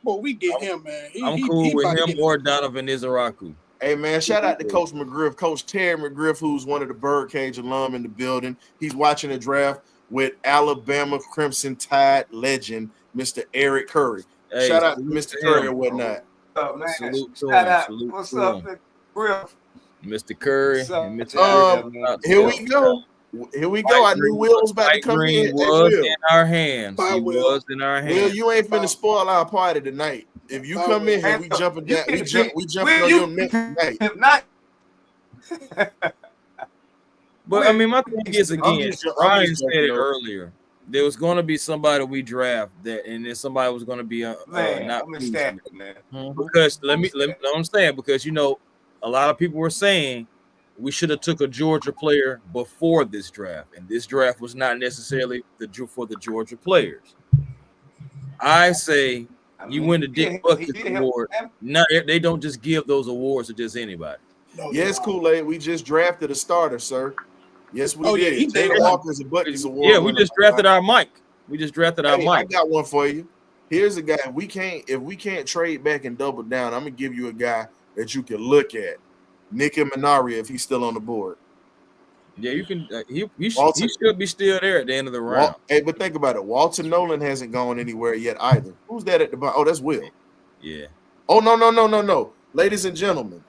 Well, we get him, man. I'm cool with about to him get or Donovan Izaraku. Hey man, shout out to Coach McGriff, Coach Terry McGriff, who's one of the BirdCage alum in the building. He's watching the draft with Alabama Crimson Tide legend, Mr. Eric Curry. Hey, shout out to salute Mr. to Curry him. and whatnot. What's up, man? Salute to Shout him. out. Salute What's to up, him. Griff? Mr. Curry What's up, and Mr. John? Griff. Here we go. Here we go. I knew Will was about to Mike come Green in. was Hey, Will. in our hands. Bye, He Will. was in our Will, hands. you ain't finna spoil our party tonight. If you come in here, we jumping down. We jumping on your next night. If not, But I mean, my thing is again, Ryan just said joking, it though. earlier. There was going to be somebody we draft that, and then somebody was going to be man, not I'm pleased ecstatic, with it. man. Because let me I'm saying, because you know a lot of people were saying we should have took a Georgia player before this draft, and this draft was not necessarily for the Georgia players. I say you win the Dick Buckets Award. Not they don't just give those awards to just anybody. No, Yes, Kool-Aid. We just drafted a starter, sir. Yes, we Oh, yeah, did. he Jalen did. Walker's a Buckets Award. Yeah, we winner. just drafted our Mike. We just drafted our Hey, Mike. I got one for you. Here's a guy. If we can't trade back and double down, I'm gonna give you a guy that you can look at. Nicky Minari, if he's still on the board. Yeah, you can. He should be still there at the end of the round. Hey, but think about it. Walter Nolan hasn't gone anywhere yet either. Who's that at the bottom? Oh, that's Will. Yeah. Oh, no. Ladies and gentlemen,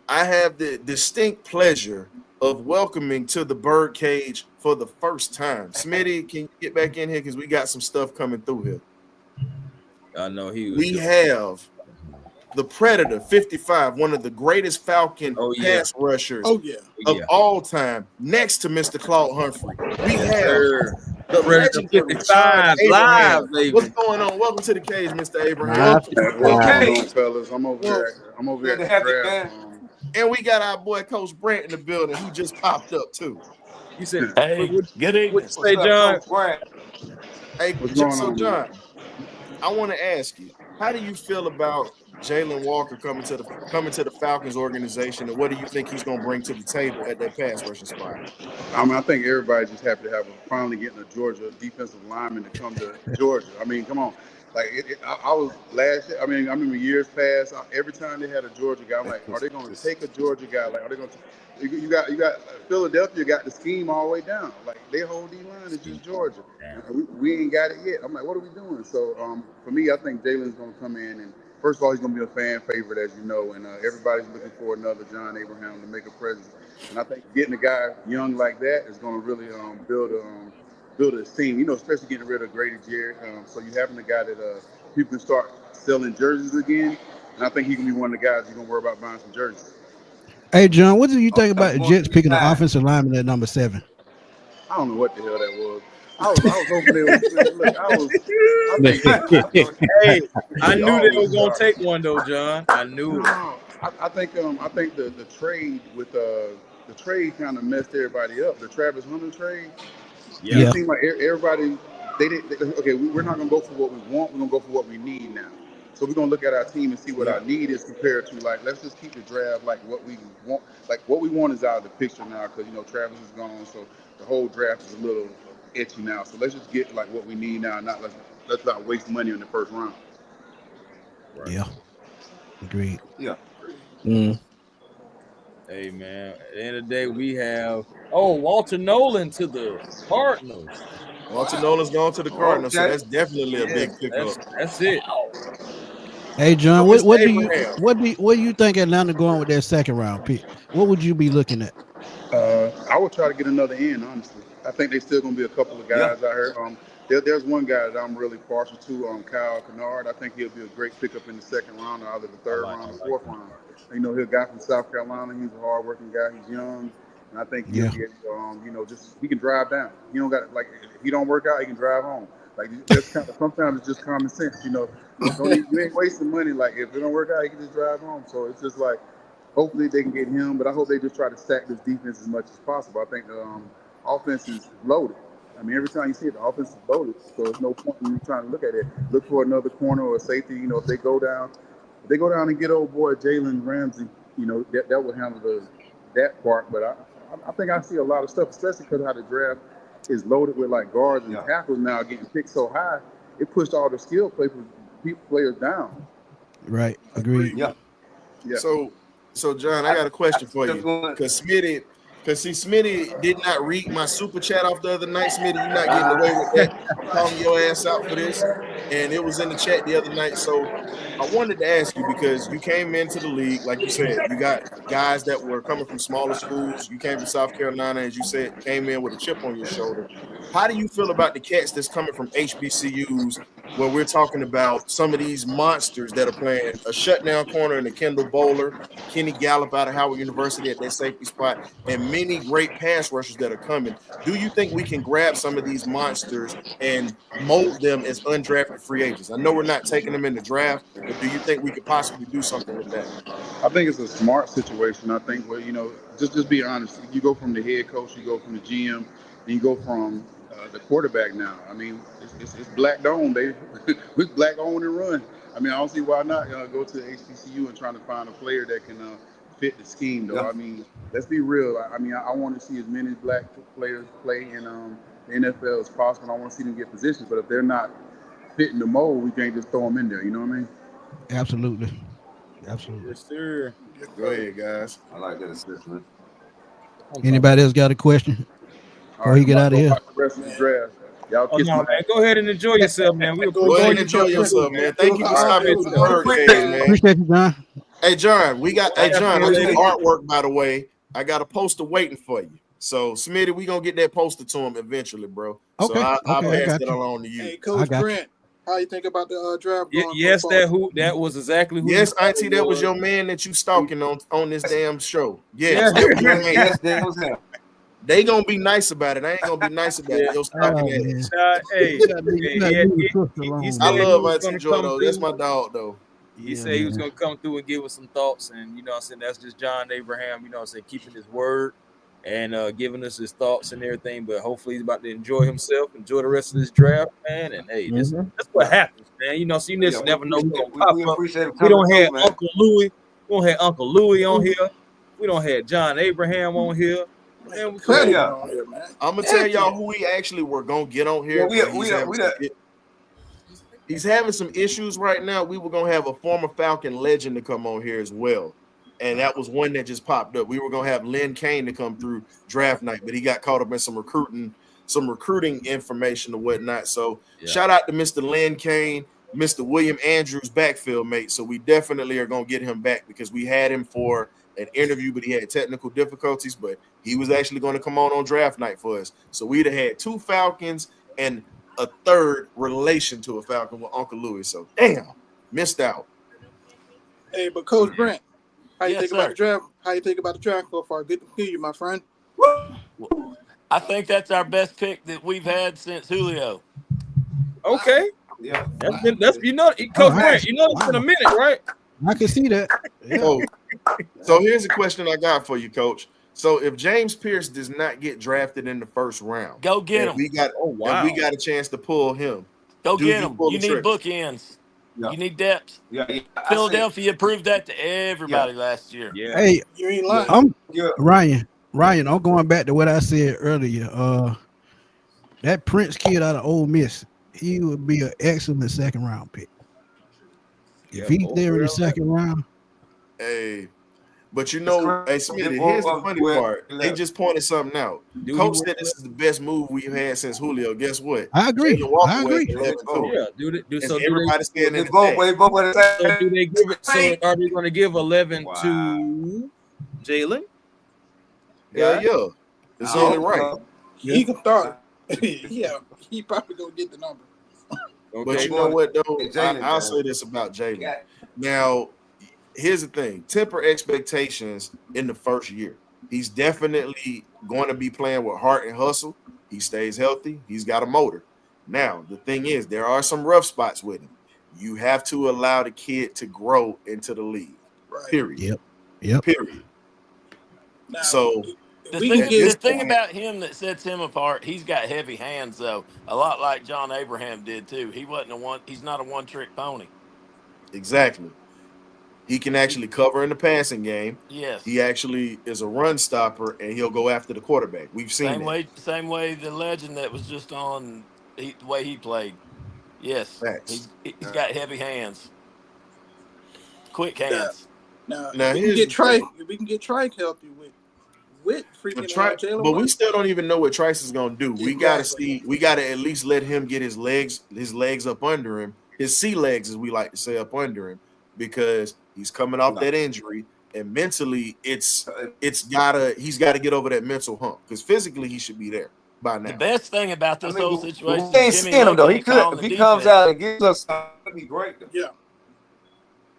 I have the distinct pleasure of welcoming to the BirdCage for the first time. Smitty, can you get back in here? Because we got some stuff coming through here. I know he was. We have the Predator 55, one of the greatest Falcon pass rushers of all time, next to Mr. Claude Humphrey. We have the Predator 55 live, baby. What's going on? Welcome to the cage, Mr. Abraham. What's going on, fellas? I'm over here at the draft. And we got our boy Coach Brent in the building, who just popped up too. You said, "Hey, good evening." What you say, John? Hey, What's going on, John, I want to ask you, how do you feel about Jalen Walker coming to the Falcons organization, and what do you think he's going to bring to the table at that pass rushing spot? I mean, I think everybody's just happy to finally getting a Georgia defensive lineman to come to Georgia. I mean, come on. Like I was last year. I mean, I remember years past. Every time they had a Georgia guy, I'm like, are they going to take a Georgia guy? Like, are they going to? You got Philadelphia got the scheme all the way down. Like their whole D line is just Georgia. We ain't got it yet. I'm like, what are we doing? So for me, I think Jalen's going to come in and. First of all, he's going to be a fan favorite, as you know, and everybody's looking for another John Abraham to make a presence. And I think getting a guy young like that is going to really build a team, you know, especially getting rid of Grady Jarrett. So you having a guy that people can start selling jerseys again, and I think he can be one of the guys you're going to worry about buying some jerseys. Hey, John, what do you think about the Jets picking an offensive lineman at number 7? I don't know what the hell that was. I was hoping they was. Hey, I knew they were gonna take one though, John. I knew it. I think the trade with the trade kind of messed everybody up. The Travis Hunter trade. Yeah. It seemed like everybody okay. We're not gonna go for what we want. We're gonna go for what we need now. So we're gonna look at our team and see what our need is compared to like let's just keep the draft like what we want. Like what we want is out of the picture now because you know Travis is gone, so the whole draft is a little itchy now. So let's just get like what we need now. Not let's not waste money in the first round. Right. Yeah. Agreed. Yeah. Hey man, at the end of the day, we have Walter Nolan to the Cardinals. Walter Nolan's gone to the Cardinals, so that's definitely a big pickup. That's it. Hey John, what do you think Atlanta going with their second round pick? What would you be looking at? I would try to get another end, honestly. I think there's still going to be a couple of guys out here. There's one guy that I'm really partial to, Kyle Kennard. I think he'll be a great pickup in the second round, or either the third round or fourth round. You know, he's a guy from South Carolina. He's a hard-working guy. He's young, and I think he'll get, he can drive down. You don't got like if he don't work out, he can drive home. Like just kind of sometimes it's just common sense. You know, you ain't wasting money. Like if it don't work out, he can just drive home. So it's just like. Hopefully they can get him, but I hope they just try to stack this defense as much as possible. I think the offense is loaded. I mean, every time you see it, the offense is loaded, so there's no point in you trying to look at it. Look for another corner or a safety. You know, if they go down and get old boy Jalen Ramsey, you know, that will handle that part. But I think I see a lot of stuff, especially because how the draft is loaded with like guards and tackles now getting picked so high, it pushed all the skill players down. Right. Agreed. Yeah. So John, I got a question for you. Because Smitty did not read my super chat off the other night. Smitty, you're not getting away with that. Calling your ass out for this. And it was in the chat the other night. So I wanted to ask you, because you came into the league, like you said, you got guys that were coming from smaller schools. You came from South Carolina, as you said, came in with a chip on your shoulder. How do you feel about the cats that's coming from HBCUs, where we're talking about some of these monsters that are playing a shutdown corner in the Kendall Bowler, Kenny Gallup out of Howard University at that safety spot, and many great pass rushers that are coming? Do you think we can grab some of these monsters and mold them as undrafted free agents? I know we're not taking them in the draft, but do you think we could possibly do something with that? I think it's a smart situation. I think, well, you know, just be honest. You go from the head coach, you go from the GM, and you go from the quarterback now. I mean, it's black owned, baby. We're black owned and run. I mean, I don't see why not go to the HBCU and trying to find a player that can fit the scheme, though. I mean, let's be real. I mean, I want to see as many black players play in the NFL as possible. I want to see them get positions, but if they're not fitting the mold, we can't just throw them in there. You know what I mean? Absolutely. Yes, sir. Go ahead, guys. I like that assessment. Anybody else got a question before you get out of here? The rest of the draft. Y'all Oh, no, man. Go ahead and enjoy yourself, man. Go ahead and enjoy yourself, man. Thank you for stopping to the BirdCage, man. Appreciate you, John. Hey, John, I do artwork, by the way. I got a poster waiting for you. So, Smitty, we going to get that poster to him eventually, bro. Okay. So, I'll Okay, pass that along to you. Hey, Coach Grant, how you think about the draft? Yes, that was exactly who. Yes, Auntie, that was your man that you stalking on this damn show. Yes, that was your man. Yes, that was him. They gonna be nice about it. I ain't gonna be nice about it. Yo, stalking ass. I love Auntie Joe though. That's my dog though. He said he was gonna come through and give us some thoughts, and you know what I'm saying, that's just John Abraham, you know what I'm saying, keeping his word and giving us his thoughts and everything. But hopefully he's about to enjoy himself, enjoy the rest of this draft, man. And hey, that's what happens, man. You know, so you just never know who's gonna pop up. We don't have Uncle Louie. We don't have Uncle Louie on here. We don't have John Abraham on here. Man, I'm gonna tell y'all who we actually were gonna get on here. He's having some issues right now. We were gonna have a former Falcon legend to come on here as well, and that was one that just popped up. We were gonna have Lynn Kane to come through draft night, but he got caught up in some recruiting information or whatnot. So shout out to Mr. Lynn Kane, Mr. William Andrews, backfield mate. So we definitely are gonna get him back because we had him for an interview, but he had technical difficulties. But he was actually going to come on draft night for us. So we'd have had two Falcons and a third relation to a Falcon with Uncle Louis. So damn, missed out. Hey, but Coach Brent, how you think about the draft? How you think about the draft so far? Good to hear you, my friend. I think that's our best pick that we've had since Julio. Okay. Yeah. That's you know, Coach Brent, you know it's been a minute, right? I can see that. Yeah. So here's a question I got for you, Coach. So if James Pierce does not get drafted in the first round, go get him. We got a chance to pull him. Go get him. You need bookends. You need depth. Philadelphia proved that to everybody last year. Yeah. Hey, you ain't lying. Ryan, I'm going back to what I said earlier. That Prince kid out of Ole Miss, he would be an excellent second round pick. If he's there in the second round. Hey, but you know, hey, Smitty, here's the funny part. They just pointed something out. Coach said this is the best move we've had since Julio. Guess what? I agree. Everybody standing in So do they give it? So are they going to give 11 to Jalen? Yeah. It's only right. He can start. Yeah, he probably gonna get the number. But you know what, though? I'll say this about Jalen. Now, here's the thing. Temper expectations in the first year. He's definitely going to be playing with heart and hustle. He stays healthy. He's got a motor. Now, the thing is, there are some rough spots with him. You have to allow the kid to grow into the league. Right. Period. Yep. Period. Now, so The thing about him that sets him apart, he's got heavy hands though, a lot like John Abraham did too. He's not a one-trick pony. Exactly. He can actually cover in the passing game. Yes. He actually is a run stopper, and he'll go after the quarterback. We've seen Same way the legend that was just on the way he played. Yes. He's got heavy hands. Quick hands. Now we can get Trike healthy with freaking Jalen. But we still don't even know what Trice is gonna do. We gotta see. We gotta at least let him get his legs up under him. His sea legs, as we like to say, up under him, because he's coming off that injury, and mentally, he's gotta get over that mental hump, because physically he should be there by now. The best thing about this whole situation, we ain't seeing him though. He could, if he comes out and gives us something, that'd be great. Yeah,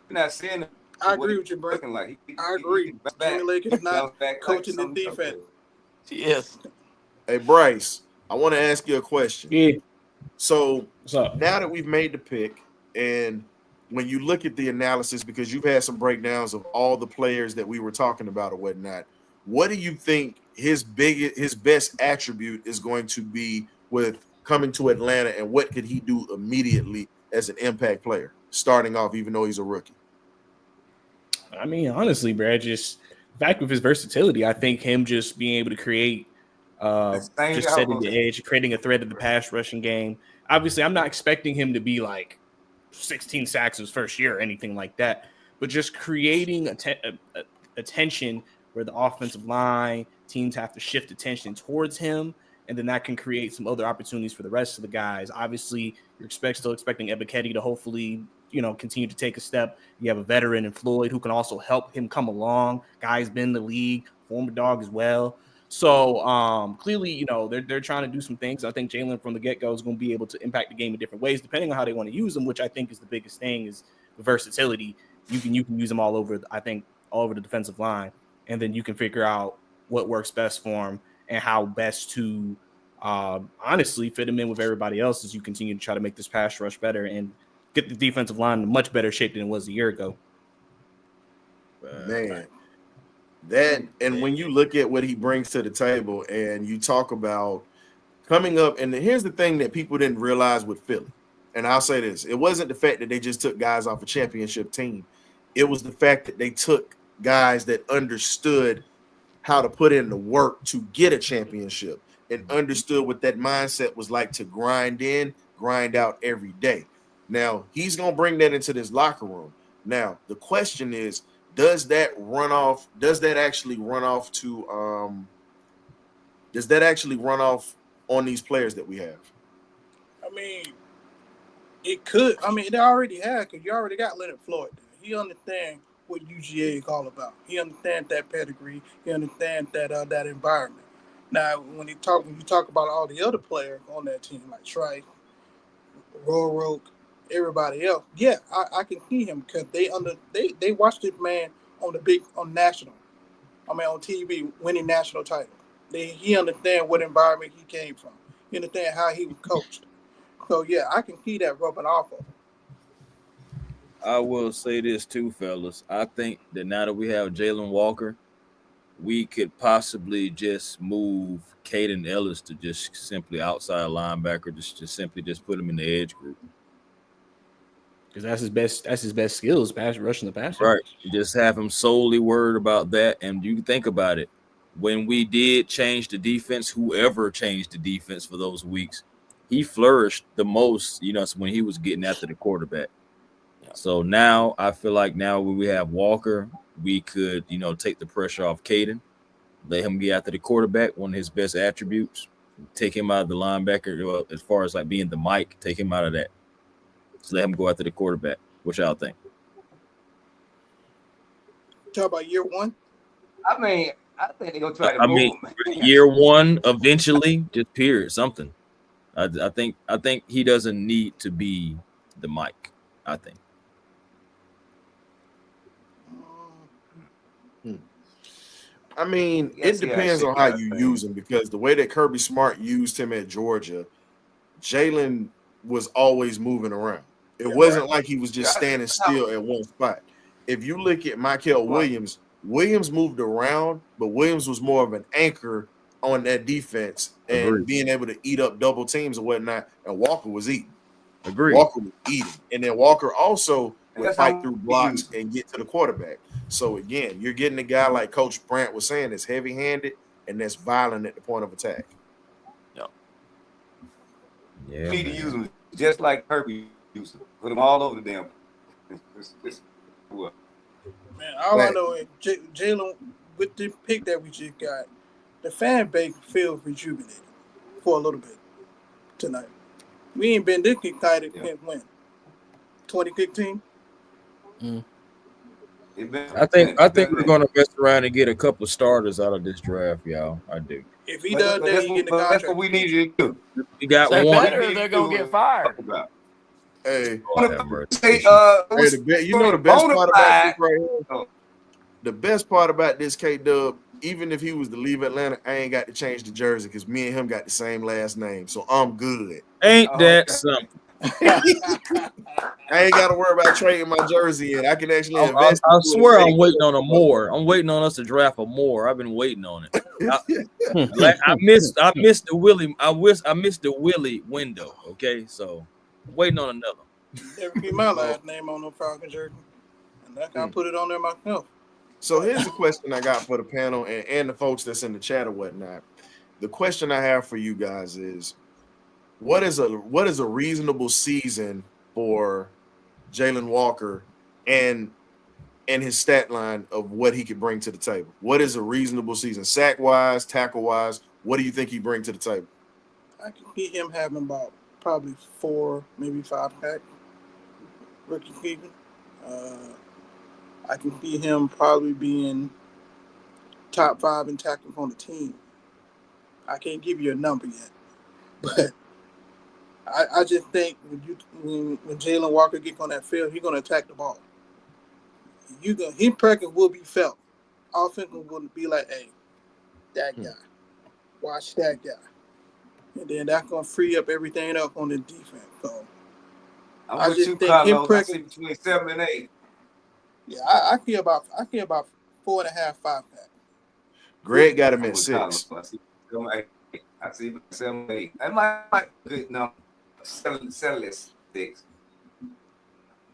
we're not seeing him. I agree with you, bro. I agree. Jimmy Lake is not coaching the defense. Yes. Hey, Bryce, I want to ask you a question. Yeah. So now that we've made the pick, and when you look at the analysis, because you've had some breakdowns of all the players that we were talking about or whatnot, what do you think his best attribute is going to be with coming to Atlanta, and what could he do immediately as an impact player, starting off, even though he's a rookie? I mean, honestly, Brad, just back with his versatility, I think him just being able to create, just setting the edge, creating a threat of the pass rushing game. Obviously, I'm not expecting him to be like 16 sacks his first year or anything like that, but just creating a tension where the offensive line teams have to shift attention towards him, and then that can create some other opportunities for the rest of the guys. Obviously, you're still expecting Ebiketie to hopefully, continue to take a step. You have a veteran in Floyd who can also help him come along. Guy's been in the league, former dog as well. So clearly, they're trying to do some things. I think Jalen from the get-go is going to be able to impact the game in different ways, depending on how they want to use them, which I think is the biggest thing, is the versatility. You can use them all over the defensive line, and then you can figure out what works best for him and how best to honestly fit him in with everybody else as you continue to try to make this pass rush better and get the defensive line in much better shape than it was a year ago. Man, and when you look at what he brings to the table, and you talk about coming up, and here's the thing that people didn't realize with Philly, and I'll say this: it wasn't the fact that they just took guys off a championship team; it was the fact that they took guys that understood how to put in the work to get a championship, and understood what that mindset was like to grind out every day. Now, he's going to bring that into this locker room. Now, the question is, does that actually run off on these players that we have? I mean, it could. I mean, they already have, because you already got Leonard Floyd. He understands what UGA is all about. He understands that pedigree. He understands that environment. Now, when you talk about all the other players on that team, like Trice, Rourke, everybody else, yeah, I can see him, because they watch this man on national. I mean, on TV, winning national title. He understands what environment he came from. He understands how he was coached. So yeah, I can see that rubbing off of him. I will say this too, fellas. I think that now that we have Jalen Walker, we could possibly just move Caden Ellis to just simply outside linebacker, just simply put him in the edge group. Because that's his best skills, pass rushing the passer. Right. You just have him solely worried about that. And you think about it. When we did change the defense, whoever changed the defense for those weeks, he flourished the most, when he was getting after the quarterback. So now I feel like when we have Walker, we could, take the pressure off Caden, let him get after the quarterback, one of his best attributes, take him out of the linebacker, as far as like being the Mike, take him out of that. So let him go after the quarterback. What y'all think? Talk about year one? I mean, I think they're going to try to move him. Year one, eventually, just period, something. I think he doesn't need to be the Mike, I think. I mean, it depends on how you use him, because the way that Kirby Smart used him at Georgia, Jalen was always moving around. It wasn't like he was just standing still at one spot. If you look at Michael Williams, Williams moved around, but Williams was more of an anchor on that defense and Agreed. being able to eat up double teams and whatnot. And Walker was eating. Agreed. Walker was eating. And then Walker also would That's fight how through we blocks use it. and get to the quarterback. So again, you're getting a guy like Coach Brandt was saying that's heavy-handed and that's violent at the point of attack. Yeah, You need to man. use them just like Kirby used them. Put them all over the damn. Well, Man, all I know is Jalen, with the pick that we just got, the fan base feels rejuvenated for a little bit tonight. We ain't been this excited since when? 2015? I think we're gonna mess around and get a couple of starters out of this draft, y'all. I do. If he does that, he get the that's contract. what we need you to do. You got They one. better or they're gonna get fired. Hey, Lord have mercy. Hey, you know the best part about this right here? Oh. The best part about this, K-Dub, even if he was to leave Atlanta, I ain't got to change the jersey because me and him got the same last name. So I'm good. Ain't that something? I ain't got to worry about trading my jersey in. I can actually I invest. swear I'm waiting on a Moore. I'm waiting on us to draft a Moore. I've been waiting on it. I missed the Willie. I missed the Willie window. Okay, so waiting on another. That would be my last name on the Falcons jersey. And I can put it on there myself. So here's the question I got for the panel and the folks that's in the chat or whatnot. The question I have for you guys is, what is a reasonable season for Jalen Walker and his stat line of what he could bring to the table? What is a reasonable season, sack wise, tackle wise? What do you think he bring to the table? I can see him having about probably 4, maybe 5 sacks. Rookie season. I can see him probably being top 5 in tackles on the team. I can't give you a number yet, but I just think when Jalen Walker gets on that field, he's going to attack the ball. His presence will be felt. Offense will be like, hey, that guy. Watch that guy. And then that's going to free up everything else on the defense. So I'm with you, Carlos. I see between 7 and 8. Yeah, I see about 4.5, 5 sacks. Greg got him at 6. I see 7, 8. That might be good number. 7, 6.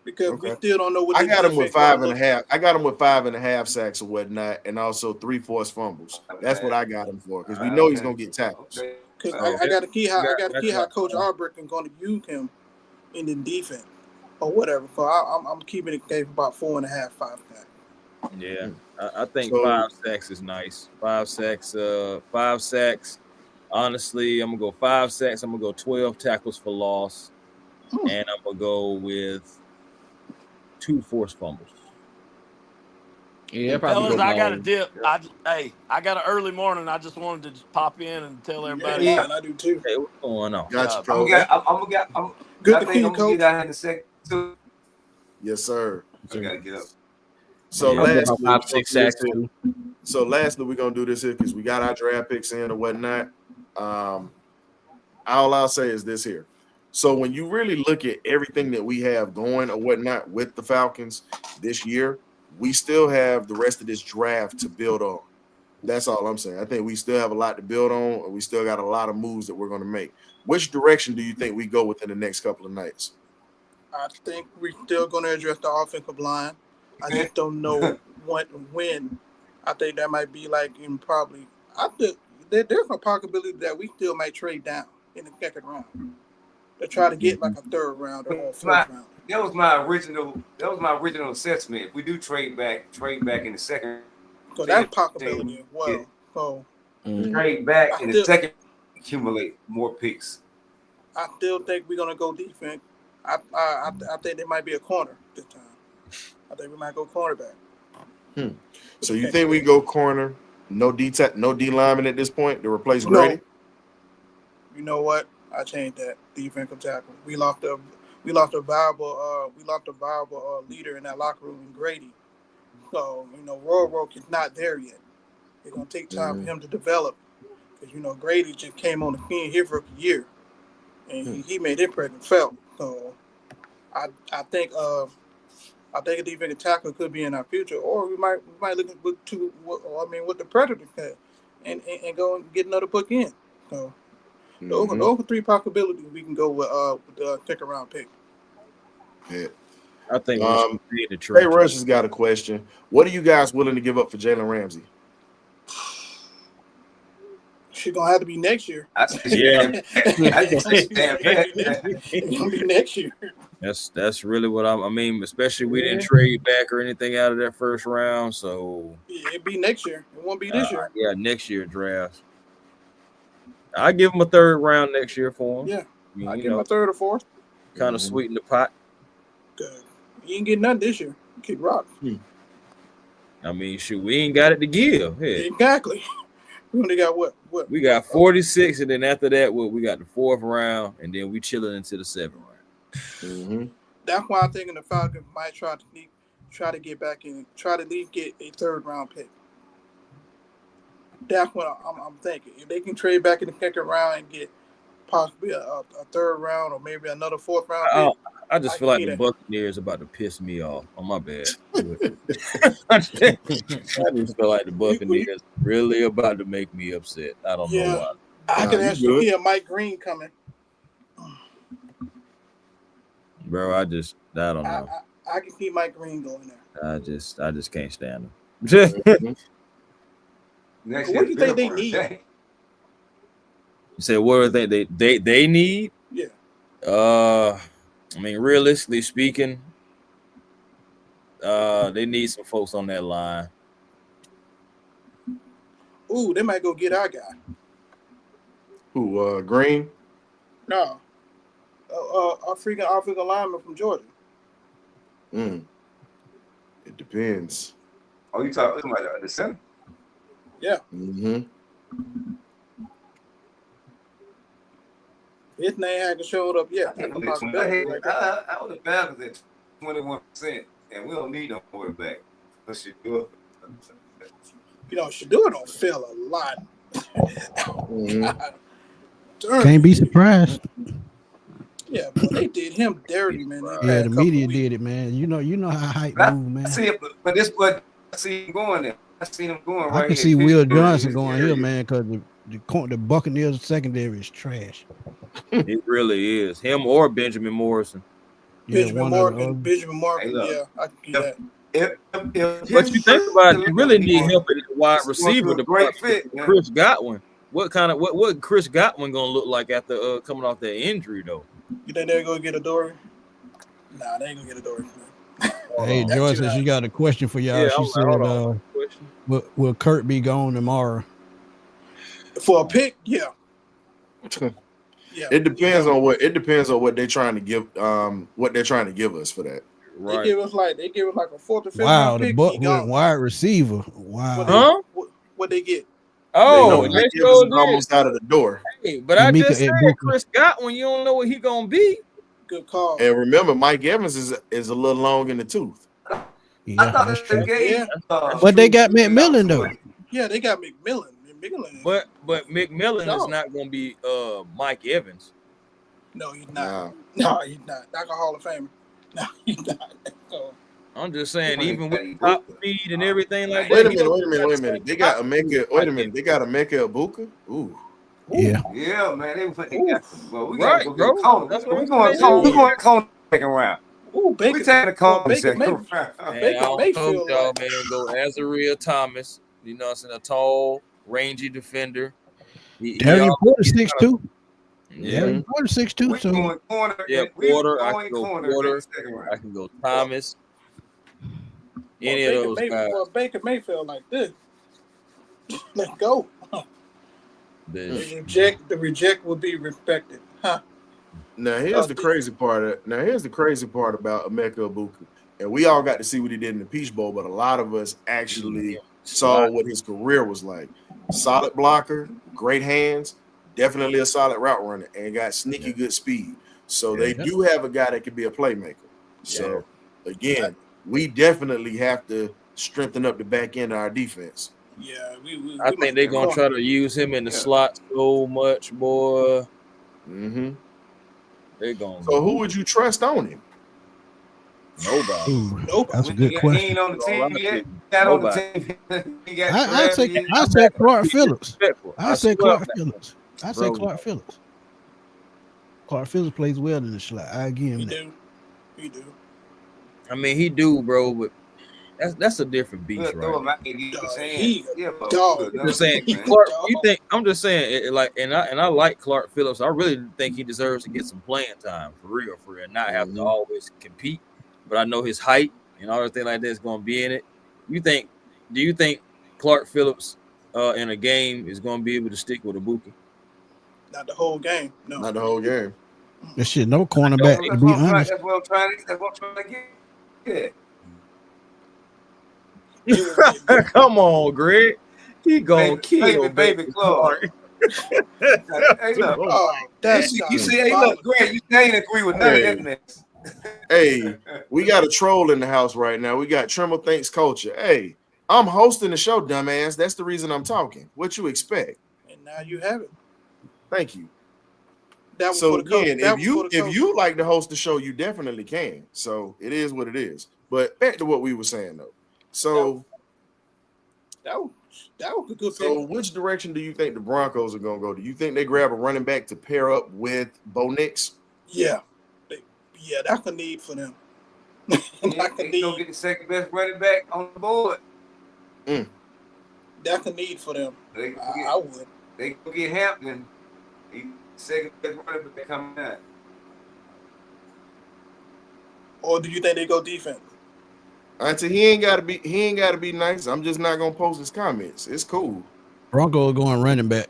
Because we still don't know what I got him with 5.5. I got him with 5.5 sacks or whatnot, and also 3 forced fumbles. That's what I got him for because we know he's gonna get tackles. Because I got to see how Coach Albrecht is going to use him in the defense or whatever. So I'm keeping it safe about 4.5, 5 sacks. Yeah, I think 5 sacks is nice. 5 sacks. 5 sacks. Honestly, I'm gonna go 5 sacks. I'm gonna go 12 tackles for loss, and I'm gonna go with 2 forced fumbles. Yeah, fellas, I got a dip. I got an early morning. I just wanted to just pop in and tell everybody. Yeah, and I do too. Hey, what's going on? Gotcha, I'm good to see you, Coach. Get out in a second too. Yes, sir. I gotta get up. So lastly, 5, 6 sacks too. So lastly, we're gonna do this here because we got our draft picks in or whatnot. All I'll say is this here. So when you really look at everything that we have going or whatnot with the Falcons this year, we still have the rest of this draft to build on. That's all I'm saying. I think we still have a lot to build on, and we still got a lot of moves that we're going to make. Which direction do you think we go within the next couple of nights? I think we're still going to address the offensive line. I just don't know when. I think that might be like in probably. I think there's a possibility that we still might trade down in the second round to try to get like a third round or a fourth round. That was my original assessment. If we do trade back in the second, so that's possibility as well. So trade back in the second, accumulate more picks. I still think we're gonna go defense. I think there might be a corner this time. I think we might go cornerback. So you think we go corner, no D lineman at this point to replace Grady? No. You know what? I changed that defensive tackle. We lost a viable leader in that locker room in Grady. So Rourke is not there yet. It's gonna take time for him to develop because Grady just came on the scene here for a year, and he made his presence felt. So I think I think a defensive tackle could be in our future, or we might look at what the Predators had, and go and get another book in. So those are 3 possibilities we can go with the second round pick. Yeah. I think Ray Rush has got a question. What are you guys willing to give up for Jalen Ramsey? She's gonna have to be next year. Yeah. It's gonna be next year. That's really what I mean, especially we didn't trade back or anything out of that first round. So yeah, it'll be next year. It won't be this year. Yeah, next year draft. I give him a 3rd round next year for him. Yeah, I give him a 3rd or 4th. Kind of sweeten the pot. Good. You ain't getting nothing this year. Keep rocking. I mean, shoot, we ain't got it to give. Yeah. Exactly. We only got what? We got 46, and then after that, we got the 4th round, and then we chilling into the 7th round. That's why I'm thinking the Falcons might try to get back in, try to at least get a 3rd round pick. That's what I'm thinking. If they can trade back in the 2nd round and get possibly a 3rd round or maybe another 4th round pick. I just feel like the Buccaneers about to piss me off. On my bad. I just feel like the Buccaneers really about to make me upset. I don't know why. I can actually hear Mike Green coming. Bro, I don't know. I can see Mike Green going there. I just can't stand him. What do you think they need? You said what do they need? Yeah. I mean, realistically speaking, they need some folks on that line. Ooh, they might go get our guy. Who, Green? No. Our freaking offensive lineman from Georgia. It depends. Oh, you talking about the center? Yeah. His name hasn't showed up yet. I would have Falcons at 21%, and we don't need no quarterback. Let's just do it. Shador don't fail a lot. Can't be surprised. Yeah, but they did him dirty, man. Yeah, the media did it, man. You know how hype move, man. I see it, but this what I see him going there. I see him going right. I can see Will Johnson going here, man, because the Buccaneers secondary is trash. It really is. Him or Benjamin Morrison. Benjamin Morgan, yeah, I can see that. But you think about it, you really need help at the wide receiver. The great fit, Chris Godwin. What Chris Godwin gonna look like after coming off that injury though? You think they're gonna get a Dory? Nah, they ain't gonna get a Dory. Hey, Joyce says she got a question for y'all. She said, will Kurt be gone tomorrow? For a pick, yeah. It depends on what they're trying to give. What they're trying to give us for that. Right. They give us like a 4th or 5th. Wow, the Buck went wide receiver. Wow. What they get? Oh, they almost out of the door. Hey, but I just said Chris Godwin. You don't know what he gonna be. Good call. And remember, Mike Evans is a little long in the tooth. Yeah, that's true. But they got McMillan though. Yeah, they got McMillan. But McMillan is not going to be Mike Evans. No, he's not. No, he's not. That's a Hall of Famer. No, he's not. I'm just saying, even with top speed and everything like that. Wait a minute. They got Emeka. They got Emeka Ibuka. Ooh. Yeah. Yeah, man. They put well, we right, got bro. We're going to second round. Ooh, we taking the call. Baker Mayfield, y'all, man, go Azariah Thomas. You know, it's a tall, rangy defender. Darian Porter 6'2". Yeah, Porter 6'2". So Porter. I can go Porter. I can go Thomas. Any of those guys. Baker Mayfield like this. Let's go. The reject will be respected, huh? Now here's the crazy part about Emeka Ibuka, and we all got to see what he did in the Peach Bowl, but a lot of us actually saw what his career was like. Solid blocker, great hands, definitely a solid route runner, and got sneaky good speed. So they do have a guy that can be a playmaker. So again, we definitely have to strengthen up the back end of our defense. Yeah, I think they're gonna try to use him in the slot so much, boy. Mm-hmm. They're going. So who would you trust on him? Nobody. Ooh, Nobody. that's a good He question. ain't on the All team right. yet. Got on the Nobody. team. He got I drafted yet. say Clark Phillips. Respectful. I say swear Clark I'm Phillips. I say Bro. Clark Phillips. Clark Phillips plays well in the slot. I give him He that. do. He do. I mean, he do, bro, but that's a different beast, We'll throw right? him out there, get the chance. He Yeah, but dog. good, I'm just saying, man. Clark. You think? I'm just saying, and I like Clark Phillips. I really think he deserves to get some playing time for real, not have to always compete. But I know his height and all that thing like that is going to be in it. Do you think Clark Phillips in a game is going to be able to stick with Ibuka? Not the whole game. No. Not the whole game. This shit, no cornerback, to be honest. That's what I'm trying to get. Come on, Greg. He gonna kill baby Clark. Hey, look. Oh, that's you see, hey, look, Greg, you ain't agree with none of that mess. Hey, we got a troll in the house right now. We got Tremble Thinks Culture. Hey, I'm hosting the show, dumbass. That's the reason I'm talking. What you expect? And now you have it. Thank you. That was So for the coach. again, if you like to host the show, you definitely can. So it is what it is. But back to what we were saying though. So that was a good so pick. which direction do you think the Broncos are gonna go? Do you think they grab a running back to pair up with Bo Nix? Yeah. That's a need for them. They go get the second best running back on the board. That's a need for them. I would. They go get Hampton. He's second best running back coming out. Or do you think they go defense? Until he ain't gotta be nice. I'm just not gonna post his comments. It's cool. Broncos going running back.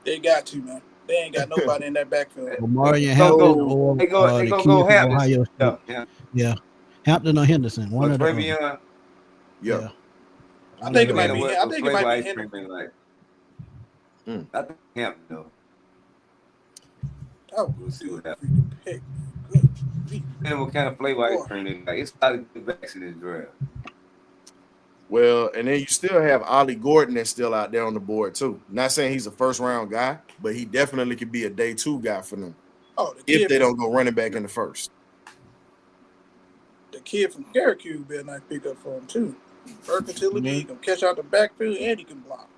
They got to, man. They ain't got nobody in that backfield. Marion Hampton or they the gonna kid go from Hampton. Ohio State. Yeah. Hampton or Henderson. One of them. Yeah. I think it might be. I think it might be Henderson. I think Hampton though. Oh, We'll see what happens. Pick. And what kind of flavor ice cream they like? It's probably good backs in this draft. Well, and then you still have Ollie Gordon that's still out there on the board too. Not saying he's a first round guy, but he definitely could be a day 2 guy for them. Oh, if they don't go running back in the first. The kid from Syracuse be a nice pickup for him too. Versatility, he can catch out the backfield and he can block.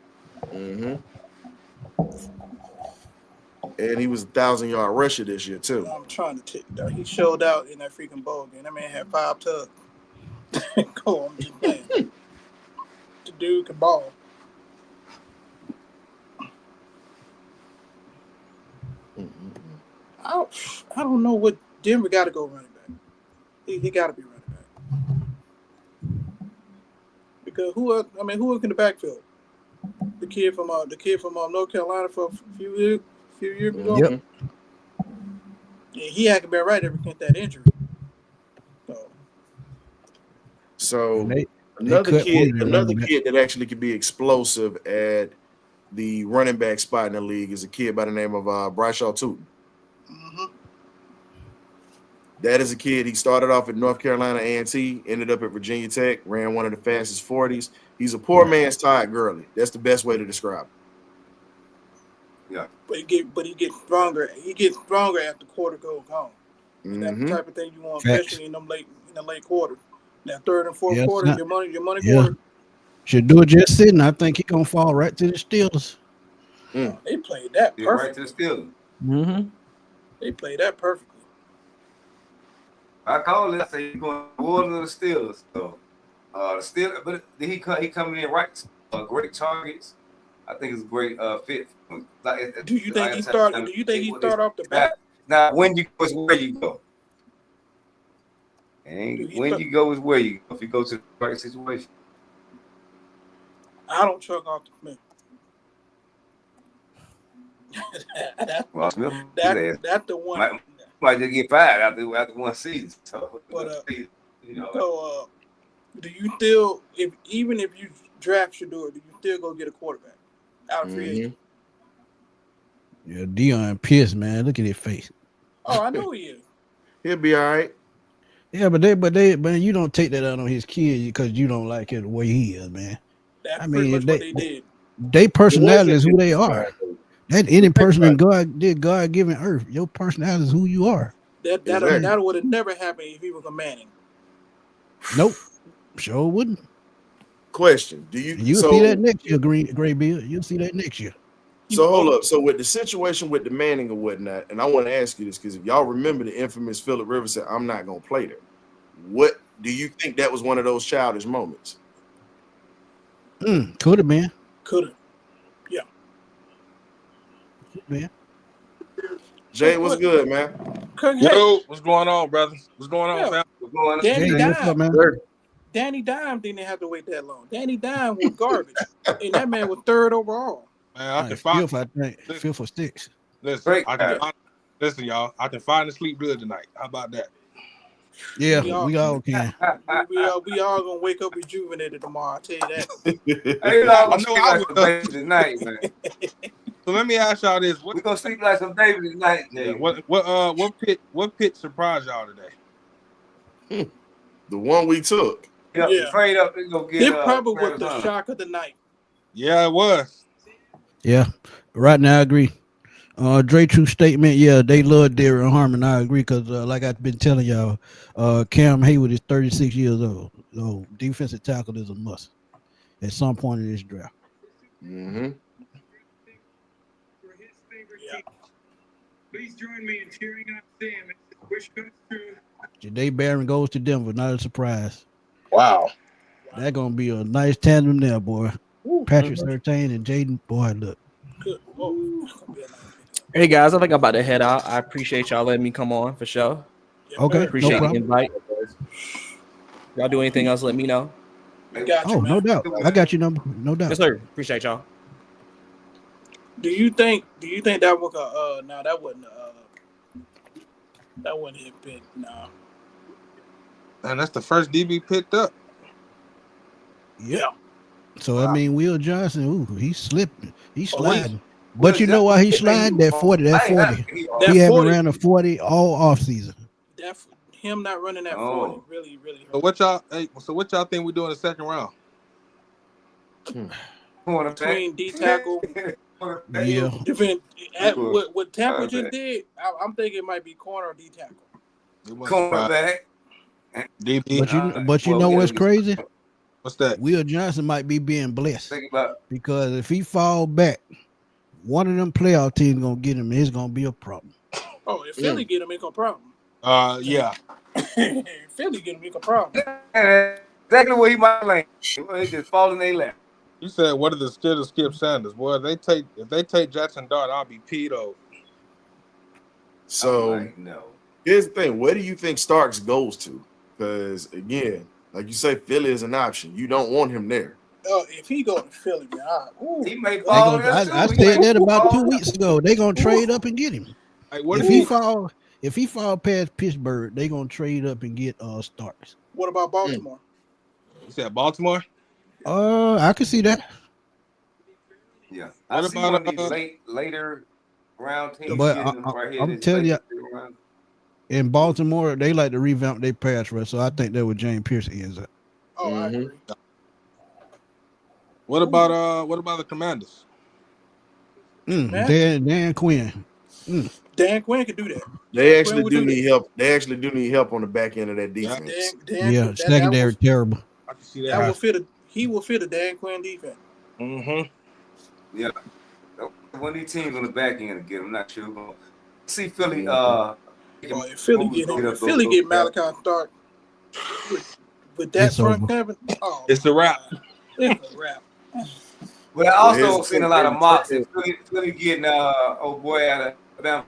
And he was a 1,000-yard rusher this year too. I'm trying to take that. He showed out in that freaking bowl game. That man had 5 tugs. Go on, just playing. The dude can ball. I don't know what Denver got to go running back. He got to be running back because who else in the backfield? The kid from North Carolina for a few years ago. Yep. Yeah, he hadn't been right ever since that injury. So another kid that actually could be explosive at the running back spot in the league is a kid by the name of Bryshaw Tootin. That is a kid. He started off at North Carolina A&T, ended up at Virginia Tech, ran one of the fastest 40s. He's a poor man's Todd Gurley. That's the best way to describe him. Yeah, but he gets stronger. He gets stronger after quarter goes home. That's the type of thing you want, especially in the late quarter. That third and fourth quarter, your money quarter. Should do it just sitting. I think he's gonna fall right to the Steelers. They played that perfect. Right to the Steelers. They played that perfectly. I call it. I say he's going to war to the Steelers. So the Steelers, but he coming in right. Great targets. I think it's a great fit. Do you think he start off the bat? Now, when you go is where you go. And when you go is where you go. If you go to the right situation. I don't truck off the Smith. That's the one. Might just get fired after one season. So, do you still, even if you draft Shador, do you still go get a quarterback out of free agent? Yeah, Deion pissed, man. Look at his face. Oh, I know he is. He'll be all right. Yeah, but you don't take that out on his kids because you don't like it the way he is, man. That's pretty much what they did. They personality is who they are. That any person in God given earth, your personality is who you are. That would have never happened if he was a Manning. Nope, sure wouldn't. Question: Do you? You'll see that next year, Graybeard. You'll see that next year. So hold up. So with the situation with the Manning and whatnot, and I want to ask you this because if y'all remember the infamous Phillip Rivers said, "I'm not gonna play there." What do you think that was one of those childish moments? Could have been. Could have. Yeah. Man. Jay, what's good, man? Yo, what's going on, brother? What's going on, fam? What's going on? Danny Hey, what's up, Dime. man? Danny Dime didn't have to wait that long. Danny Dime was garbage, and that man was 3rd overall. Man, I can find. Feel for sticks. Listen, listen, y'all. I can find the sleep good tonight. How about that? Yeah, we all can. we all gonna wake up rejuvenated tomorrow. I tell you that. Hey, I know I will. baby tonight, man. So let me ask y'all this: We gonna sleep like some baby tonight, Jay. what pitch surprised y'all today? The one we took. Yeah. Trade up and go get. It probably was the shock of the night. Yeah, it was. Yeah, right now I agree. Dre true statement. Yeah, they love Darren Harmon. I agree because, like I've been telling y'all, Cam Hayward is 36 years old. So defensive tackle is a must at some point in this draft. Mm-hmm. Yeah. Please join me in cheering on Sam as his wish comes true. Ja'Day Barron goes to Denver. Not a surprise. Wow. That's gonna be a nice tandem there, boy. Patrick Surtain and Jaden. Boy, look. Good. Hey guys, I think I'm about to head out. I appreciate y'all letting me come on for sure. Okay, Appreciate no the invite. Y'all do anything else, let me know. Got you, Oh, man. no doubt. I got your number. No doubt. Yes, sir. Appreciate y'all. Do you think that was no, that wasn't his pick. No. And that's the first DB picked up. Yeah. So I mean, Will Johnson, ooh, he's slipping. He's Oh, sliding. But you know why he's sliding? That 40. He haven't ran a 40 all offseason. Him not running that 40 really hurt. So what y'all think we do in the second round? Between D tackle, Yeah. what Tampa just did, I'm thinking it might be corner or D tackle. Cornerback. DB. But you know what's crazy? What's that? Will Johnson might be being blessed Think about because if he fall back, one of them playoff teams gonna get him. It's gonna be a problem. Oh, if Philly get him, it's a problem. Yeah. If Philly get him, it's a problem. exactly where he might land. He just fall in their lap. You said what are the scared of Skip Sanders? Boy, if they take Jackson Dart, I'll be peed. So no. Here's the thing: where do you think Starks goes to? Because again, like you say, Philly is an option. You don't want him there. If he go to Philly, man, he may fall. I said that about 2 weeks ago. They gonna trade up and get him. Hey, If he fall past Pittsburgh, they gonna trade up and get Starks. What about Baltimore? You said Baltimore? I can see that. Yeah. What about later round teams? But I'm telling you, in Baltimore, they like to revamp their pass rush, so I think that what James Pierce ends up. Oh, I agree. What about the Commanders? Dan Quinn. Dan Quinn can do that. They actually do need help. They actually do need help on the back end of that defense. Secondary terrible. I can see that. He will fit a Dan Quinn defense. Mm-hmm. Yeah. One of these teams on the back end to get him, not sure. See Philly. If Philly get Malachi Stark with that front cabin. Oh, it's a wrap. It's a wrap. But I also seen a lot of mocks and Philly getting old boy out of Alabama,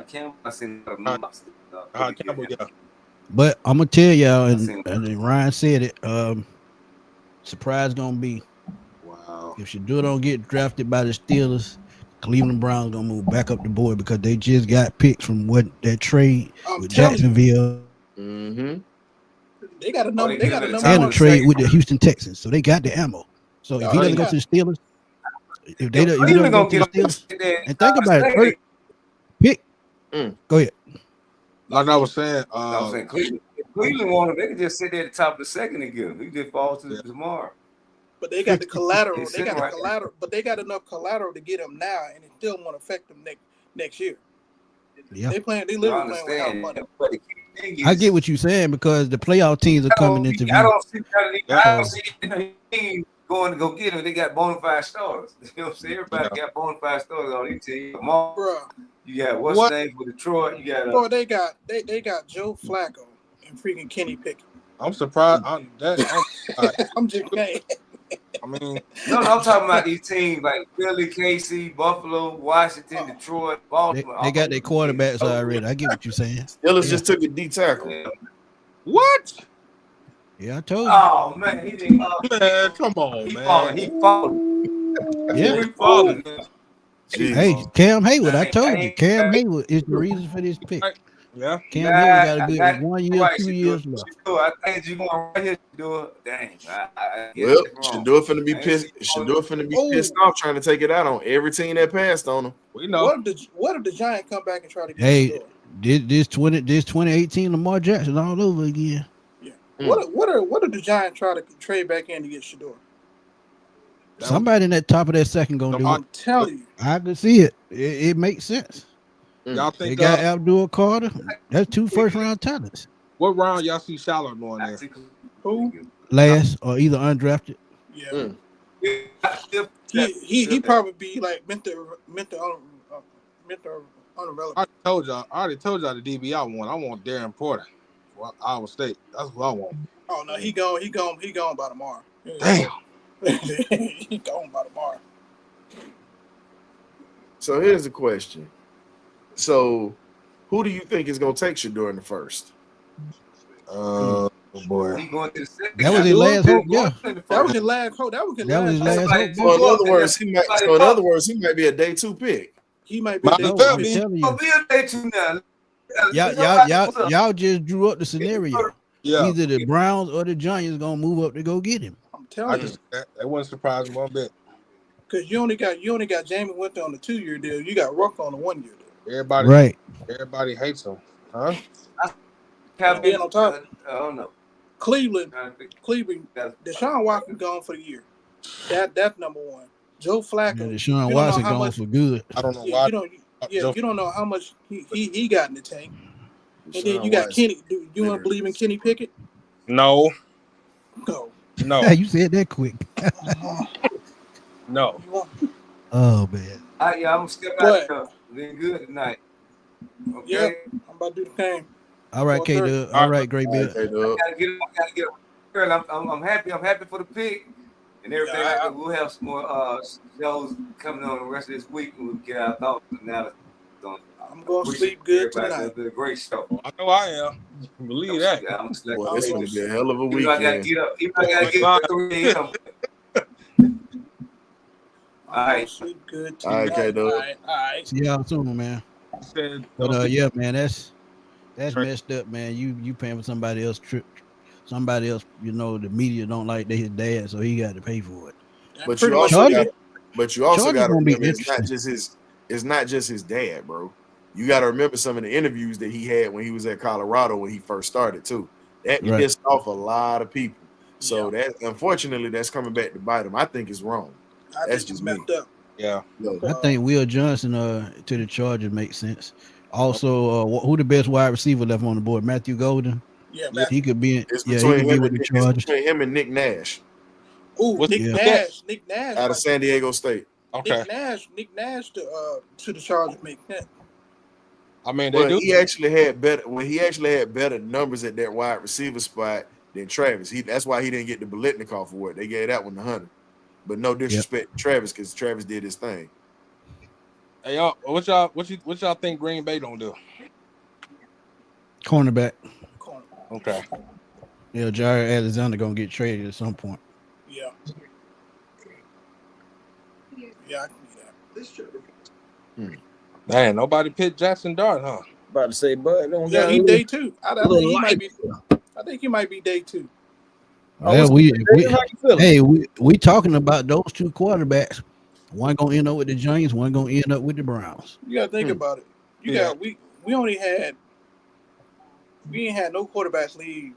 Campbell. I seen a lot of mocks. Campbell, yeah. But I'm gonna tell y'all, and Ryan said it. Surprise gonna be. Wow. If Shador don't get drafted by the Steelers, Cleveland Browns gonna move back up the board because they just got picks from that trade with Jacksonville. Mm-hmm. They got a number. And a trade with the Houston Texans, so they got the ammo. So if he doesn't go to the Steelers, if he doesn't go to the Steelers, and think about it, first pick. Go ahead. Like I was saying, Cleveland want him. They can just sit there at the top of the second and get him. He just falls to tomorrow. But they got the collateral. But they got enough collateral to get him now, and it still won't affect them next year. Yeah. They literally playing without money. I get what you're saying because the playoff teams are coming into view. I don't see team going to go get him. They got bona fide stars. You know what I'm saying? Everybody got bona fide stars on their team. Bro. You got what's the name for Detroit? You got bro, they got Joe Flacco and freaking Kenny Pickett. I'm surprised. I'm just saying. I mean, no, I'm talking about these teams like Philly, KC, Buffalo, Washington, Detroit, Baltimore. They got their quarterbacks already. I get what you're saying. Steelers just took a D tackle. What? Yeah, I told you. Oh man, he didn't. Man, come on, He man. He falling. Yeah. He falling. Hey, Cam Hayward, I told you. Cam Hayward is the reason for this pick. Yeah. Cam Hayward got a good 1 year, 2 years left. I think you're going right here to do it. Dang. Well, Shador finna be pissed. Shador finna be pissed off trying to take it out on every team that passed on him. We know. What if the Giants come back and try to get Hey, this 2018 Lamar Jackson all over again. Yeah. What if the Giants try to trade back in to get Shador? Somebody in that top of that second gonna do it. I'm telling you. I can see it. It makes sense. Y'all They think got Abdul Carter. That's 2 first-round talents. what round y'all see Charlotte going there? Who? Last or either undrafted. Yeah. He probably be like mental unrelevant. I already told y'all the DB I want Darren Porter. Well, Iowa State. That's what I want. Oh no, he gone by tomorrow. Damn. He gone by tomorrow. So here's the question. So who do you think is gonna take Shador in the first? Oh boy. That was his last hope, yeah. That was his last hope. That was his last hope. So in other words, he might be a day 2 pick. He might be a day 2 I'm pick. telling I'll be a day 2 now. Y'all just drew up the scenario. Yeah. Either the Browns or the Giants gonna move up to go get him. I'm telling you. That wouldn't surprise me one bit. Because you only got Jamie Winter on the 2-year deal. You got Ruck on the 1-year deal. Everybody hates him, huh? Then on top, I don't know. Cleveland, Deshaun Watson gone for the year. That's number one. Joe Flacco. Yeah, Deshaun Watson gone for good. I don't know why. You don't know how much he got in the tank. And then you got Kenny. Do you want to believe in Kenny Pickett? No. No. You said that quick. No. Oh man. I'm gonna step out there. Been good tonight. Okay. Yeah, I'm about to do the thing. All right, K Dub. All right, great Bill. I gotta get up. I'm happy. I'm happy for the pick and everything. We'll have some more shows coming on the rest of this week. We'll get our thoughts. Now I'm gonna sleep good tonight. It's been a great show. I know I am. Believe that. Well, it's gonna be a hell of a weekend. I gotta get up. I gotta get up 3 a.m. All right. Sleep good All right, tonight. K-Dub. All right. See y'all soon, man. But yeah, man, that's messed up, man. You paying for somebody else trip, somebody else. You know, the media don't like his dad, so he got to pay for it. But you also got to remember it's not just his dad, bro. You got to remember some of the interviews that he had when he was at Colorado when he first started too. That pissed off a lot of people. So that unfortunately that's coming back to bite him. I think it's wrong. That's just messed up. Yeah. I think Will Johnson to the Chargers makes sense. Also, who the best wide receiver left on the board? Matthew Golden. Yeah, he could be. It's he between could be with the Chargers. between him and Nick Nash. Ooh, Nick Nash out of San Diego State. Okay. Nick Nash to the Chargers make sense. I mean, he actually had better numbers at that wide receiver spot than Travis. That's why he didn't get the Biletnikoff award. They gave that one to Hunter. But no disrespect to Travis, because Travis did his thing. Hey y'all, what y'all think Green Bay don't do? Cornerback. Okay. Yeah, Jair Alexander gonna get traded at some point. Yeah. Yeah, I can do that. This true. Man, nobody picked Jackson Dart, huh? About to say, Bud. Yeah, he day 2. I think he might be day 2. Well, we talking about those two quarterbacks. One gonna end up with the Giants, one gonna end up with the Browns. You gotta think about it. We ain't had no quarterbacks leave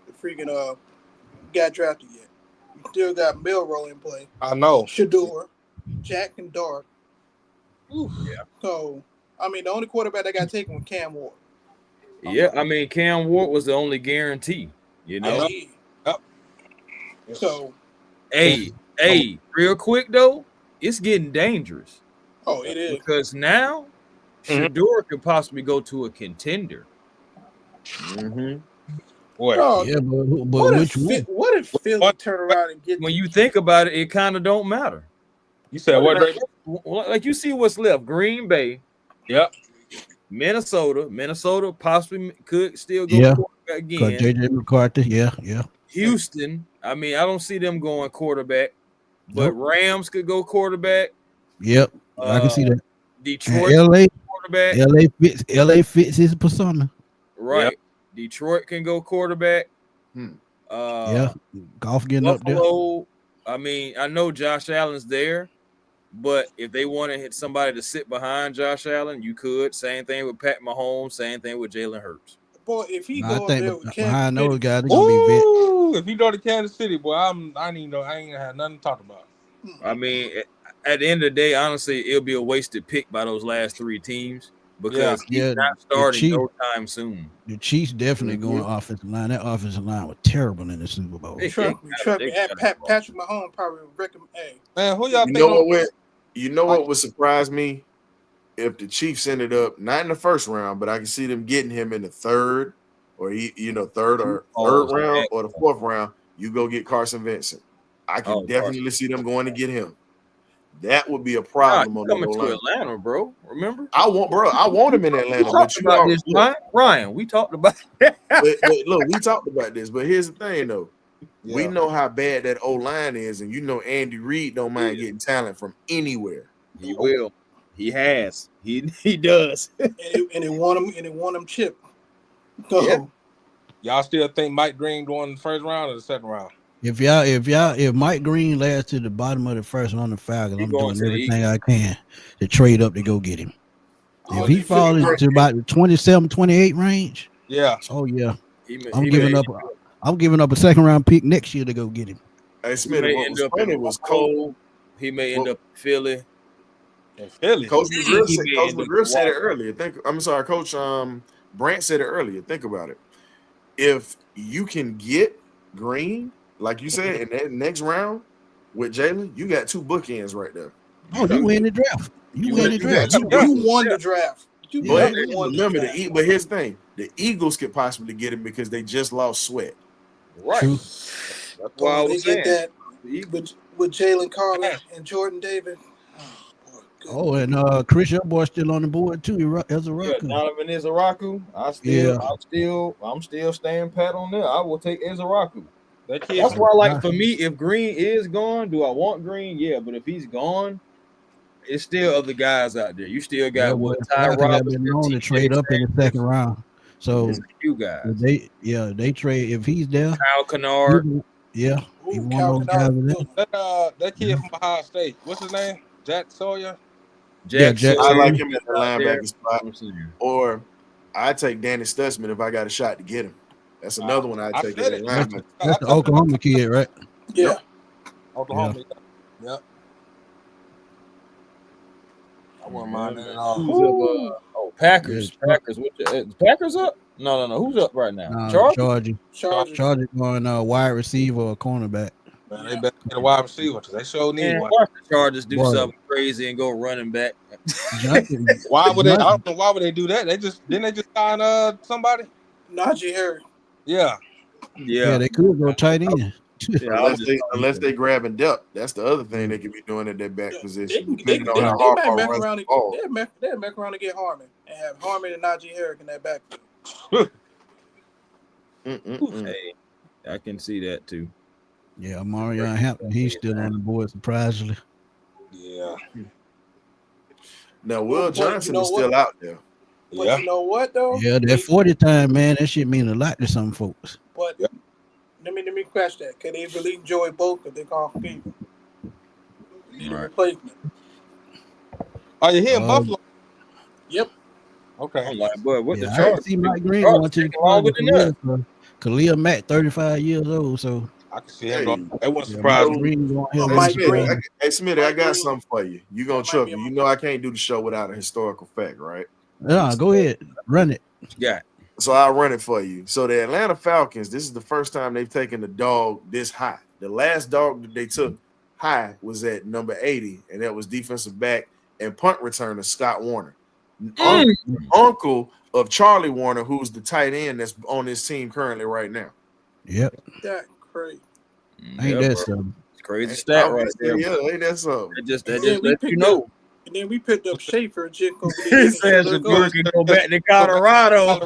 the freaking got drafted yet. You still got Milrow in play. I know. Shador, Jack and Dart. Ooh, yeah. So I mean the only quarterback that got taken was Cam Ward. Yeah, I mean, Cam Ward was the only guarantee, you know. So, Hey, real quick though, it's getting dangerous. Oh, it is. Because now Shador could possibly go to a contender. Mm-hmm. Oh, yeah, but what which if, one? What if Philly turn around and get When you think about it, it kind of don't matter. You said what? Like you see what's left: Green Bay, yep, Minnesota possibly could still go Yeah, quarterback again. JJ McCarthy, yeah. Houston, I mean, I don't see them going quarterback, but Rams could go quarterback. Yep, I can see that. Detroit, LA quarterback. LA fits his persona. Right. Yep. Detroit can go quarterback. Yeah, golf getting Buffalo, up there. I mean, I know Josh Allen's there, but if they want to hit somebody to sit behind Josh Allen, you could. Same thing with Pat Mahomes. Same thing with Jalen Hurts. Boy, if he I go think there with behind Kansas those City, guys, they're gonna be vet. Ooh, if you go to Kansas City, boy, I ain't gonna have nothing to talk about. I mean, at the end of the day, honestly, it'll be a wasted pick by those last three teams because he's not starting no time soon. The Chiefs definitely going offensive line. That offensive line was terrible in the Super Bowl. Trust me. Patrick Mahomes probably recommend. Hey, man, who y'all You know what would surprise me if the Chiefs ended up not in the first round, but I can see them getting him in the third, or third round or the fourth round. You go get Carson Vincent. I can definitely see them going to get him. That would be a problem on the coming to line. Atlanta, bro. Remember? I want him in Atlanta. We talked about this, Ryan. We talked about that. but look, we talked about this. But here's the thing, though. Yeah. We know how bad that O-line is, and Andy Reid don't mind getting talent from anywhere. He will. He has. He does. and it won him chip. So, yeah. Y'all still think Mike Green going in the first round or the second round? If Mike Green lasts to the bottom of the first on the Falcons, I'm doing everything I can to trade up to go get him. If he falls into about the 27, 28 range, I'm giving up a second round pick next year to go get him. Hey Smith, was Cole. He may end up in Philly. Coach McGriff said it earlier. Coach Brandt said it earlier. Think about it. If you can get Green, like you said, in that next round with Jalen, you got two bookends right there. Oh, you win the draft. You won the draft. You won the draft. But remember, but here's the thing: the Eagles could possibly get him because they just lost Sweat. Right. True. That's why I was saying that with Jalen Carter and Jordan Davis. Oh, and Chris, your boy, still on the board too. Ezaraku. Donovan Ezaraku. I'm still staying pat on there. I will take Ezaraku. That's why, for me, if Green is gone, do I want Green? Yeah, but if he's gone, it's still other guys out there. You still got Ty Robinson known to trade up in the second round. So you guys, they trade if he's there. Kyle Kennard. He one of those guys that kid from Ohio State. What's his name? Jack Sawyer. Jack I like him at the linebacker spot. Or I take Danny Stutzman if I got a shot to get him. That's another one I take at linebacker. That's the Oklahoma kid, right? Yeah. Oklahoma. Yep. I wouldn't mind that at all. Packers. Packers. Packers up? No. Who's up right now? Chargers going wide receiver or cornerback. Man, they better get a wide receiver because they sure need one. Watch the Chargers do something crazy and go running back. Why would they? I don't know why would they do that. Didn't they just sign somebody? Najee Harris. Yeah, they could go tight end. Unless they grabbing depth, that's the other thing they could be doing at their back position. They might back around and get Harmon and have Harmon and Najee Harris in that back. Hey, I can see that too. Yeah, Marion Hampton, he's still on the board, surprisingly. Yeah. Now, Will Johnson is still out there. But you know what, though? Yeah, that 40 time, man, that shit mean a lot to some folks. But let me scratch that. Can they release Joey Bolt if they call for people? Need a replacement. Are you here in Buffalo? Yep. Okay. I'm like, boy, what the I Chargers? see Mike Green going to the Khalil Mack, 35 years old, so I can see him going. That wasn't surprising. Hey, Smitty, I got something for you. You gonna chuckle. You know I can't do the show without a historical fact, right? Yeah, go ahead. Run it. Yeah. So I'll run it for you. So the Atlanta Falcons, this is the first time they've taken the dog this high. The last dog that they took high was at number 80, and that was defensive back and punt returner Scott Warner, uncle of Charlie Warner, who's the tight end that's on this team currently right now. Yep. That crazy. Ain't that something? It's crazy stat right there. Yeah, ain't that something? That just let you know. And then we picked up Schaefer. He says the bird can go back to Colorado.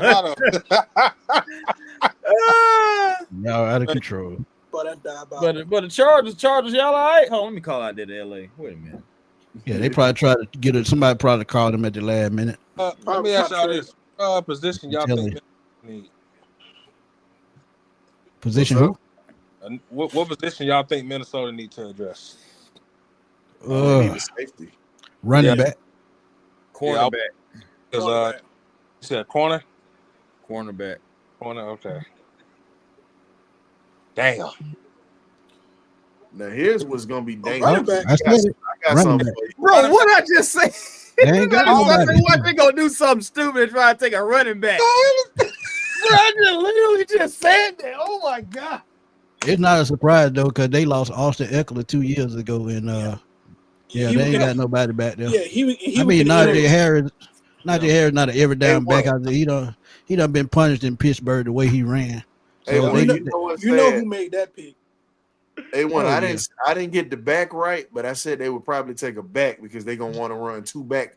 Y'all out of control. But the Chargers, y'all all right? Hold on, let me call out there to LA. Wait a minute. Yeah, they probably tried to get it. Somebody probably called them at the last minute. Let me ask y'all this: position y'all think need? Position who? What position y'all think Minnesota need to address? Safety. Running back. Cornerback. Because you said corner? Cornerback. Corner, okay. Damn. Now here's what's gonna be dangerous. I got something for you. Bro, what I just say? They ain't got nobody. What they gonna do something stupid and try to take a running back? Bro, I just literally just said that. Oh my god. It's not a surprise though, because they lost Austin Eckler 2 years ago, and they ain't got nobody back there. Yeah, he I mean, Najee Harris not an every down back out there. He done been punished in Pittsburgh the way he ran. So you know who made that pick? I didn't get the back right, but I said they would probably take a back because they're gonna want to run two back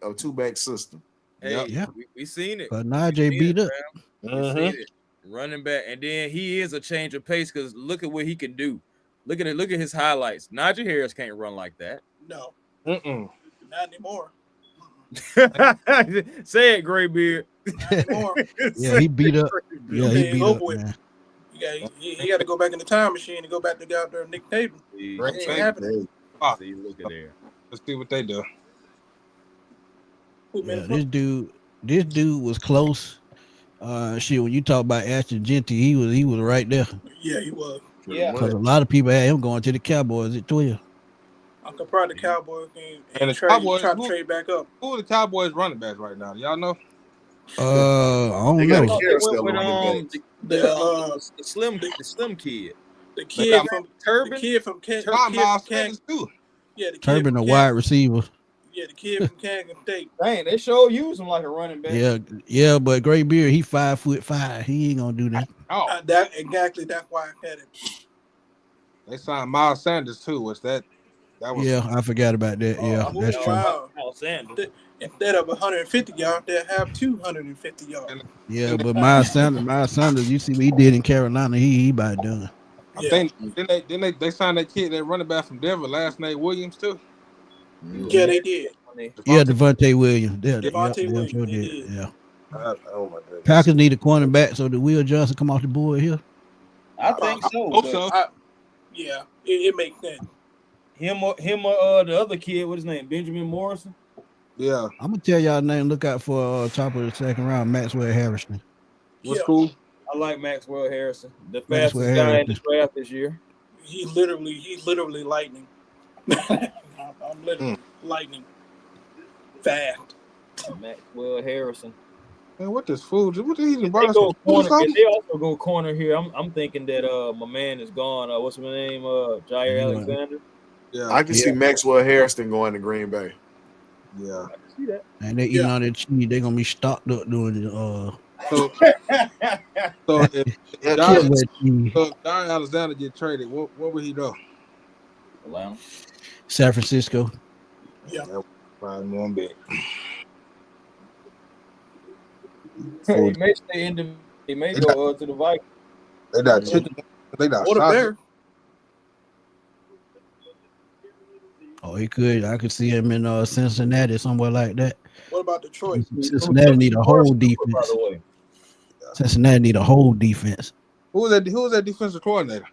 system. Hey, yeah, we seen it. But Najee beat up. Running back, and then he is a change of pace because look at what he can do. Look at his highlights. Najee Harris can't run like that. No, not anymore. Say it, Graybeard. Not anymore. Yeah, he beat up. Yeah, he beat up. Man. He got to go back in the time machine and go back to go out there and Nick Tatum. See, look at there. Let's see what they do. Yeah, this dude was close. When you talk about Ashton Genty, he was right there. Yeah, he was. Yeah, because a lot of people had him going to the Cowboys at 12. I'm surprised the Cowboys and the Cowboys try to trade back up. Who are the Cowboys running backs right now? Y'all know? I don't know. The slim kid. The kid from Turbin. The kid from Kansas too. Yeah, the kid Turbin, a wide receiver. Yeah, the kid from Kansas State. Dang, they sure use him like a running back. Yeah, but Graybeard, he 5'5". He ain't gonna do that. That's why I had it. They signed Miles Sanders too. Was that was? Yeah, I forgot about that. Yeah, that's true. Wow. Miles Sanders. Instead of 150 yards, they'll have 250 yards. Yeah, but Miles Sanders, you see what he did in Carolina. He about done. I think they signed that kid, that running back from Denver, last name Williams too. Yeah, they did. Yeah, Devontae Williams. Devontae Williams. Did. Yeah. Oh my goodness. Packers need a cornerback, so the Will Johnson come off the board here. I think so. Yeah, it makes sense. Him or the other kid, what's his name? Benjamin Morrison. Yeah, I'm gonna tell y'all name. Look out for top of the second round, Maxwell Harrison. What's cool? I like Maxwell Harrison, the fastest guy in the draft this year. He's literally lightning. I'm literally lightning fast. Maxwell Harrison. Man, what this food? What did he even buy? They also go corner here. I'm thinking that my man is gone. What's his name? Jair Alexander. Yeah, I can see Maxwell Harrison going to Green Bay. Yeah, I can see that. And they eating all that cheese. They're gonna be stocked up doing the. So if Jair Alexander get traded, what would he do? Atlanta. San Francisco. Yeah. Probably one bit. He may stay in the. He may go to the Vikings. They got chicken. They got what a bear. Oh, he could. I could see him in Cincinnati, somewhere like that. What about Detroit? Cincinnati need a whole defense. By the way. Cincinnati need a whole defense. Who was that defensive coordinator?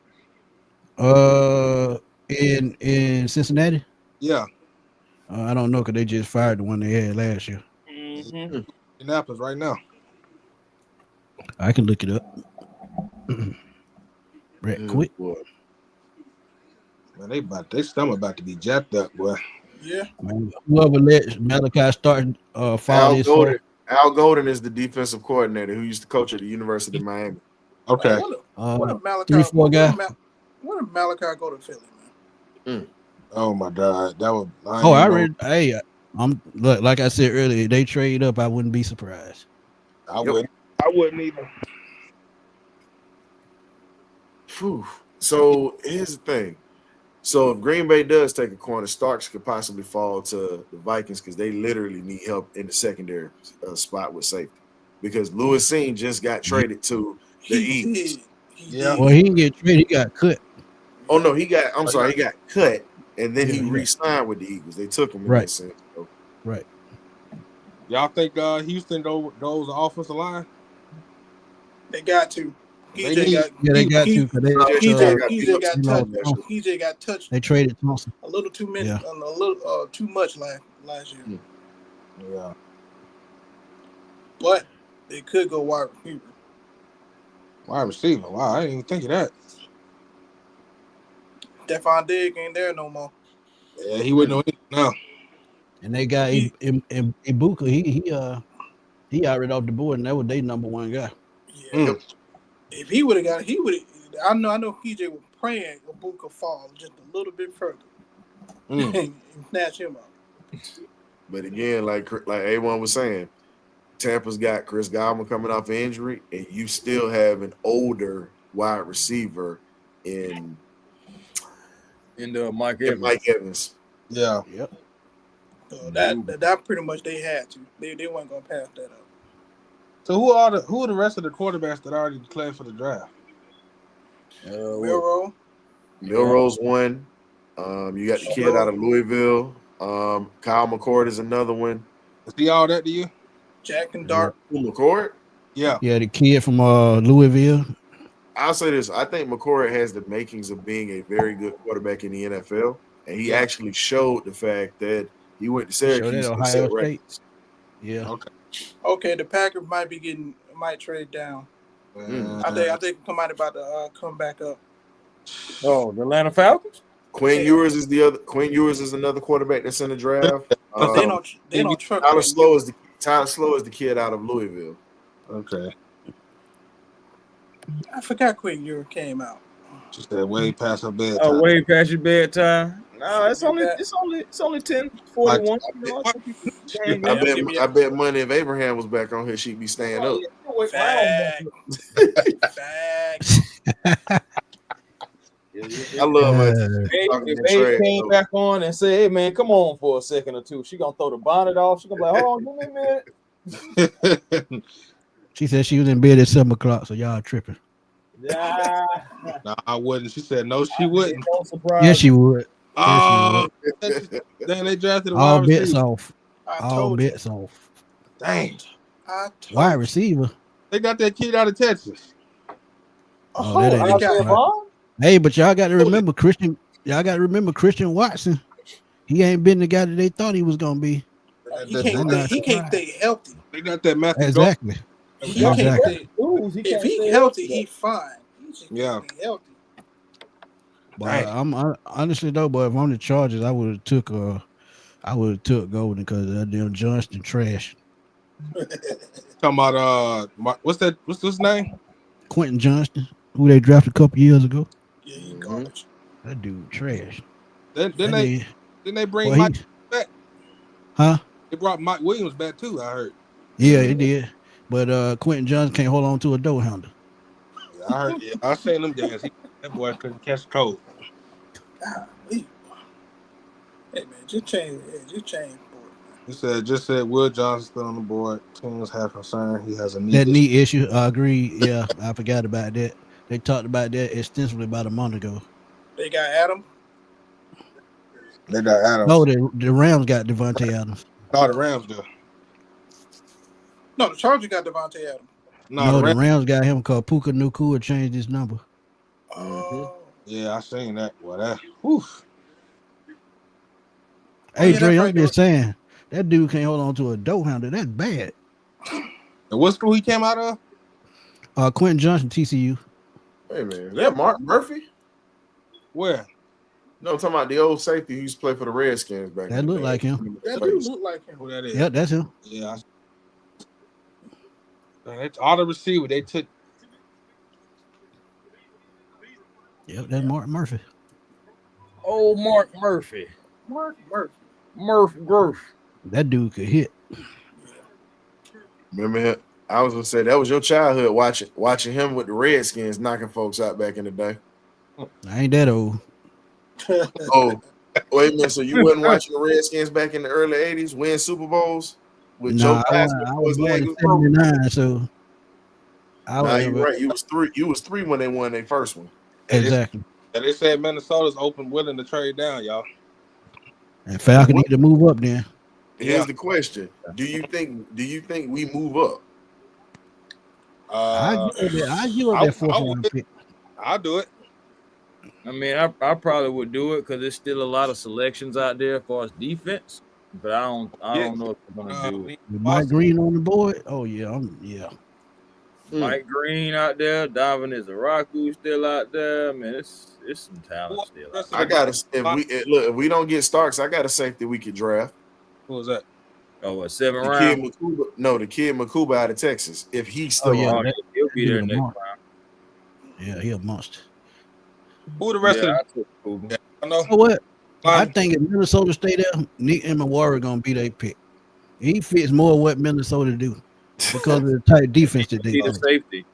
In Cincinnati? Yeah. I don't know because they just fired the one they had last year. Mm-hmm. Indianapolis right now. I can look it up. Right quick. Man, they stomach about to be jacked up, boy. Yeah. Man, whoever let Malachi start fall this Al Golden is the defensive coordinator who used to coach at the University of Miami. Okay. What if Malachi? 3-4 guy. What if Malachi go to Philly, man? Oh my God, that would. I read. Hey, look, like I said earlier, they trade up. I wouldn't be surprised. I wouldn't either. Whew. So here's the thing. So if Green Bay does take a corner, Starks could possibly fall to the Vikings because they literally need help in the secondary spot with safety. Because Lewis Seen just got traded to the Eagles. Well, he didn't get traded. He got cut. Oh no, he got cut, and then he re-signed with the Eagles. They took him. Right. So. Right. Y'all think Houston goes offensive line? They got to. They got to. PJ got touched. They traded Thompson a little too many, a little too much last year. Yeah. But they could go wide receiver. Wide receiver. Wow, I didn't even think of that. Stephon Diggs ain't there no more. Yeah, he wouldn't know anything now. And they got Ibuka. He already off the board, and that was their number one guy. Yeah. If he would have got it, he would have. I know PJ was praying Ibuka fall just a little bit further and snatch him up. But again, like A1 was saying, Tampa's got Chris Godwin coming off an injury, and you still have an older wide receiver in Mike Evans. Yeah. Yep. So that pretty much they had to. They weren't gonna pass that up. So who are the rest of the quarterbacks that already declared for the draft? Milroe. Milroe's one. You got the kid out of Louisville. Kyle McCord is another one. Is he all that to you? Jack and Dart. McCord? Yeah. Yeah, the kid from Louisville. I'll say this. I think McCord has the makings of being a very good quarterback in the NFL. And he actually showed the fact that he went to Syracuse. Ohio State. Yeah. Okay, the Packers might trade down. I think somebody about to come back up. Oh, the Atlanta Falcons? Quinn Ewers is another quarterback that's in the draft. They don't trust Tyler Slow is the kid out of Louisville. Okay. I forgot Quinn Ewers came out. Just that way past her bedtime. Oh, way past your bedtime. No, it's only 10:41. I bet money if Abraham was back on here, she'd be staying up. Facts. I love her. If Abe came back on and said, "Hey man, come on for a second or two," she gonna throw the bonnet off. She gonna be like, "Hold on, give me a minute." She said she was in bed at 7 o'clock, so y'all tripping. Yeah. No, I wouldn't. She said no, she wouldn't. No surprise. Yes, she would. Oh, then they drafted a all wide bets receiver. off. All bets off. Dang. Wide receiver. They got that kid out of Texas. Oh, that ain't right. Hey, but y'all got to remember Christian. Y'all got to remember Christian Watson. He ain't been the guy that they thought he was gonna be. He can't stay healthy. They got that Matthew. Exactly. If he's healthy, he's fine. Yeah. Healthy. But I'm honestly though, but if I'm the Chargers, I would have took Golden because that damn Johnston trash. Talking about what's his name? Quentin Johnston, who they drafted a couple years ago. Yeah, he garbage. That dude trash. Didn't they bring Mike back? Huh? They brought Mike Williams back too, I heard. Yeah, it did. But Quentin Johnston can't hold on to a door handle. Yeah, I heard. Yeah, I seen them guys. That boy couldn't catch the cold. Hey man, just change. He just said Will Johnson still on the board. Teams have concern he has a knee. That knee issue, I agree. Yeah, I forgot about that. They talked about that extensively about a month ago. They got Adam. They got Adams. No, the Rams got Devontae Adams. No, the Rams do. No, the Chargers got Devontae Adams. No, the Rams got him because Puka Nacua changed his number. Oh. Yeah, I seen that. Boy, that. Oof. Hey, Dre, I'm just saying that dude can't hold on to a door handle. That's bad. And what school he came out of? Quentin Johnson, TCU. Hey man, is that Mark Murphy? Where? No, I'm talking about the old safety who used to play for the Redskins back. That looked like him. That dude look like him. Who that is? Yeah, that's him. Yeah. All the receivers they took. Yep, that's Mark Murphy. Oh, Mark Murphy. Mark Murphy. Murph. That dude could hit. Remember him? I was gonna say that was your childhood watching him with the Redskins knocking folks out back in the day. I ain't that old. Oh, wait a minute. So you wasn't watching the Redskins back in the early '80s win Super Bowls with Joe Theismann? I was born in '79, so you're right. You was three. You was three when they won their first one. Exactly. And they said Minnesota's open, willing to trade down, y'all. And Falcon need to move up then. Here's the question: Do you think we move up? I give up that fourth round pick. I'll do it. I mean, I probably would do it because there's still a lot of selections out there as far as defense, but I don't know if I'm gonna do it. With Mike Green on the board, oh yeah, Mike Green out there, Davin Izaraku still out there. Man, it's some talent still. I gotta if we don't get Starks, I got a safety we could draft. Who was that? Oh, a 7th the round? Kid Makuba, the kid Makuba out of Texas. If he's still on, he'll be there next round. Yeah, he a monster. Who the rest of the I know what? I think if Minnesota stay there, Nick Emenwari gonna be their pick. He fits more what Minnesota do because of the type of defense that they need do. a safety.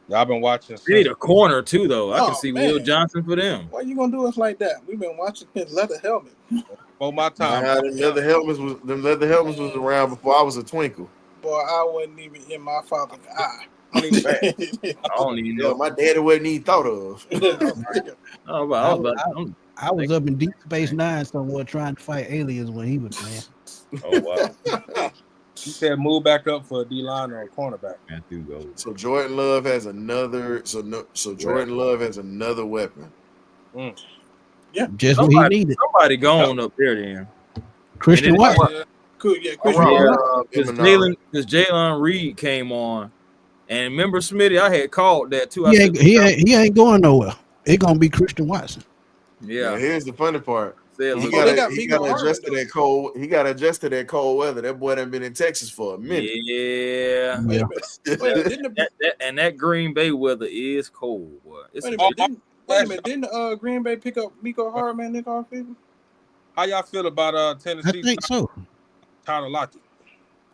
Y'all been watching. They need a corner too, though. I can see man. Will Johnson for them. Why you gonna do us like that? We've been watching his leather helmet. For my time, them leather helmets was around before I was a twinkle. Boy, I wasn't even in my father's eye. I don't even know. My daddy wasn't even thought of. I was up in Deep Space Nine somewhere trying to fight aliens when he was playing. Oh wow! He said move back up for a D line or a cornerback. Matthew Gold. So Jordan Love has another. So Jordan Love has another weapon. Yeah, just what he needed. Somebody gone up there then. Christian White. Cool, yeah, Christian White. Because Jalen Reed came on, and remember Smitty, I had called that too. He ain't going nowhere. It's gonna be Christian Watson. Yeah. Now, here's the funny part. He got adjust to that cold. He got adjust to that cold weather. That boy done been in Texas for a minute. Yeah. And that Green Bay weather is cold, boy. Wait a minute, didn't Green Bay pick up Miko Hardman, Nick Offseason? How y'all feel about Tennessee? I think so. Tyler Lockett.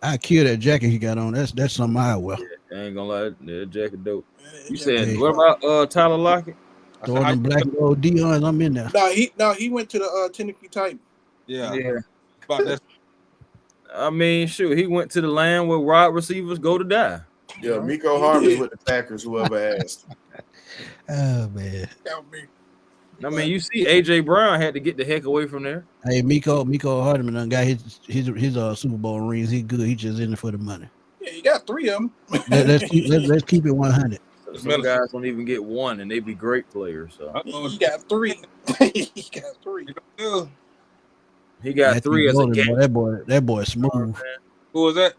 I kill that jacket he got on. That's something I wear. Yeah, I ain't gonna lie, that jacket dope. You said what about Tyler Lockett? Throwing them black and gold Deions, I'm in there. He went to the Tennessee Titans. Yeah. I mean, shoot, he went to the land where wide receivers go to die. Yeah, Miko Hardman with the Packers. Whoever asked. Oh man. I mean, you see, AJ Brown had to get the heck away from there. Hey, Miko Hardman done got his Super Bowl rings. He good. He just in it for the money. Yeah, you got 3 of them. let's keep it 100. Some guys don't even get one, and they be great players. So he got 3. He got 3. He got Matthew 3 as Golden, a game. That boy smooth. Who was that?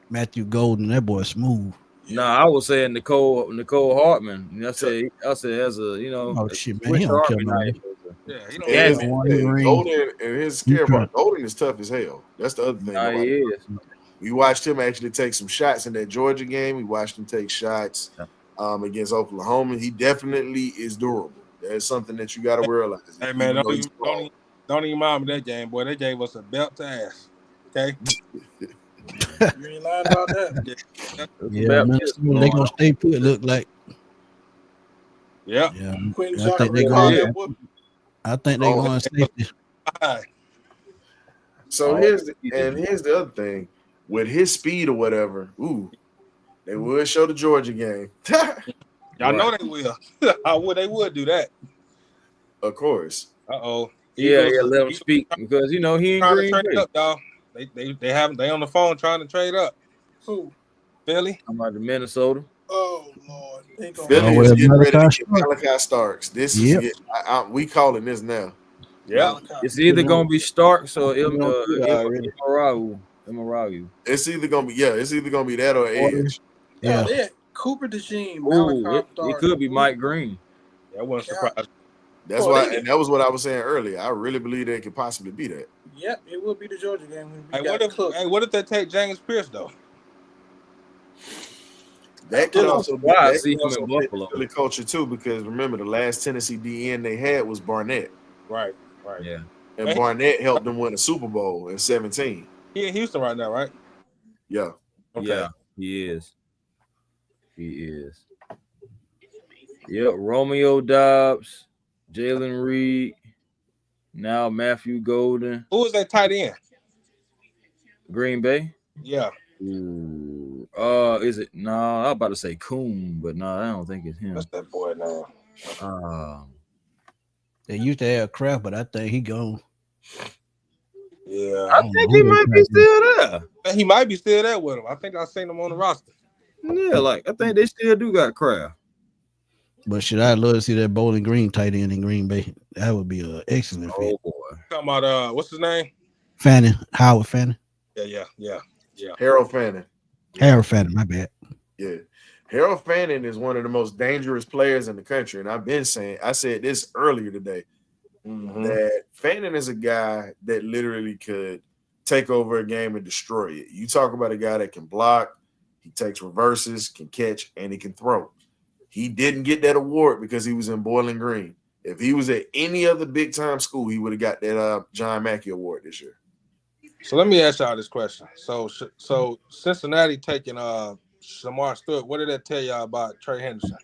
Matthew Golden. That boy smooth. No, I was saying Nicole Hartman. I said as a Oh shit, man, he don't care about it. Golden and his scare part. Golden is tough as hell. That's the other thing. He is. We watched him actually take some shots in that Georgia game. We watched him take shots against Oklahoma. He definitely is durable. That's something that you got to realize. Hey man, don't even mind me that game, boy. They gave us a belt to ass. Okay. You ain't lying about that. Yeah, they gonna stay put. Look like. Yeah. I think they going. I think they going safety. So here's the other thing. With his speed or whatever, they would show the Georgia game. Y'all know they will. They would do that. Of course. Yeah, let him speak because he ain't Green Bay. Up, y'all. They on the phone trying to trade up. Who? Philly? I'm about to Minnesota. Oh Lord. Philly is getting ready to get Malachi Starks. This is we calling this now. Yeah. It's either gonna be Starks or Imaragu. It's either gonna be that or Edge. Yeah. Cooper DeJean. It could be Mike Green. That wasn't surprising. That's why, and that was what I was saying earlier. I really believe they could possibly be that. Yep, it will be the Georgia game. What if they take James Pierce though? That could also be I that see could him in also fit Buffalo. Philly culture too, because remember the last Tennessee DN they had was Barnett. Right. Yeah. And Barnett helped them win a Super Bowl in 17. He in Houston right now, right? Yeah. Okay. Yeah, he is. He is. Yep, Romeo Dobbs, Jalen Reed, now Matthew Golden. Who is that tight end? Green Bay? Yeah. Ooh. Is it? No, I was about to say Coon, but no, I don't think it's him. What's that boy now? They used to have Kraft, but I think he gone. Yeah. I think he might be still there. He might be still there with him. I think I seen him on the roster. Yeah, like I think they still do got Kraft. But should I love to see that Bowling Green tight end in Green Bay? That would be an excellent fit. Oh boy. Talking about what's his name? Fannin, Howard Fannin. Yeah. Harold Fannin. Harold Fannin, my bad. Yeah. Harold Fannin is one of the most dangerous players in the country. And I've been saying, I said this earlier today, that Fannin is a guy that literally could take over a game and destroy it. You talk about a guy that can block, he takes reverses, can catch, and he can throw. He didn't get that award because he was in Bowling Green. If he was at any other big time school, he would have got that John Mackey Award this year. So let me ask y'all this question. So Cincinnati taking Shamar Stewart. What did that tell y'all about Trey Henderson?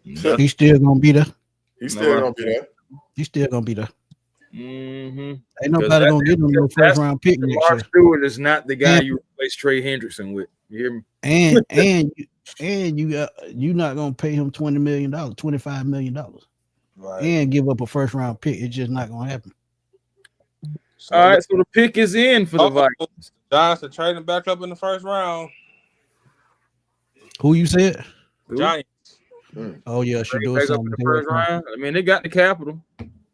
He's still gonna be there. He's still gonna be there. He's still gonna be there. Mm-hmm. Ain't nobody gonna give him no first round pick next Mark year. Stewart is not the guy you replace Trey Hendrickson with. You hear me? And you're not gonna pay him $20 million, $25 million, Right. and give up a first round pick. It's just not gonna happen. So All right, so the pick is in for the Vikings. Giants are trading back up in the first round. Who you said? Giants. Oh yeah, should do Back up in something. the first round. I mean, they got the capital.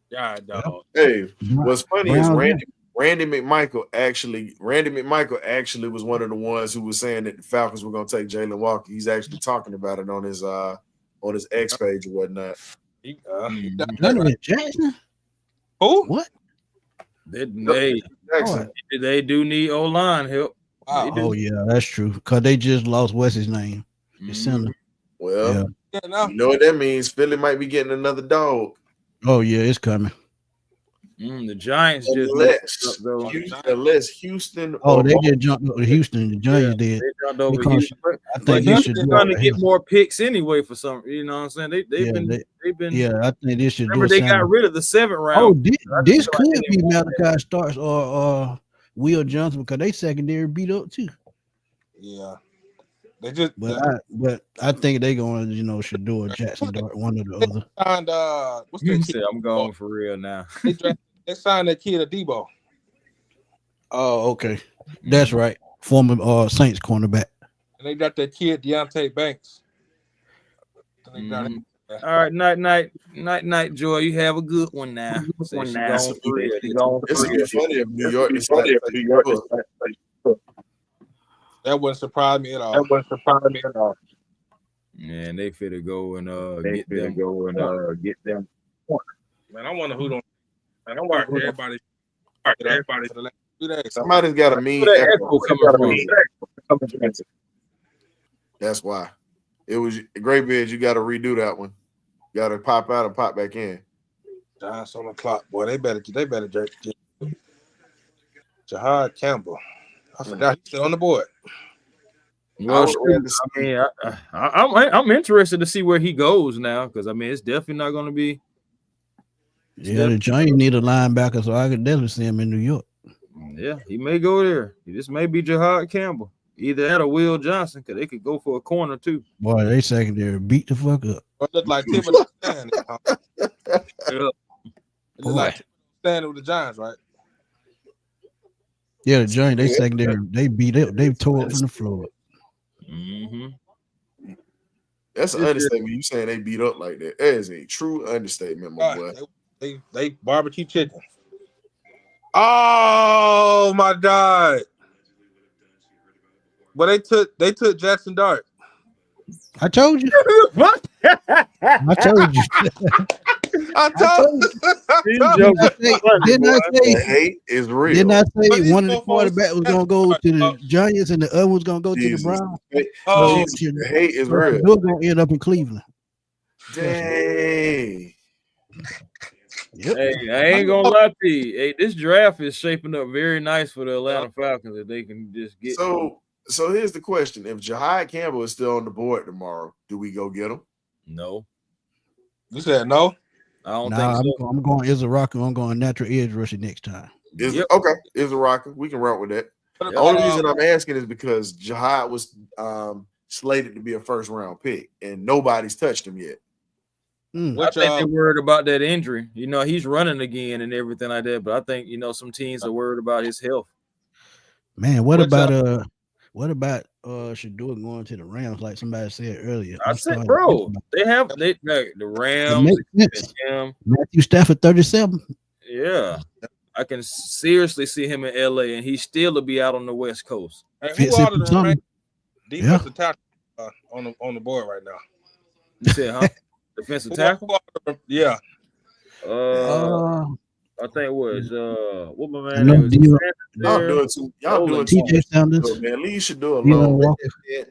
Yeah, dog. Hey, what's funny is Brown, Randy McMichael actually was one of the ones who was saying that the Falcons were going to take Jalen Walker. He's actually talking about it on his X page or whatnot. Jackson? Who? What? They do need O-line help. Wow. Oh yeah, that's true. Cause they just lost what's his name, the center. Well, you know what that means? Philly might be getting another dog. Oh yeah, it's coming. The Giants unless Houston. Oh, they just jumped over Houston. The Giants did. They jumped over Because Houston. I think they should do trying to it. get more picks anyway for some. You know what I'm saying? They've been. Yeah, I think they should. Remember, they got rid of the 7th round. Oh, this could be Malachi Starks or Will Johnson because they secondary beat up too. Yeah, they just. But I think they gonna should do a Jackson Dart, one or the other. Signed, what's You that said kid? I'm going for real now. They signed that kid Debo. Oh, okay, that's right. Former Saints cornerback. And they got that kid Deontay Banks. All right, night, Joy. You have a good one now. It's gonna get funny if New York decided to take Book. That wouldn't surprise me at all. Man, they finna go and get them. Man, I wonder who don't. Man, I'm watching everybody for the last 2 days. Somebody's got a mean Where that echo echo coming from? That's why. It was Graybeard. You got to redo that one. You got to pop out and pop back in. Giants on the clock, boy. They better Jahad Campbell. I forgot he's still on the board. Well, I'm interested to see where he goes now because it's definitely not going to be. Yeah, the Giants need a linebacker, so I could definitely see him in New York. Yeah, he may go there. This may be Jahad Campbell, either that or Will Johnson, because they could go for a corner too. Boy, they secondary beat the fuck up. It looked like Timothy Stan. It looked like Stan with the Giants, right? Yeah, the Giants, they secondary, they beat up, they tore up from the floor. Mm-hmm. That's an understatement. You saying they beat up like that? That is a true understatement, my boy. They barbecue chicken. Oh my God! But they took Jackson Dart. I told you. What? I told you. I told Didn't I say The hate is real. Didn't I But say these one of the motherfuckers- quarterbacks was gonna go to the Giants and the other was gonna go to the Jesus. Browns? Oh, Jesus, the hate is We're real. gonna end up in Cleveland. Dang. Yep. Hey, I ain't gonna lie to you. Hey, this draft is shaping up very nice for the Atlanta Falcons if they can just get. So here's the question: if Jahai Campbell is still on the board tomorrow, do we go get him? No, you said no. I don't Nah, think so. I'm going Izaraku. I'm going natural edge rusher next time. Okay, is a rocker. We can run with that. The only reason I'm asking is because Jahai was slated to be a first round pick, and nobody's touched him yet. I think they're worried about that injury. You know, he's running again and everything like that. But I think some teams are worried about his health. Man, what about Shador going to the Rams like somebody said earlier? I said, bro, the Rams. Matthew Stafford 37. Yeah, I can seriously see him in LA, and he still will be out on the West Coast. Hey, who are the ranked defensive tackle on the board right now? You said, huh? Defensive tackle? Yeah. I think it was what my man name was. Y'all doing TJ Sanders. Man, Lee should do alone.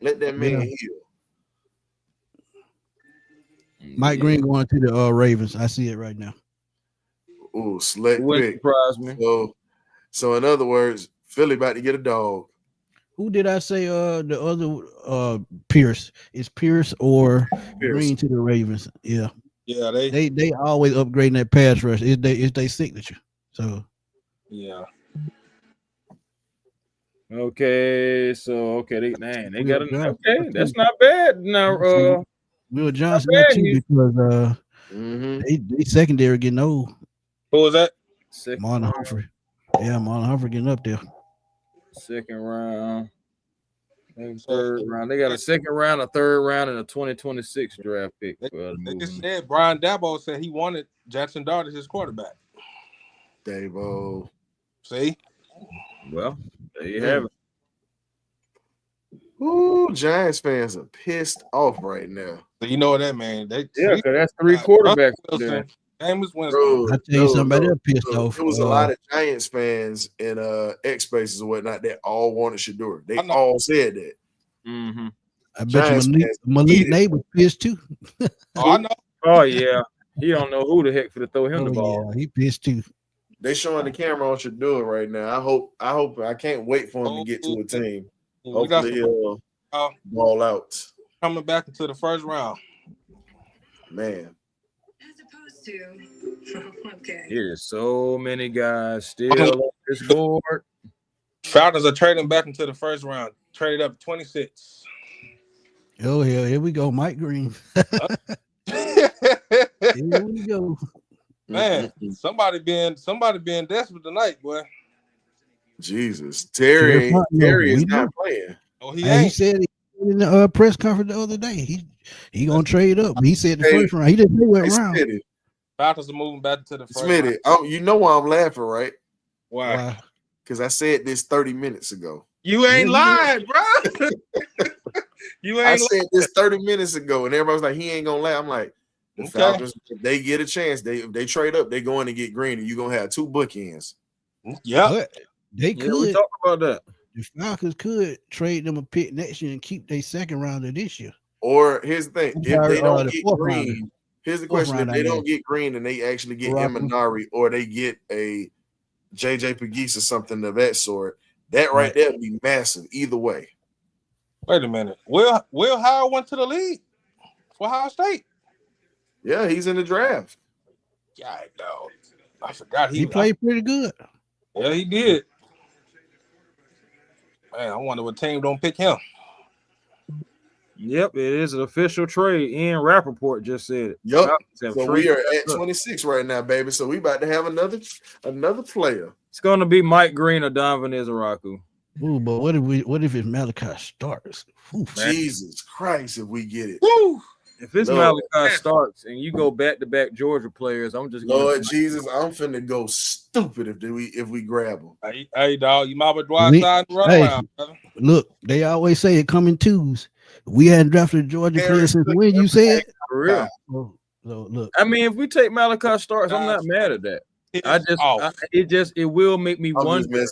Let that man heal. Mike Green going to the Ravens. I see it right now. Ooh, select Wouldn't pick. surprise me. So in other words, Philly about to get a dog. Who did I say? The other Pierce. Is Pierce or Green to the Ravens? Yeah. Yeah, they always upgrading that pass rush. It's their signature. So yeah. Okay, so they got okay. That's not bad. Now, Will Johnson got too because they secondary getting old. Who was that? Marlon Humphrey. Yeah, Marlon Humphrey getting up there. Second round, third round. They got a second round, a third round, and a 2026 draft pick. They just said Brian Dabo said he wanted Jackson Dart as his quarterback. Dabo. See? Well, there you have it. Ooh, Giants fans are pissed off right now. So you know what that mean? Because that's 3 quarterbacks there. James Winston. Bro, I tell you somebody else pissed off. There was a lot of Giants fans in X Spaces and whatnot that all wanted Shador. They all said that. Mm-hmm. I bet you Malik Nate was pissed too. Oh, I know. Oh yeah, he don't know who the heck for to throw him the ball. Yeah, he pissed too. They showing the camera on Shador right now. I can't wait for him to get to a team. Hopefully he'll ball out. Coming back into the first round. Man. Okay. There's so many guys still on this board. Falcons are trading back into the first round. Traded up 26. Oh hell, here we go, Mike Green. Here we go. Man, somebody being desperate tonight, boy. Jesus, Terry is not playing. Oh, he ain't. He said in the press conference the other day he gonna trade up. He said the first round. He didn't say what round. Falcons are moving back to the first Smitty, you know why I'm laughing, right? Why? Because I said this 30 minutes ago. You ain't lying, bro. I said this 30 minutes ago, and everybody was like, he ain't gonna lie. I'm like, the Falcons, if they get a chance, if they trade up, they going to get Green, and you're gonna have 2 bookends. Yeah. They could we talked about that. The Falcons could trade them a pick next year and keep their second rounder this year. Or here's the thing: if they don't get Green, round. here's the question: if they don't get Green and they actually get Emanari, or they get a JJ Pegues or something of that sort, that right there would be massive. Either way. Wait a minute. Will Howard went to the league for Ohio State? Yeah, he's in the draft. Yeah, no, I forgot he played pretty good. Yeah, he did. Man, I wonder what team don't pick him. Yep, it is an official trade. Ian Rappaport just said it. Yep. So we are at 26 right now, baby. So we about to have another player. It's going to be Mike Green or Donovan Izaraku. Ooh, but what if it's Malachi Starks? Jesus Christ, if we get it. Woo! If it's Malachi Starks and you go back-to-back Georgia players, I'm just Lord Jesus, I'm finna go stupid if we grab them. Hey, dog, you might be Dwight side run around. Brother. Look, they always say it come in twos. We hadn't drafted a Georgia player since when you said? For real. So look, I mean, if we take Malachi Starks, I'm not mad at that. It will make me wonder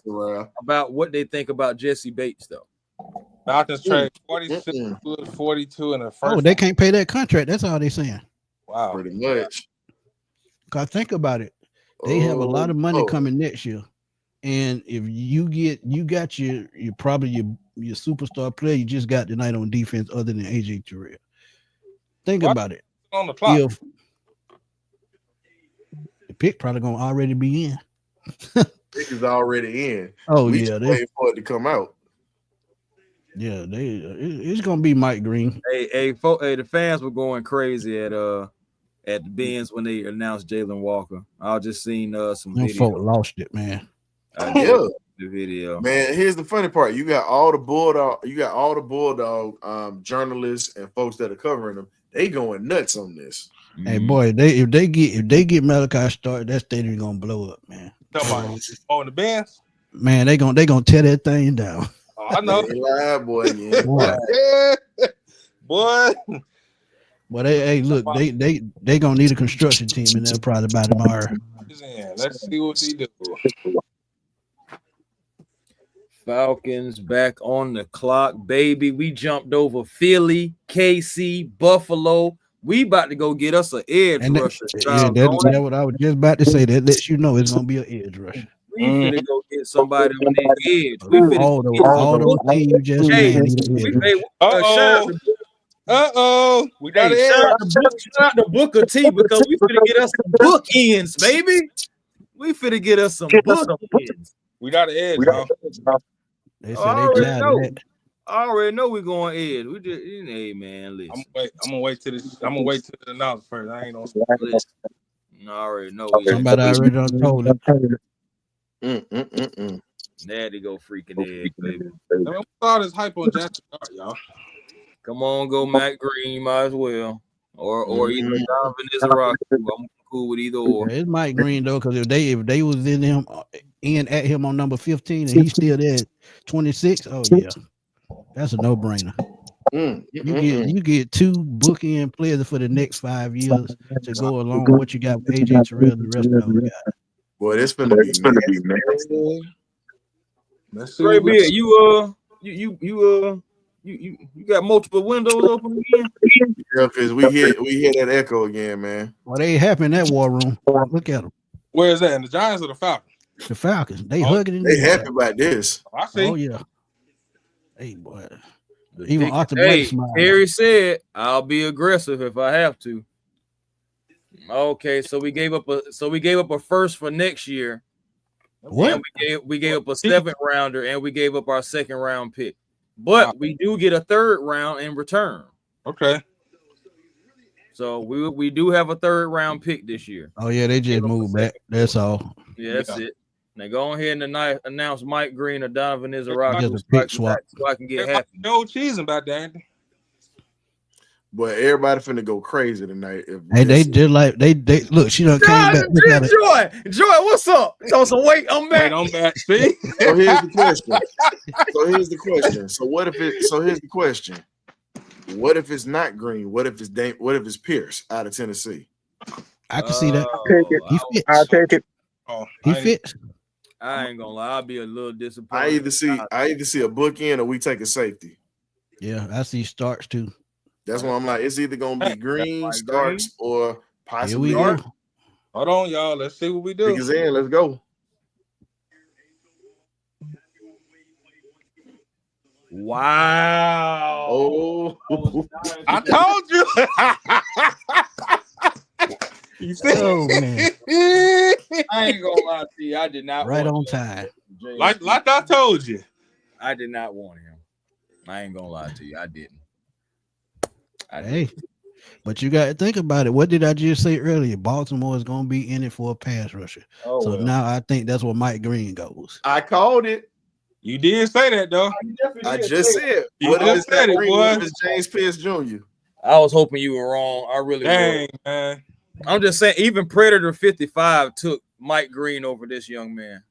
about what they think about Jesse Bates, though. Falcons trade 46, 42 in the first. Oh, they can't pay that contract. That's all they're saying. Wow, pretty much. Cause think about it, they have a lot of money coming next year, and if you got your probably your superstar player you just got tonight on defense, other than AJ Terrell. Think about it. On the clock. If the pick probably gonna already be in. Pick is already in. Oh we yeah, just waiting for it to come out. Yeah, it's gonna be Mike Green. Hey, the fans were going crazy at the Benz when they announced Jalen Walker. I just seen some Them video. folk lost it, man. Yeah, the video. Man, here's the funny part. You got all the Bulldog journalists and folks that are covering them. They going nuts on this. Hey boy, if they get Malachi started, that stadium gonna blow up, man. On the Benz, man, they gonna tear that thing down. Oh, I know, boy. Yeah. boy. But hey, look, they gonna need a construction team, and they'll probably by tomorrow. Let's see what they do. Falcons back on the clock, baby. We jumped over Philly, KC, Buffalo. We about to go get us an edge rusher. Yeah, that's what I was just about to say. That lets you know it's gonna be an edge rusher. We finna go get somebody on the edge. We all those teams you just named. We got an edge. Shout out to Booker T, because we finna get us some bookends, baby. We finna get us some bookends. We got an edge, They I already know we're going edge. We just, hey man, listen. I'm gonna wait till the announcement first. I ain't gonna listen. I already know. Somebody already done told him. There they go, freaking edge, baby. What's all this hype on Jackson, y'all? Come on, go Matt Green, might as well, or either Donovan is a rock. I'm cool with either or. It's Mike Green though, because if they was in at him on number 15 and he's still there at 26, oh yeah, that's a no-brainer. You get two bookend players for the next 5 years to go along with what you got with AJ Terrell and the rest of them guys. Boy, it's gonna be nasty. Great beard, you got multiple windows open again? Yeah, because we hear that echo again, man. Well, they happy in that war room. Look at them. Where is that? In the Giants or the Falcons? The Falcons. They hugging. They happy about this. I see. Oh yeah. Hey boy. Even Arthur Blake smiled. Harry said, "I'll be aggressive if I have to." Okay, so we gave up a first for next year. What? And we gave up a 7th rounder, and we gave up our 2nd round pick. But we do get a 3rd round in return. Okay. So we do have a 3rd round pick this year. Oh yeah, they just moved back. That's all. Yeah, that's it. Now go ahead and announce Mike Green or Donovan Izaraka Just a pick swap. so I can get happy. No cheese about that. But everybody finna go crazy tonight. Hey, they did like they look. She done came back. Joy, what's up? So wait, I'm back. I'm back. See? So here's the question. So here's the question. What if it's not Green? What if it's Pierce out of Tennessee? I can see that. I'll take it. He fits. I ain't gonna lie, I'll be a little disappointed. I either see a bookend or we take a safety. Yeah, I see Starks too. That's why I'm like, it's either gonna be Green, Starks, or possibly. Here we go. Hold on, y'all. Let's see what we do. Because in, let's go. Wow. Oh, I told you. You see? Oh man. I ain't gonna lie to you. I did not Right want on him. time. Like I told you. I did not want him. I ain't gonna lie to you. I didn't. Hey, but you got to think about it. What did I just say earlier? Baltimore is going to be in it for a pass rusher. So now I think that's where Mike Green goes. I called it. You did say that though. I just said. What is that? What is James Pierce Jr.? I was hoping you were wrong. I really was. Man. I'm just saying, even Predator 55 took Mike Green over this young man.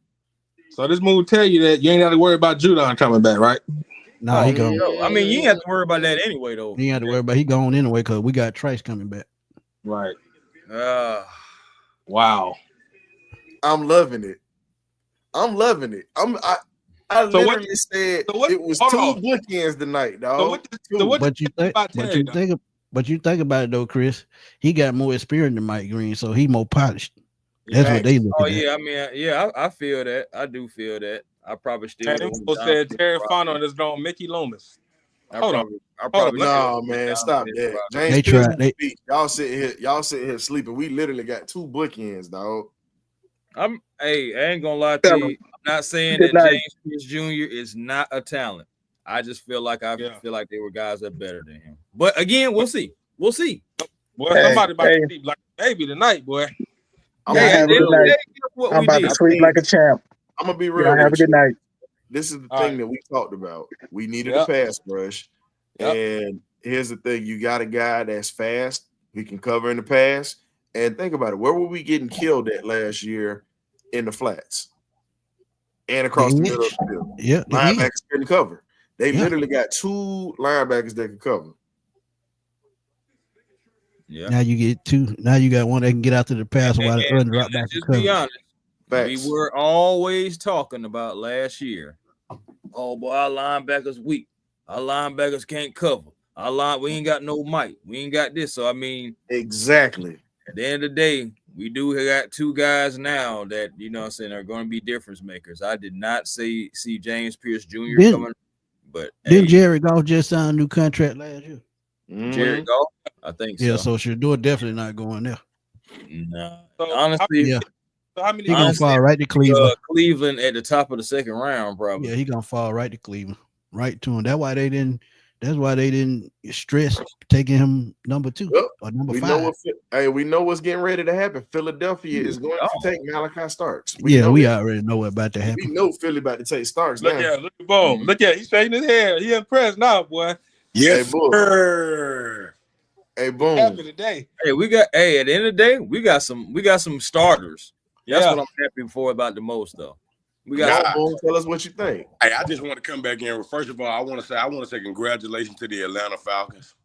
So this move tell you that you ain't got to worry about Judon coming back, right? No, he gone. I mean, you ain't have to worry about that anyway, though. You ain't have to worry about he gone anyway because we got Trice coming back. Right. Wow. I'm loving it. I So literally said it was two bookends tonight, dog. But you think about it though, Chris. He got more experience than Mike Green, so he more polished. That's what they look at. Yeah, I mean, yeah, I feel that. I do feel that. I probably still said Terry Fano is on Mickey Loomis. Hold on. No, man, stop that. James Pierce, y'all sitting here sleeping. We literally got two bookends, dog. I ain't gonna lie to you. I'm not saying that James Pierce Jr. is not a talent. I just feel like feel like they were guys that are better than him. But again, we'll see. Boy, somebody about to sleep like a baby tonight, boy. I'm about to sleep like a champ. I'm gonna be real. Have a good night. This is the thing that we talked about. We needed a pass rush. And here's the thing: you got a guy that's fast, he can cover in the pass. And think about it: where were we getting killed at last year in the flats and across the middle of the field? Yeah, linebackers couldn't cover. They literally got two linebackers that can cover. Yeah. Now you get two. Now you got one that can get out to the pass while the other drop back. Just be honest. We were always talking about last year. Oh boy, our linebackers weak. Our linebackers can't cover. We ain't got no might. We ain't got this. So I mean, exactly. At the end of the day, we do got two guys now that are going to be difference makers. I did not see James Pierce Jr. coming, but didn't Jared Goff just sign a new contract last year? Jared Goff, I think so. Yeah, so Shador definitely not going there. No, honestly, so how many? He gonna fall right to Cleveland. Cleveland at the top of the second round, probably. Yeah, he gonna fall right to Cleveland, right to him. That's why they didn't stress taking him number 2 or number 5. We know what's getting ready to happen. Philadelphia is going to take Malachi Starks. We already know what about to happen. We know Philly about to take Starks. Look at Bo. Look at he's shaking his head. He impressed now, boy. Yes, sir. Hey, boom. Happy today. Hey, at the end of the day, we got some starters. That's what I'm happy for about the most, though. We got tell us what you think. Hey, I just want to come back in. First of all, I want to say congratulations to the Atlanta Falcons.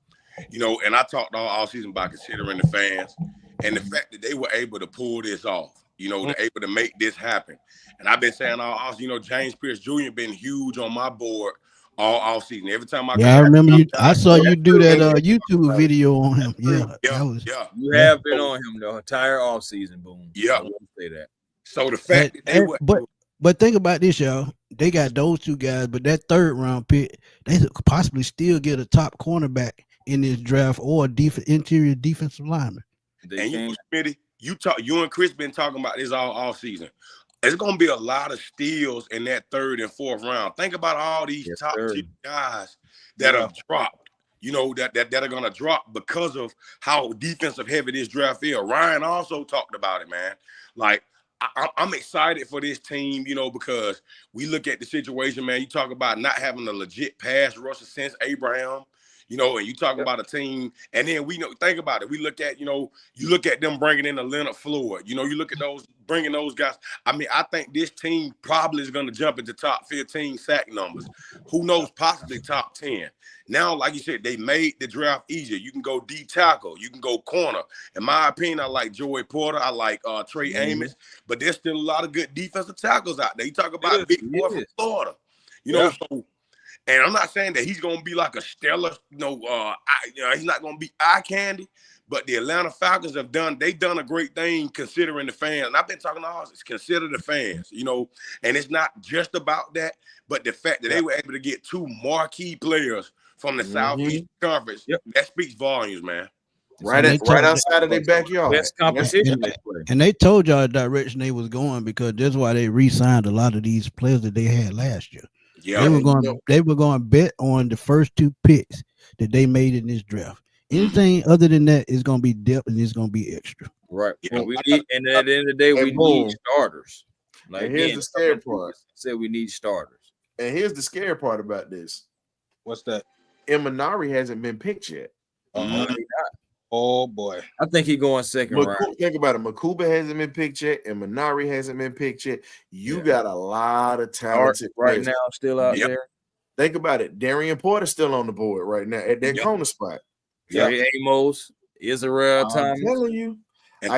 And I talked all season about considering the fans and the fact that they were able to pull this off. They're able to make this happen. And I've been saying all season, James Pierce Jr. been huge on my board all season. Every time I remember I saw you do that YouTube video on him. Yeah. You have been on him the entire off season, boom. Yeah. I want to say that. So the fact that they were But think about this, y'all. They got those two guys, but that third round pick, they could possibly still get a top cornerback in this draft or interior defensive lineman. And Smitty, you and Chris been talking about this all season. It's gonna be a lot of steals in that third and fourth round. Think about all these top tier guys that are dropped. That are gonna drop because of how defensive heavy this draft is. Ryan also talked about it, man. Like, I'm excited for this team, because we look at the situation, man. You talk about not having a legit pass rusher since Abraham, and you talk about a team, and then think about it. We look at, you look at them bringing in a Leonard Floyd. You look at bringing those guys. I mean, I think this team probably is going to jump into top 15 sack numbers. Who knows, possibly top 10. Now, like you said, they made the draft easier. You can go D tackle. You can go corner. In my opinion, I like Joey Porter. I like Trey Amos. But there's still a lot of good defensive tackles out there. You talk about big boy from Florida. So, and I'm not saying that he's going to be like a stellar, he's not going to be eye candy. But the Atlanta Falcons have done a great thing considering the fans. And I've been talking to us, consider the fans, and it's not just about that, but the fact that they were able to get two marquee players from the Southeast Conference, that speaks volumes, man. Right outside of their backyard. Best competition. And they told y'all the direction they was going because that's why they re-signed a lot of these players that they had last year. Yeah, they were going to bet on the first 2 picks that they made in this draft. Anything other than that is going to be depth and it's going to be extra. Right. And at the end of the day, we need starters. Like, and here's the scary part. Said we need starters. And here's the scary part about this. What's that? Emanari hasn't been picked yet. Oh boy. I think he's going second round. Think about it. Makuba hasn't been picked yet, and Emanari hasn't been picked yet. You got a lot of talented right now still out there. Think about it. Darian Porter's still on the board right now at that corner spot. Amos, Israel Thomas. I'm telling you. And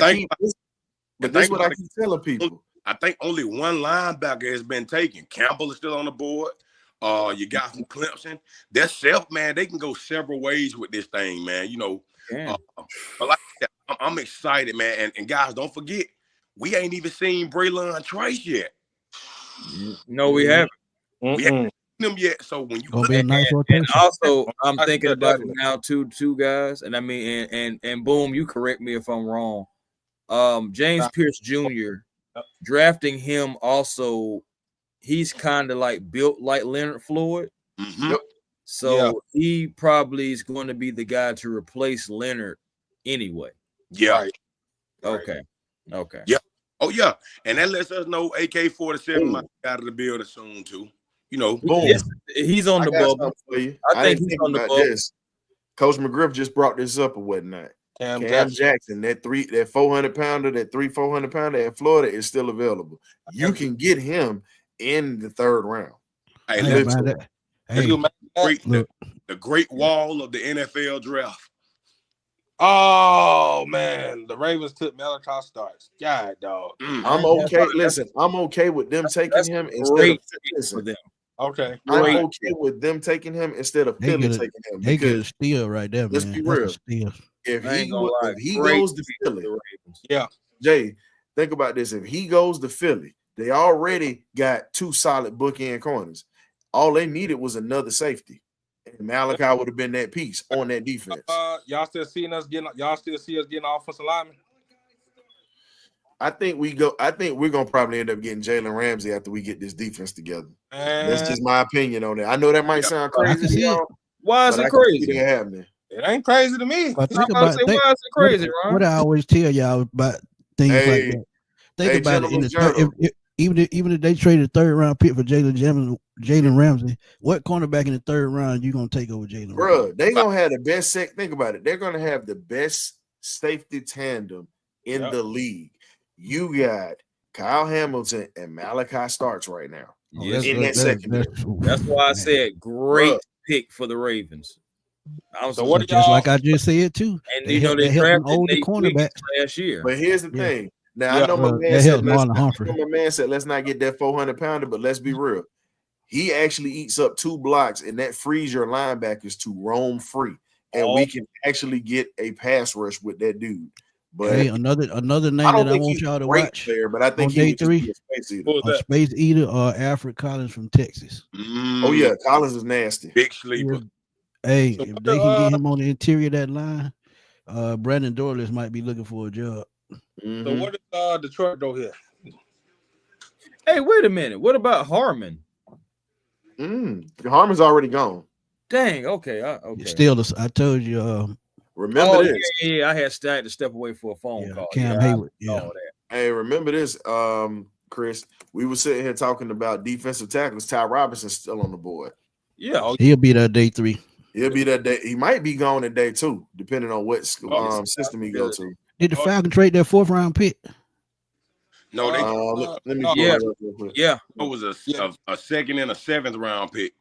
this is what I keep telling people. I think only one linebacker has been taken. Campbell is still on the board. You got from Clemson. That's man. They can go several ways with this thing, man. You know, but like I said, I'm excited, man. And guys, don't forget, we ain't even seen Braylon Trice yet. No, we haven't. We haven't seen him yet. So when you be a nice and also, I'm thinking about it now too, guys. And I mean, and boom, you correct me if I'm wrong. James Pierce Jr. drafting him also. He's kind of like built like Leonard Floyd. Mm-hmm. So he probably is going to be the guy to replace Leonard anyway. Yeah. Okay. Yeah. Oh, yeah. And that lets us know AK-47 might be out of the building soon, too. You know, boom. Yes, he's on the bubble. I think he's on the bubble. Coach McGriff just brought this up or whatnot. Cam Jackson, that 400-pounder, that 400-pounder at Florida is still available. You can get him in the third round. Hey, the great wall of the NFL draft. Oh man, the Ravens took Malachi Starks. God, dog. I'm okay. Listen, I'm okay with them taking him instead of them. Okay, I'm okay with them taking him instead of Philly taking him. They get a steal right there, man. Let's be real. If he goes to Philly, Jay, think about this. If he goes to Philly, they already got 2 solid bookend corners. All they needed was another safety. And Malachi would have been that piece on that defense. Y'all still see us getting offensive linemen? I think we're gonna probably end up getting Jalen Ramsey after we get this defense together. That's just my opinion on that. I know that might sound crazy to y'all. Why is it crazy? It ain't crazy to me. But why is it crazy, Ron? What I always tell y'all about things like that. Think about it. Even if they traded a 3rd round pick for Jalen Ramsey, what cornerback in the 3rd round you gonna take over Jalen? Bro, they gonna have the best. Think about it. They're gonna have the best safety tandem in the league. You got Kyle Hamilton and Malachi Starks right now. In that secondary. That's why I said great pick for the Ravens. So what just like I just said too. And they drafted older cornerbacks last year. But here's the thing. Now I know my man said let's not get that 400-pounder, but let's be real. He actually eats up 2 blocks, and that frees your linebackers to roam free, and we can actually get a pass rush with that dude. But another name that I want y'all to watch there, but I think he three Space Eater or Alfred Collins from Texas. Oh yeah, Collins is nasty. Big sleeper. Hey, if they can get him on the interior of that line, Brandon Dorless might be looking for a job. So what does Detroit do here? Hey, wait a minute. What about Harmon? Harmon's already gone. Dang. Okay. Okay. Still, I told you. Remember this? Yeah, I had to step away for a phone call. Cam Hayward. Hey, remember this, Chris? We were sitting here talking about defensive tackles. Ty Robinson's still on the board. Yeah, he'll be there day 3. He'll be that day. He might be gone at day 2, depending on what system he go to. Did the Falcons trade that 4th round pick? No, let me it was a 2nd and a 7th round pick.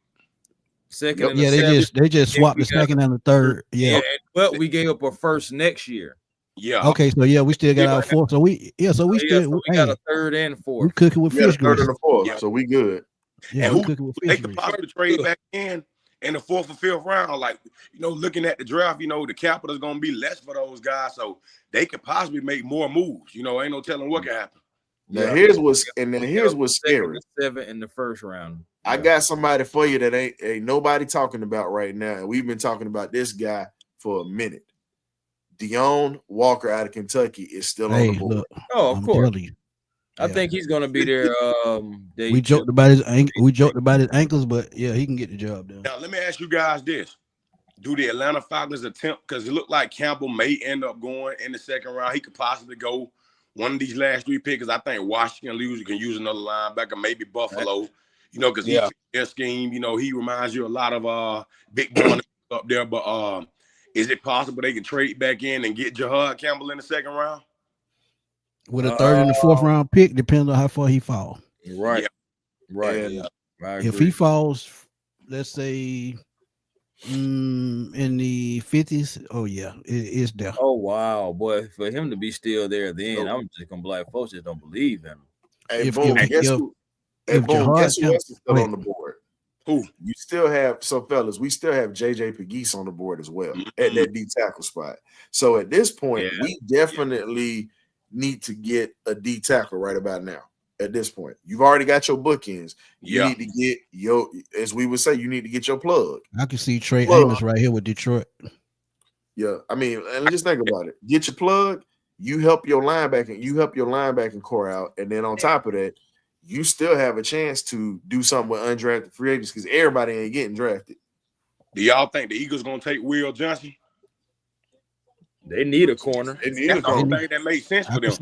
Second, they just swapped the 2nd and the 3rd. Yeah, but we gave up a 1st next year. Yeah. Okay, so we still got our 4th. So we got a 3rd and 4th. We cooking with fish grease. 3rd and a 4th, so we good. Yeah, and they could possibly trade back in the 4th or 5th round. Like, looking at the draft, the capital is gonna be less for those guys, so they could possibly make more moves. Ain't no telling what can happen. Now here's what's scary. 7 in the 1st round. I got somebody for you that ain't nobody talking about right now, and we've been talking about this guy for a minute. Deone Walker out of Kentucky is still on the board. Look, of course. I think he's going to be there. We joked about his ankles, but yeah, he can get the job done. Now let me ask you guys this: do the Atlanta Falcons attempt? Because it looked like Campbell may end up going in the 2nd round. He could possibly go one of these last 3 picks. I think Washington can use another linebacker, maybe Buffalo. Because their scheme, he reminds you a lot of Big Boy up there. But is it possible they can trade back in and get Jahad Campbell in the 2nd round? With a 3rd and the 4th round pick, depends on how far he falls. Right. Yeah. Right. If he falls, let's say In the 50s. Oh yeah, it's there. Oh wow, boy! For him to be still there, then I'm just gonna be like, folks just don't believe him. Hey, If boom, if guess if, who? Hey, if boom, Jahad guess who Kemp, else is still wait, on the board? Who? You still have, so fellas, we still have JJ Pegues on the board as well at that D tackle spot. So at this point, we definitely need to get a D tackle right about now. At this point, you've already got your bookends. You need to get your, as we would say, you need to get your plug. I can see Trey Amos right here with Detroit. Yeah, I mean, and just think about it. Get your plug. You help your linebacking core out, and then on top of that, you still have a chance to do something with undrafted free agents because everybody ain't getting drafted. Do y'all think the Eagles gonna take Will Johnson? They need a corner. That's the only thing that makes sense for them.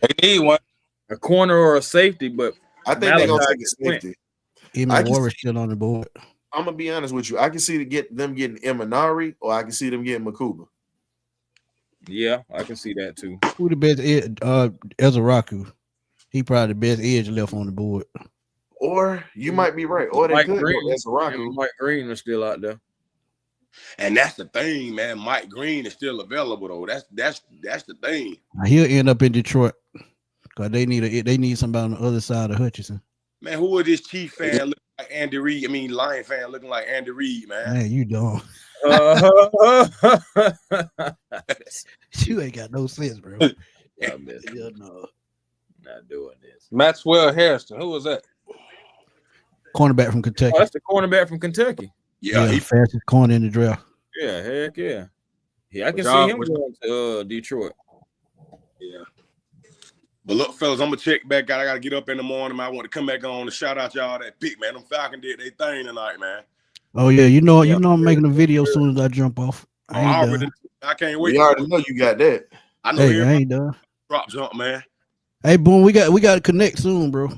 They need one. A corner or a safety, but I think they're gonna take a safety. Even Warrior's still on the board. I'm gonna be honest with you. I can see them getting Emanari, or I can see them getting Makuba. Yeah, I can see that too. Who the best? Ezraku. He probably the best edge left on the board. Or you might be right. Or they Mike could Green. go Ezraku. Mike Green is still out there. And that's the thing, man. Mike Green is still available though. That's the thing. He'll end up in Detroit because they need somebody on the other side of Hutchinson. Man, who is this Chief fan looking like Andy Reid? I mean, Lion fan looking like Andy Reid, man. Man, you don't. You ain't got no sense, bro. Yeah, no. Not doing this. Maxwell Harrison. Who was that? Cornerback from Kentucky. Oh, that's the cornerback from Kentucky. Yeah, he fastest corner in the draft. Yeah, heck yeah. Yeah, I can Y'all- see him going to Detroit. Yeah. But look, fellas, I'm gonna check back out. I gotta get up in the morning. I want to come back on and shout out y'all that pick, man. Them Falcons did their thing tonight, man. Oh yeah, you know I'm making a video as soon as I jump off. I ain't done. I can't wait. We already know you got that. I know Hey, I everybody ain't done. drop jump, man. Hey, boom, we got to connect soon, bro.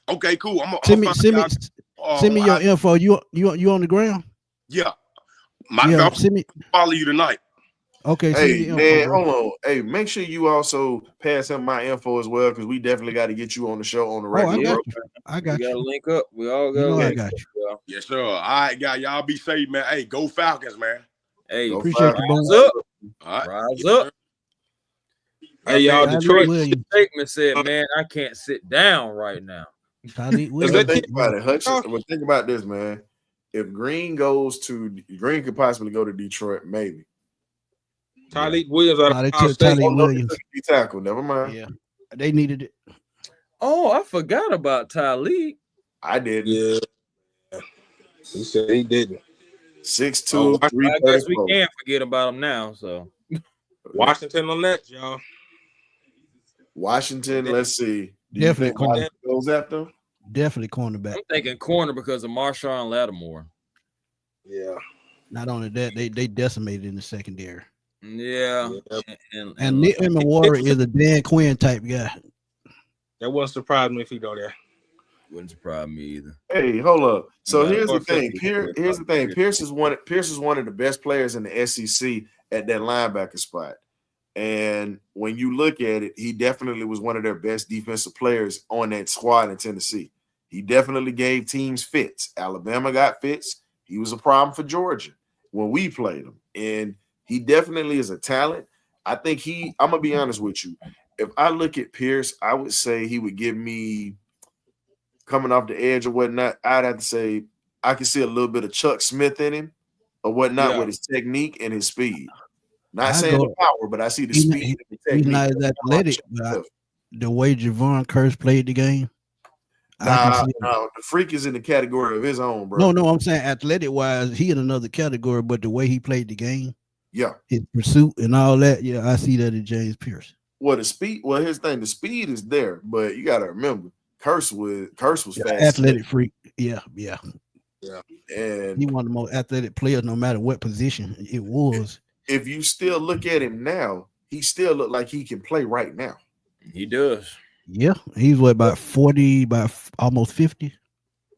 Okay, cool. Send me your info. You on the ground? Yeah. Send me. Follow you tonight. Okay. Hey, man, hold on. Hey, make sure you also pass him my info as well because we definitely got to get you on the show on the regular. I got We you. gotta link up. We all got to I link got up. you. Yes, sir. All right, guys. Y'all be safe, man. Hey, go Falcons, man. Hey, Appreciate you, rise boom. up. All right. Rise up. Hey, y'all, Tyler Detroit. Williams. Statement said, "Man, I can't sit down right now." Tyler Well, Williams. think about it, Hutchinson. Well, think about this, man. If Green could possibly go to Detroit, maybe. Tyleek Williams out Nah, they of Ohio took State. Tyler Williams. D tackle. Never mind. Yeah, they needed it. Oh, I forgot about Tyleek. I did. Yeah. He said he didn't. 6'2", I guess we 334. can't forget about him now. So Washington on that, y'all. Washington. Let's see. Do you Definitely think corner. Washington goes after him? Definitely cornerback. I'm thinking corner because of Marshawn Lattimore. Yeah. Not only that, they decimated in the secondary. Yeah, And Nick Warrior is a Dan Quinn type guy. That wouldn't surprise me if he go there. Wouldn't surprise me either. Hey, hold up. So Yeah, here's the 450. thing. Here's the thing. Pierce is one of the best players in the SEC at that linebacker spot. And when you look at it, he definitely was one of their best defensive players on that squad in Tennessee. He definitely gave teams fits. Alabama got fits. He was a problem for Georgia when we played him. And he definitely is a talent. I think I'm going to be honest with you. If I look at Pierce, I would say he would give me, coming off the edge or whatnot, I'd have to say I can see a little bit of Chuck Smith in him or whatnot with his technique and his speed. Not saying the power, but I see the speed and the technique. He's not as athletic, but the way Javon Curse played the game. No, the freak is in the category of his own, bro. No, I'm saying athletic wise, he in another category, but the way he played the game, his pursuit and all that, I see that in James Pierce. Well, here's the speed is there, but you got to remember, Curse was fast. Athletic freak, yeah. And he one of the most athletic players, no matter what position it was. If you still look at him now, he still look like he can play right now. He does. Yeah, he's about 40, about almost 50.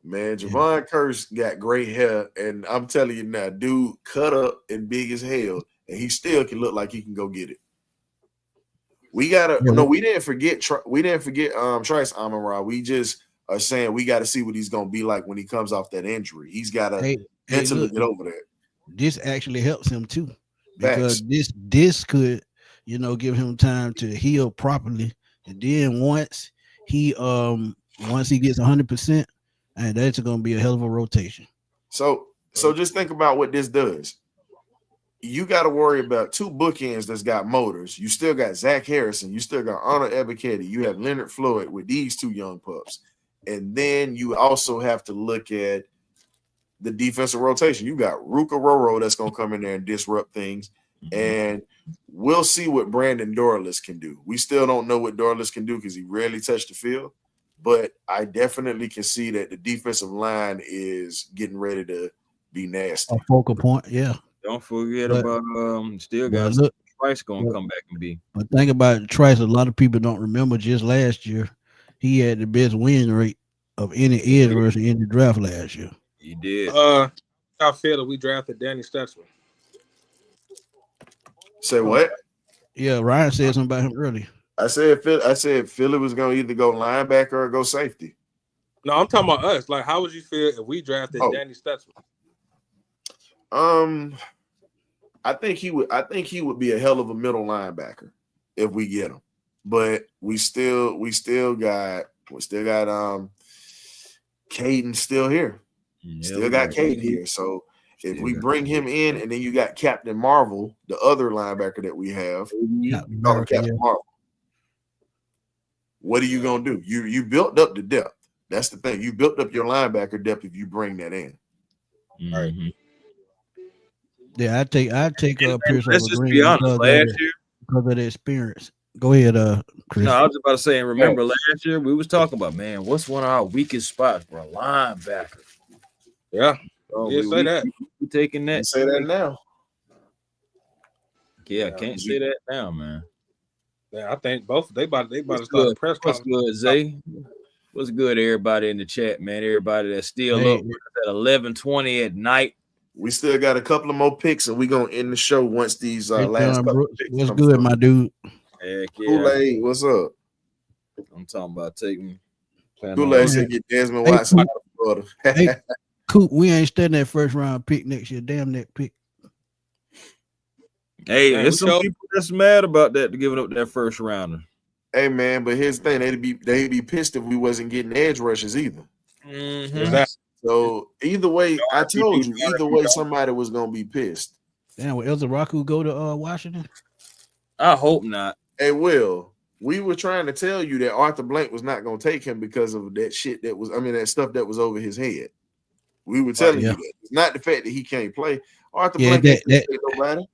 Man, Javon Curse got great hair, and I'm telling you now, dude, cut up and big as hell, and he still can look like he can go get it. We didn't forget Trice Amon-Ra. We just are saying we got to see what he's gonna be like when he comes off that injury. He's got to mentally get over that. this actually helps him too, because this could, give him time to heal properly, and then once he gets 100%, and that's going to be a hell of a rotation. So just think about what this does. You got to worry about two bookends that's got motors. You still got Zach Harrison. You still got Arnold Ebiketie. You have Leonard Floyd with these two young pups. And then you also have to look at the defensive rotation. You got Ruka Roro that's going to come in there and disrupt things. And we'll see what Brandon Dorless can do. We still don't know what Dorless can do because he rarely touched the field. But I definitely can see that the defensive line is getting ready to be nasty. A focal point, yeah. Don't forget about still got Trice gonna come back and be. But think about Trice. A lot of people don't remember just last year, he had the best win rate of any edge rusher in the draft last year. He did. I feel that we drafted Danny Stutzman. Say what? Yeah, Ryan said something about him earlier. I said Philly was gonna either go linebacker or go safety. No, I'm talking about us. Like, how would you feel if we drafted Danny Stutzman? I think he would be a hell of a middle linebacker if we get him. But we still got Caden still here. Still got Caden here. So if we bring him in, and then you got Captain Marvel, the other linebacker that we have, Captain Marvel. What are you gonna do? You built up the depth. That's the thing. You built up your linebacker depth if you bring that in. Right. Yeah, I take Pierce. Let's just be honest. Last year, because of the experience. Go ahead, Chris. No, I was about to say, and remember last year we was talking about, man, what's one of our weakest spots for a linebacker? Yeah. So say that. We taking that. Say that now. Yeah, can't say that now, man. Yeah, I think both they about to start the press conference. What's good, Zay? What's good, everybody in the chat, man? Everybody that's still up at 11:20 at night. We still got a couple of more picks, and we're gonna end the show once these last couple of picks. What's good, my dude? Heck yeah. Kool-Aid, what's up? I'm talking about taking Kool-Aid said get Desmond Watson out of Florida. Hey, Coop, we ain't studying that first round pick next year. Damn that pick. Hey, there's some people that's mad about that, giving up that first rounder. Hey man, but here's the thing: they'd be pissed if we wasn't getting edge rushes either. So either way, I told you, either way, somebody was gonna be pissed. Damn, will Elzaraku go to Washington? I hope not. Hey, Will, we were trying to tell you that Arthur Blank was not gonna take him because of that shit that stuff that was over his head. We were telling you that. It's not the fact that he can't play. Arthur Blank can't take nobody.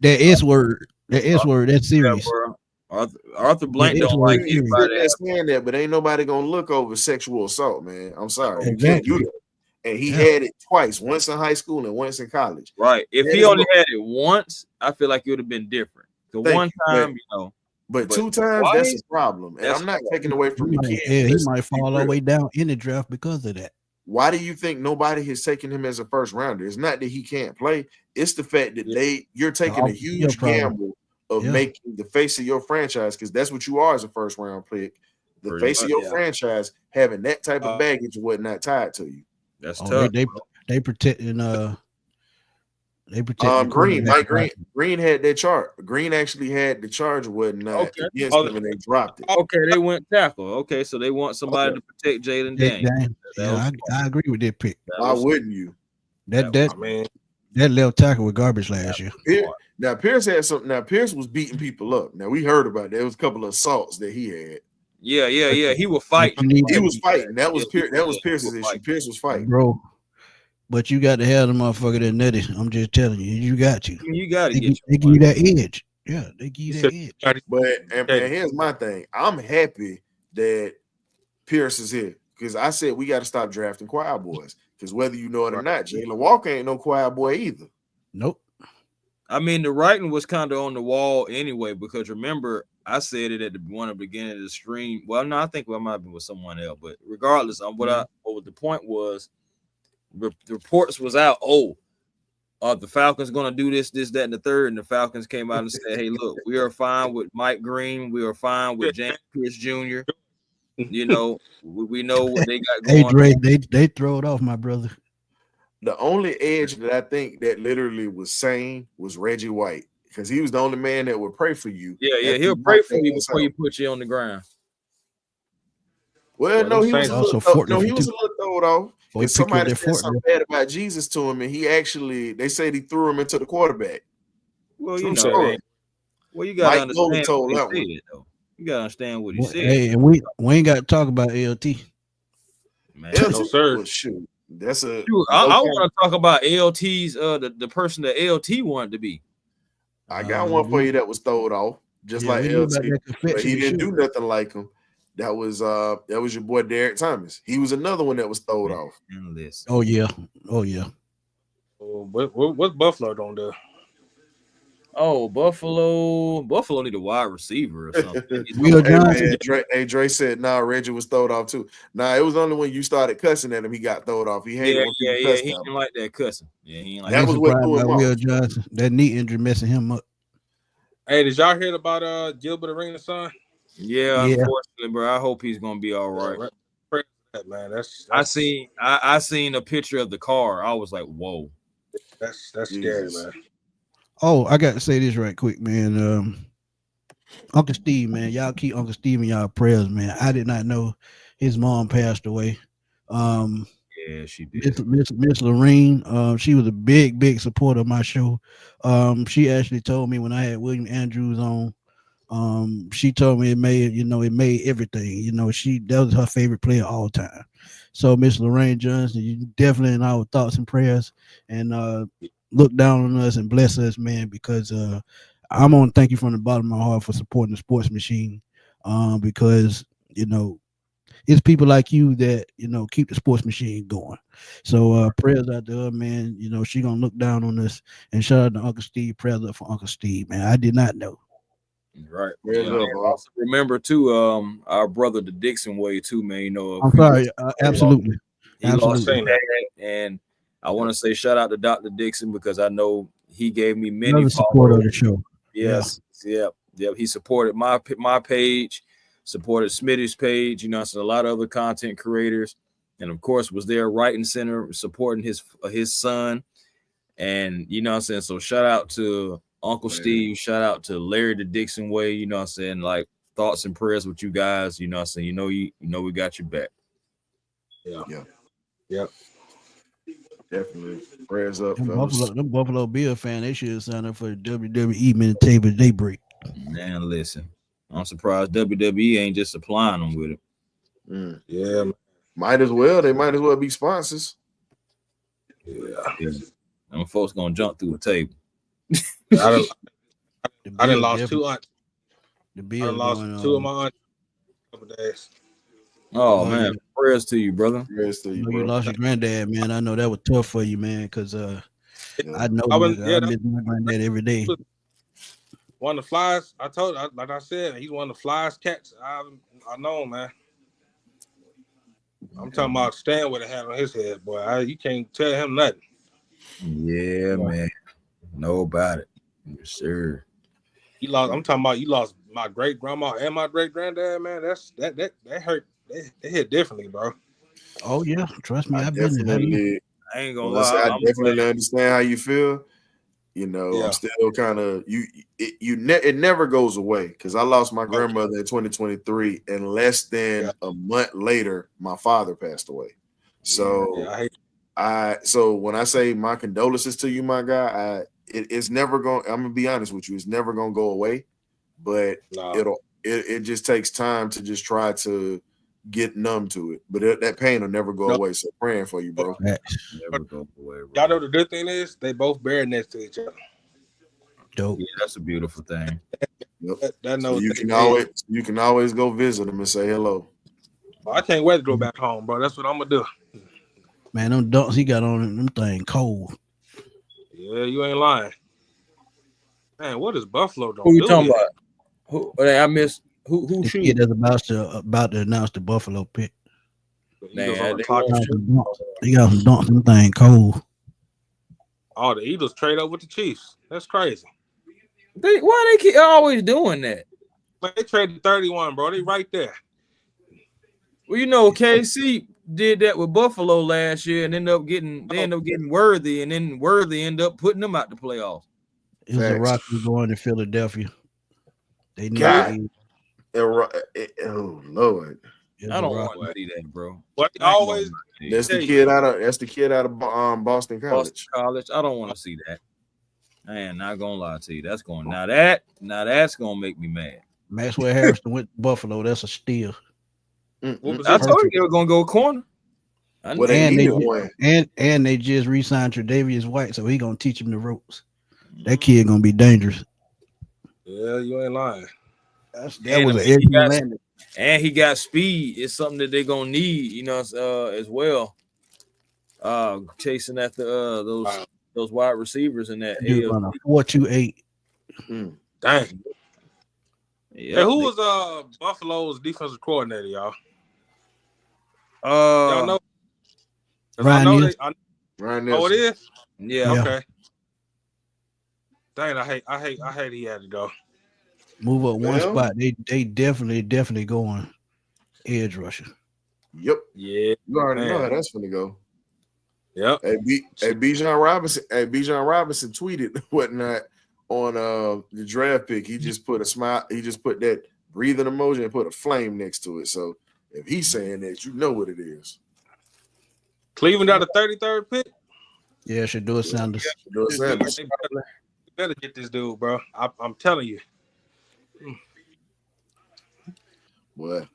That S word, that's serious. Arthur Blank don't like anybody. Understand that, but ain't nobody gonna look over sexual assault, man. I'm sorry, exactly. You can't do that. And he had it twice, once in high school and once in college. Right. If he only had it once, I feel like it would have been different. The one time, but 2 times, that's a problem. And I'm not taking away from the kid. Yeah, he might fall all the way down in the draft because of that. Why do you think nobody has taken him as a first rounder? It's not that he can't play. It's the fact that you're taking a huge gamble of making the face of your franchise, because that's what you are as a first round pick. The face of your franchise having that type of baggage and whatnot tied to you. That's tough. They protecting Green. Mike Green had that chart. Green actually had the charge whatnot against them, and they dropped it. Okay, they went tackle. Okay, so they want somebody to protect Jalen Daniels. Yeah, I agree with that pick. Why wouldn't you? That left tackle was garbage last year. Now Pierce had something. Now Pierce was beating people up. Now we heard about it. There was a couple of assaults that he had. Yeah. He was fighting. He was fighting. That was Pierce's issue. Pierce was fighting, bro. But you got to have the motherfucker that nutty. I'm just telling you, you got to. You got to they give you that edge. Yeah, they give you that edge. But and here's my thing. I'm happy that Pierce is here, because I said we got to stop drafting choir boys. Because whether you know it or not, Jalen Walker ain't no choir boy either. Nope. I mean, the writing was kind of on the wall anyway, because remember, I said it at the beginning of the stream. Well, no, I think I might have been with someone else, but regardless, what the point was, the reports was out. The Falcons going to do this, that, and the third. And the Falcons came out and said, hey, look, we are fine with Mike Green. We are fine with James Pierce Jr. You know, we know what they got going. Hey, Dre, they throw it off, my brother. the only edge that I think that literally was sane was Reggie White, because he was the only man that would pray for you. Yeah, he'll pray for you before you put you on the ground. Well, no, he was a little throwed off. If somebody said something bad about Jesus to him, and they said he threw him into the quarterback. Well, True you know, story. Well, you gotta Mike Nolan understand told what that he one. said, though. You gotta understand what he said. Hey, and we ain't got to talk about LT. Man, no sir. Well, shoot, that's a. I want to talk about LT's the person that LT wanted to be. I got one for you that was throwed off, just like LT, but he didn't do nothing like him. That was your boy Derek Thomas. He was another one that was throwed off. Oh yeah. Oh, what's Buffalo don't do? Oh, Buffalo need a wide receiver or something. Dre said, "Nah, Reggie was throwed off too." Nah, it was only when you started cussing at him he got throwed off. He hated when people cussed he him. didn't like that cussing. Yeah, he ain't like that was what threw him Will off. Johnson, that knee injury messing him up. Hey, did y'all hear about Gilbert Arenas' son? Yeah, unfortunately, bro. I hope he's gonna be all right. Pray for that, man. That's I seen a picture of the car. I was like, whoa. That's scary, man. Oh, I got to say this right quick, man. Uncle Steve, man, y'all keep Uncle Steve in y'all prayers, man. I did not know his mom passed away. Yeah, she did. Miss Lorene, she was a big supporter of my show. She actually told me when I had William Andrews on, she told me it made everything. That was her favorite player all time. So Miss Lorraine Johnson, you definitely in our thoughts and prayers, and look down on us and bless us, man, because I'm gonna thank you from the bottom of my heart for supporting the sports machine. Because it's people like you that keep the sports machine going. So prayers out to her, man. She gonna look down on us, and shout out to Uncle Steve. Prayers up for Uncle Steve, man. I did not know. Right. Also remember too, our brother the Dixon way too, man. I'm sorry. Absolutely. He lost his dad, and I want to say shout out to Dr. Dixon because I know he gave me many Another supporter of the show. Yes. Yep. He supported my page, supported Smitty's page. A lot of other content creators, and of course was there right and center supporting his son. And so shout out to Uncle Steve, shout out to Larry the Dixon way. Like thoughts and prayers with you guys. We got your back. Yeah. Definitely. Prayers up. Them Buffalo Bill fan, they should have signed up for the WWE minute table daybreak. Man, listen. I'm surprised WWE ain't just supplying them with it. Yeah. Might as well. They might as well be sponsors. Yeah. Them folks gonna jump through a table. I done lost two aunts. The Bill lost two of my aunts a couple days. Oh man, prayers to you, brother. Prayers to you, bro. You lost your granddad, man. I know that was tough for you, man, because I know I miss my granddad every day. One of the flies, like I said, he's one of the flies cats I know, man. I'm talking about Stan with a hat on his head, boy. You can't tell him nothing. Yeah, man. Know about it. Yes, sir. I'm talking about you lost my great grandma and my great granddad, man. That hurt. They hit differently, bro. Oh yeah, trust me, I've been there. I ain't gonna lie. I definitely understand how you feel. I'm still kind of it never goes away because I lost my grandmother in 2023, and less than a month later, my father passed away. So so when I say my condolences to you, my guy, it's never going. I'm gonna be honest with you, it's never gonna go away, but it just takes time to just try to get numb to it, but that pain will never go away. So praying for you, bro. Never go away, bro. Y'all know the good thing is they both buried next to each other. Dope. Yeah, that's a beautiful thing. Yep. So you can always go visit them and say hello. Well, I can't wait to go back home, bro. That's what I'm gonna do. Man, them dunks he got on them thing cold. Yeah, you ain't lying. Man, what is Buffalo doing? Who you talking about? Who I missed? Who the shooting? kid that's about to announce the Buffalo pick. Man, he got some dunks, them thing cold. Oh, the Eagles trade up with the Chiefs. That's crazy. Why they keep always doing that? Man, they traded 31, bro. They right there. Well, KC did that with Buffalo last year and ended up getting Worthy, and then Worthy ended up putting them out the playoffs. It was a Rocky going to Philadelphia. They God. Oh Lord. I don't want to see that, bro. But always that's the kid out of Boston College. I don't want to see that. I am not gonna lie to you. That's gonna make me mad. Maxwell Harrison went to Buffalo. That's a steal. I told you they were gonna go corner. And they just re-signed Tre'Davious White, so he gonna teach him the ropes. That kid gonna be dangerous. Yeah, you ain't lying. And he got speed. It's something that they're gonna need, as well. Chasing after those wide receivers in that. Dude run a 4.28. Dang. Yeah. Hey, who was Buffalo's defensive coordinator, y'all? Y'all know? Ryan Nielsen. Ryan Oh, it is? Yeah. Okay. Dang, I hate he had to go. Move up one spot. They definitely going edge rusher. Yep. Yeah. You already know how that's gonna go. Yep. Bijan Robinson tweeted whatnot on the draft pick. He just put a smile. He just put that breathing emoji and put a flame next to it. So if he's saying that, you know what it is. Cleveland got a 33rd pick. Yeah, Shedeur Sanders. You better get this dude, bro. I'm telling you. Well,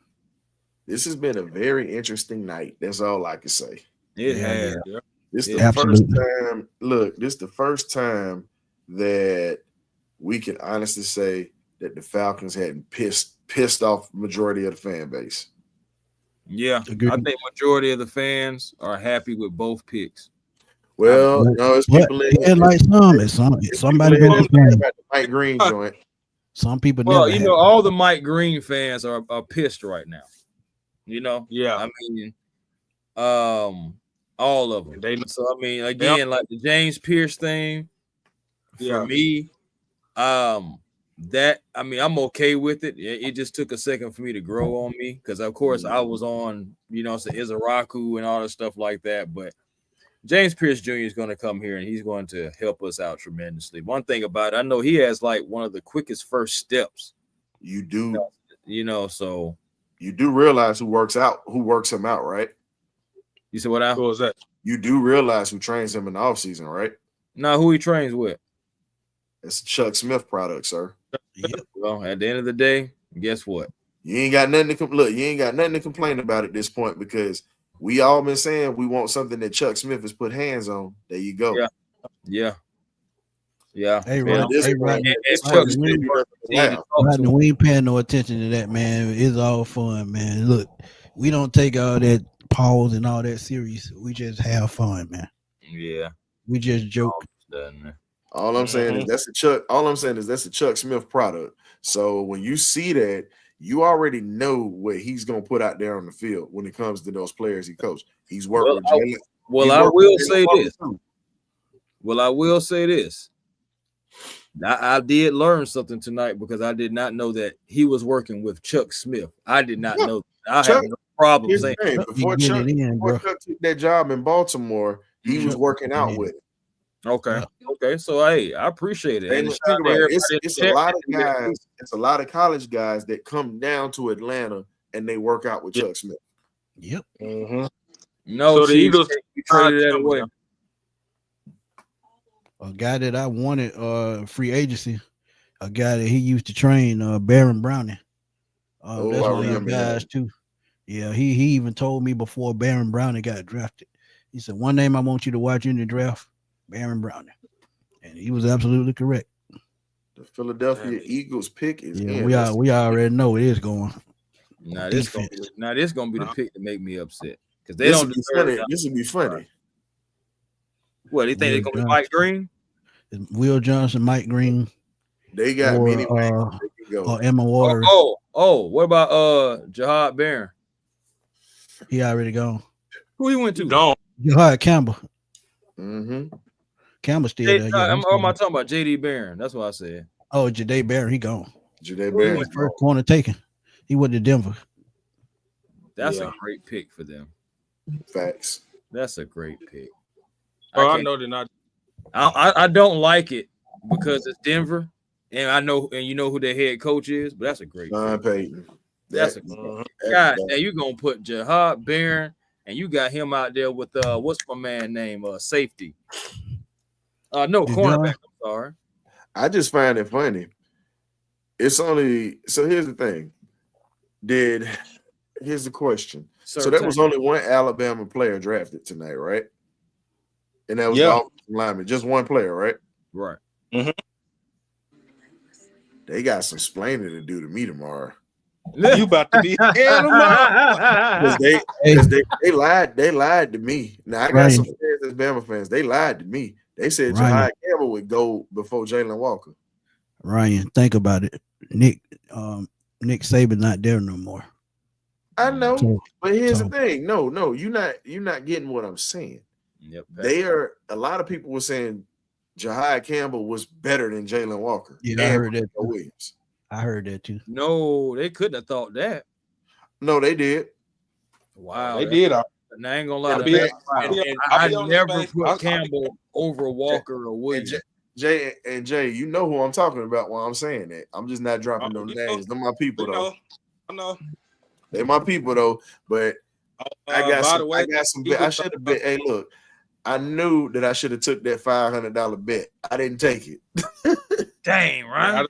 this has been a very interesting night. That's all I can say. It has. Yeah. This is the first time. Look, this is the first time that we can honestly say that the Falcons hadn't pissed off majority of the fan base. Yeah, I think majority of the fans are happy with both picks. Well, no, it's people in like somebody about the Mike Green joint. Some people all the Mike Green fans are pissed right now. Yeah. I mean, all of them. So I mean, again, like the James Pierce thing, for me, that I'm okay with it. It just took a second for me to grow on me because, of course, I was on, Izaraku and all the stuff like that. But James Pierce Jr. is going to come here and he's going to help us out tremendously. One thing about it, I know he has like one of the quickest first steps. You do, so you do realize who works him out, right? You said what? Who was that? You do realize who trains him in the offseason, right? Now, who he trains with? It's a Chuck Smith product, sir. Yep. Well, at the end of the day, guess what? You ain't got nothing to complain about at this point because we all been saying we want something that Chuck Smith has put hands on. There you go. Yeah. Hey, man, we ain't paying no attention to that, man. It's all fun, man. Look, we don't take all that pause and all that serious. We just have fun, man. Yeah. We just joke. All I'm saying is that's a Chuck Smith product. So when you see that, you already know what he's gonna put out there on the field when it comes to those players he coached. He's worked with Jalen. I will say this. I did learn something tonight because I did not know that he was working with Chuck Smith. I did not know that. I have no problem saying before Chuck took that job in Baltimore, he was working out with it. Okay. So hey, I appreciate it. It's a lot of guys. It's a lot of college guys that come down to Atlanta and they work out with Chuck Smith. Yep. No, so the Eagles traded that away. A guy that I wanted free agency, a guy that he used to train, Baron Browning. That's one of the guys too. Yeah, he even told me before Baron Browning got drafted. He said, one name I want you to watch in the draft, Baron Browning. And he was absolutely correct. The Philadelphia Eagles pick is in. We already know it is going. Now this gonna be the pick to make me upset. Because they don't deserve it. This would be funny. What, they think they're gonna be Mike Green? Will Johnson, Mike Green. They got many or Emma Waters. What about Jahad Barron? He already gone. Who he went to? Gone. Jahad Campbell. Campbell still there. Am I talking about JD Barron? That's what I said. Oh, Jahdae Barron, he gone. Jahdae Barron, first corner taken. He went to Denver. That's a great pick for them. Facts. That's a great pick. I know they're not. I don't like it because it's Denver, and I know, and you know who their head coach is, but that's a great Sean Payton. That's a God. Now you gonna put Jahad Barron, and you got him out there with what's my man name? Safety. No, cornerback. I'm sorry. I just find it funny. It's only so. Here's the thing. Here's the question. So there was only one Alabama player drafted tonight, right? And that was the offensive lineman. Just one player, right? Right. Mm-hmm. They got some splaining to do to me tomorrow. You about to be hell tomorrow. They lied to me. Now I got some fans that's Bama fans. They lied to me. They said Jahad Campbell would go before Jalen Walker. Ryan, think about it. Nick Saban not there no more. I know, but here's the thing. No, you're not getting what I'm saying. Yep. A lot of people were saying Jahad Campbell was better than Jalen Walker. Yeah, I heard that. Williams. I heard that too. No, they couldn't have thought that. No, they did. Wow, they did. And I ain't gonna lie. I never put Campbell over Walker or Williams. Jay, you know who I'm talking about while I'm saying that. I'm just not dropping no names. They're my people though. I know. They're my people though. But I should have bet. Hey, look, I knew that I should have took that $500 bet. I didn't take it. Dang, right?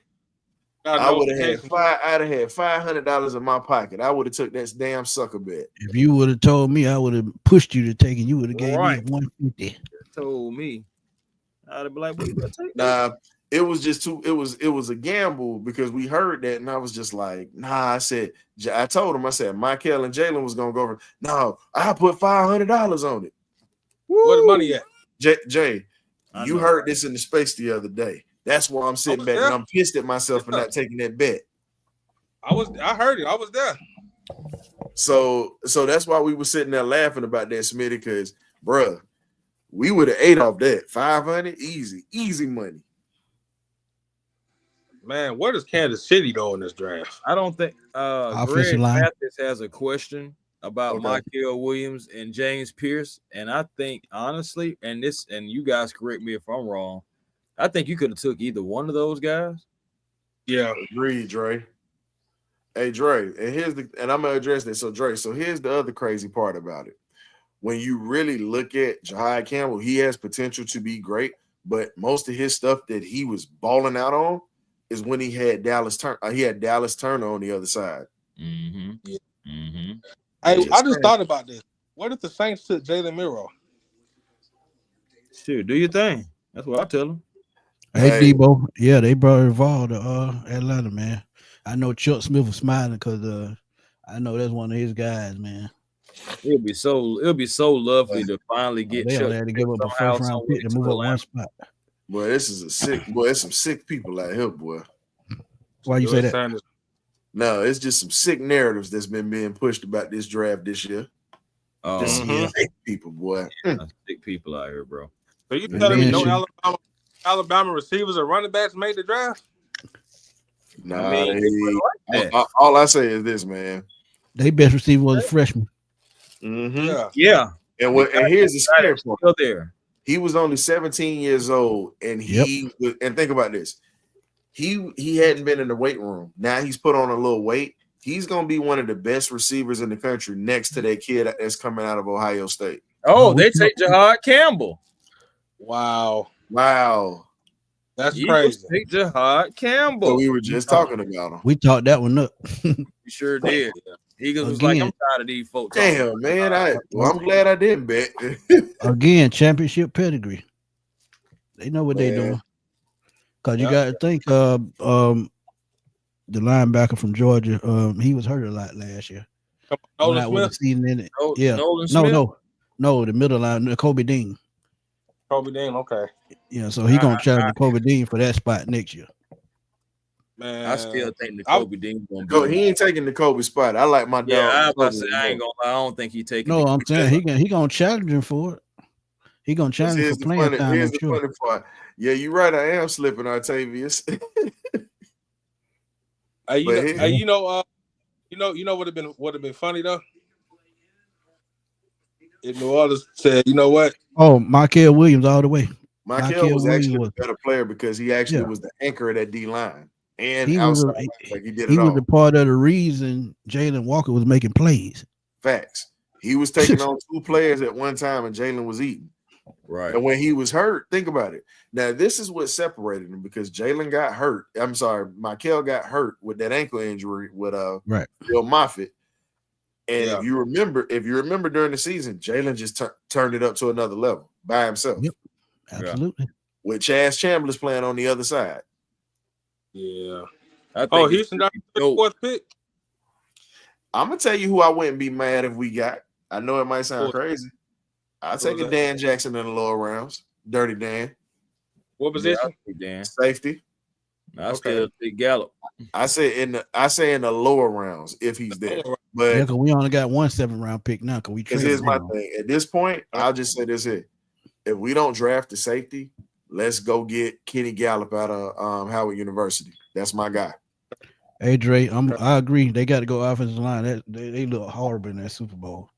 I would have had I'd have had $500 in my pocket. I would have took that damn sucker bet. If you would have told me, I would have pushed you to take it. You would have gave me 150. Told me, I'd have been like, "What you gonna take?" Nah, it was just too. It was a gamble because we heard that, and I was just like, "Nah." I told him, I said, Michael and Jalen was gonna go over. No, I put $500 on it. Where the money at? Jay, you heard this in the space the other day. That's why I'm sitting back and I'm pissed at myself for not taking that bet. I heard it. I was there. So that's why we were sitting there laughing about that, Smitty, because bruh, we would have ate off that 500 easy money. Man, where does Kansas City go in this draft? I don't think Greg Mathis has a question about Michael Williams and James Pierce, and I think honestly, and you guys correct me if I'm wrong, I think you could have took either one of those guys. Yeah, agreed, Dre. Hey, Dre, and I'm gonna address this. So, Dre, here's the other crazy part about it. When you really look at Jahad Campbell, he has potential to be great, but most of his stuff that he was balling out on is when he had Dallas Turner on the other side. Mm-hmm. Yeah. Mm-hmm. I just thought about this. What if the Saints took Jalen Miro? Sure, do your thing. That's what I tell them. Hey, Debo. Yeah, they brought Evolve to Atlanta, man. I know Chuck Smith was smiling because I know that's one of his guys, man. It'll be so lovely to finally get Chuck. They had to give up a first round pick to move up one spot. Boy, this is there's some sick people out here, boy. Why you say that? No, it's just some sick narratives that's been being pushed about this draft this year. Just some sick people, boy. Sick people out here, bro. So you telling me no Alabama receivers or running backs made the draft? Nah, all I say is this, man. They best receiver was a freshman. Mm-hmm. Yeah. And here's the scary part. Still there. He was only 17 years old, and and think about this. He hadn't been in the weight room. Now he's put on a little weight. He's gonna be one of the best receivers in the country next to that kid that's coming out of Ohio State. Oh, they take Jahad Campbell. Wow. That's crazy. Take Jahad Campbell. So we were just talking about him. We talked that one up. We sure did. Eagles was like, I'm tired of these folks. Damn, man. I'm glad I didn't bet. Again, championship pedigree. They know what they're doing. Because you got to think the linebacker from Georgia, he was hurt a lot last year. Nolan Smith? Nolan Smith? No, the middle line, Kobe Dean. Kobe Dean, okay. Yeah, so he gonna challenge Kobe Dean for that spot next year. Man, I still think the Kobe Dean gonna be. He ain't taking the Kobe spot. I like my dog. Yeah, I ain't gonna lie. I don't think he taking. No, I'm saying he gonna challenge him for it. He gonna challenge him for playing time. Here's the funny part. Yeah, you're right. I am slipping, Artavius. You know what would have been funny though? in New Orleans said, you know what? Oh, Markel Williams all the way. Michael was Williams actually was, the better player because he actually yeah. was the anchor of that D line and He was outside. Like he did it all. a part of the reason Jalen Walker was making plays. Facts. He was taking on 2 players at one time, and Jalen was eating. Right. And when he was hurt, think about it. Now, this is what separated him because Jalen got hurt. I'm sorry, Michael got hurt with that ankle injury with right. Bill Moffitt. And Yeah. if you remember during the season, Jalen just turned it up to another level by himself. Yep. Absolutely. With Chaz Chambliss playing on the other side. Yeah. I think Houston got the 4th pick. I'm gonna tell you who I wouldn't be mad if we got. I know it might sound crazy. I'll take a Dan Jackson in the lower rounds. Dirty Dan. What position? Dan. Safety. I still think Gallup. I say in the lower rounds if he's there. But yeah, because we only got 1 7th-round pick now. Because here's my thing. At this point, I'll just say this here. If we don't draft the safety, let's go get Kenny Gallup out of Howard University. That's my guy. Hey Dre, I agree. They got to go offensive line. They look horrible in that Super Bowl.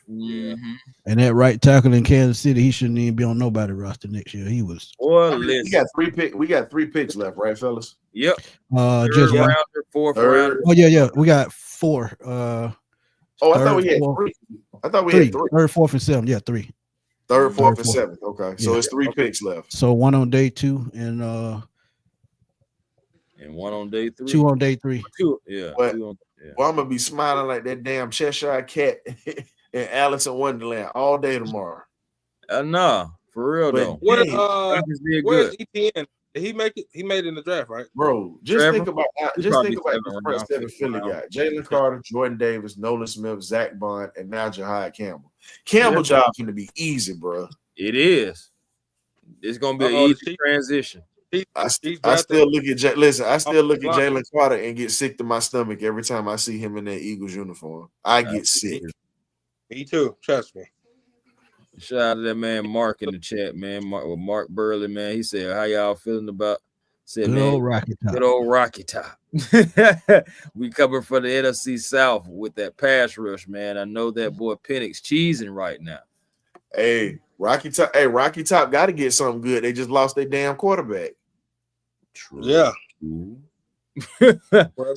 Mm-hmm. And that right tackle in Kansas City, he shouldn't even be on nobody's roster next year. He was. Well, we got 3 picks. We got 3 picks left, right, fellas? Yep. Just one. Rounder, 4th rounder. Oh yeah. We got 4. I thought we had 3. I thought we had 3. 3rd, 4th, and 7th. Yeah, 3. 3rd, 4th, and 7th. Okay, so it's 3 picks left. So 1 on day 2 and 1 on day 3. 2 on day 3. 2, yeah. Well, I'm gonna be smiling like that damn Cheshire cat in Alice in Wonderland all day tomorrow. Nah, for real though. Where's good. ETN? Did he make it? He made it in the draft, right? Bro, think about the first 7 Philly guys: Jalen Carter, Jordan Davis, Nolan Smith, Zach Bond, and now Jahad Campbell. Campbell's job going to be easy, bro. It is. It's going to be an easy transition. I still look at Jalen Carter and get sick to my stomach every time I see him in that Eagles uniform. I get sick. Me too. Trust me. Shout out to that man Mark in the chat, man. Mark Burley, man. He said, "How y'all feeling about?" Said, good old Rocky Top. Good old Rocky Top. We cover for the NFC South with that pass rush, man. I know that boy Penix cheesing right now. Hey, Rocky Top got to get something good. They just lost their damn quarterback. True. Yeah.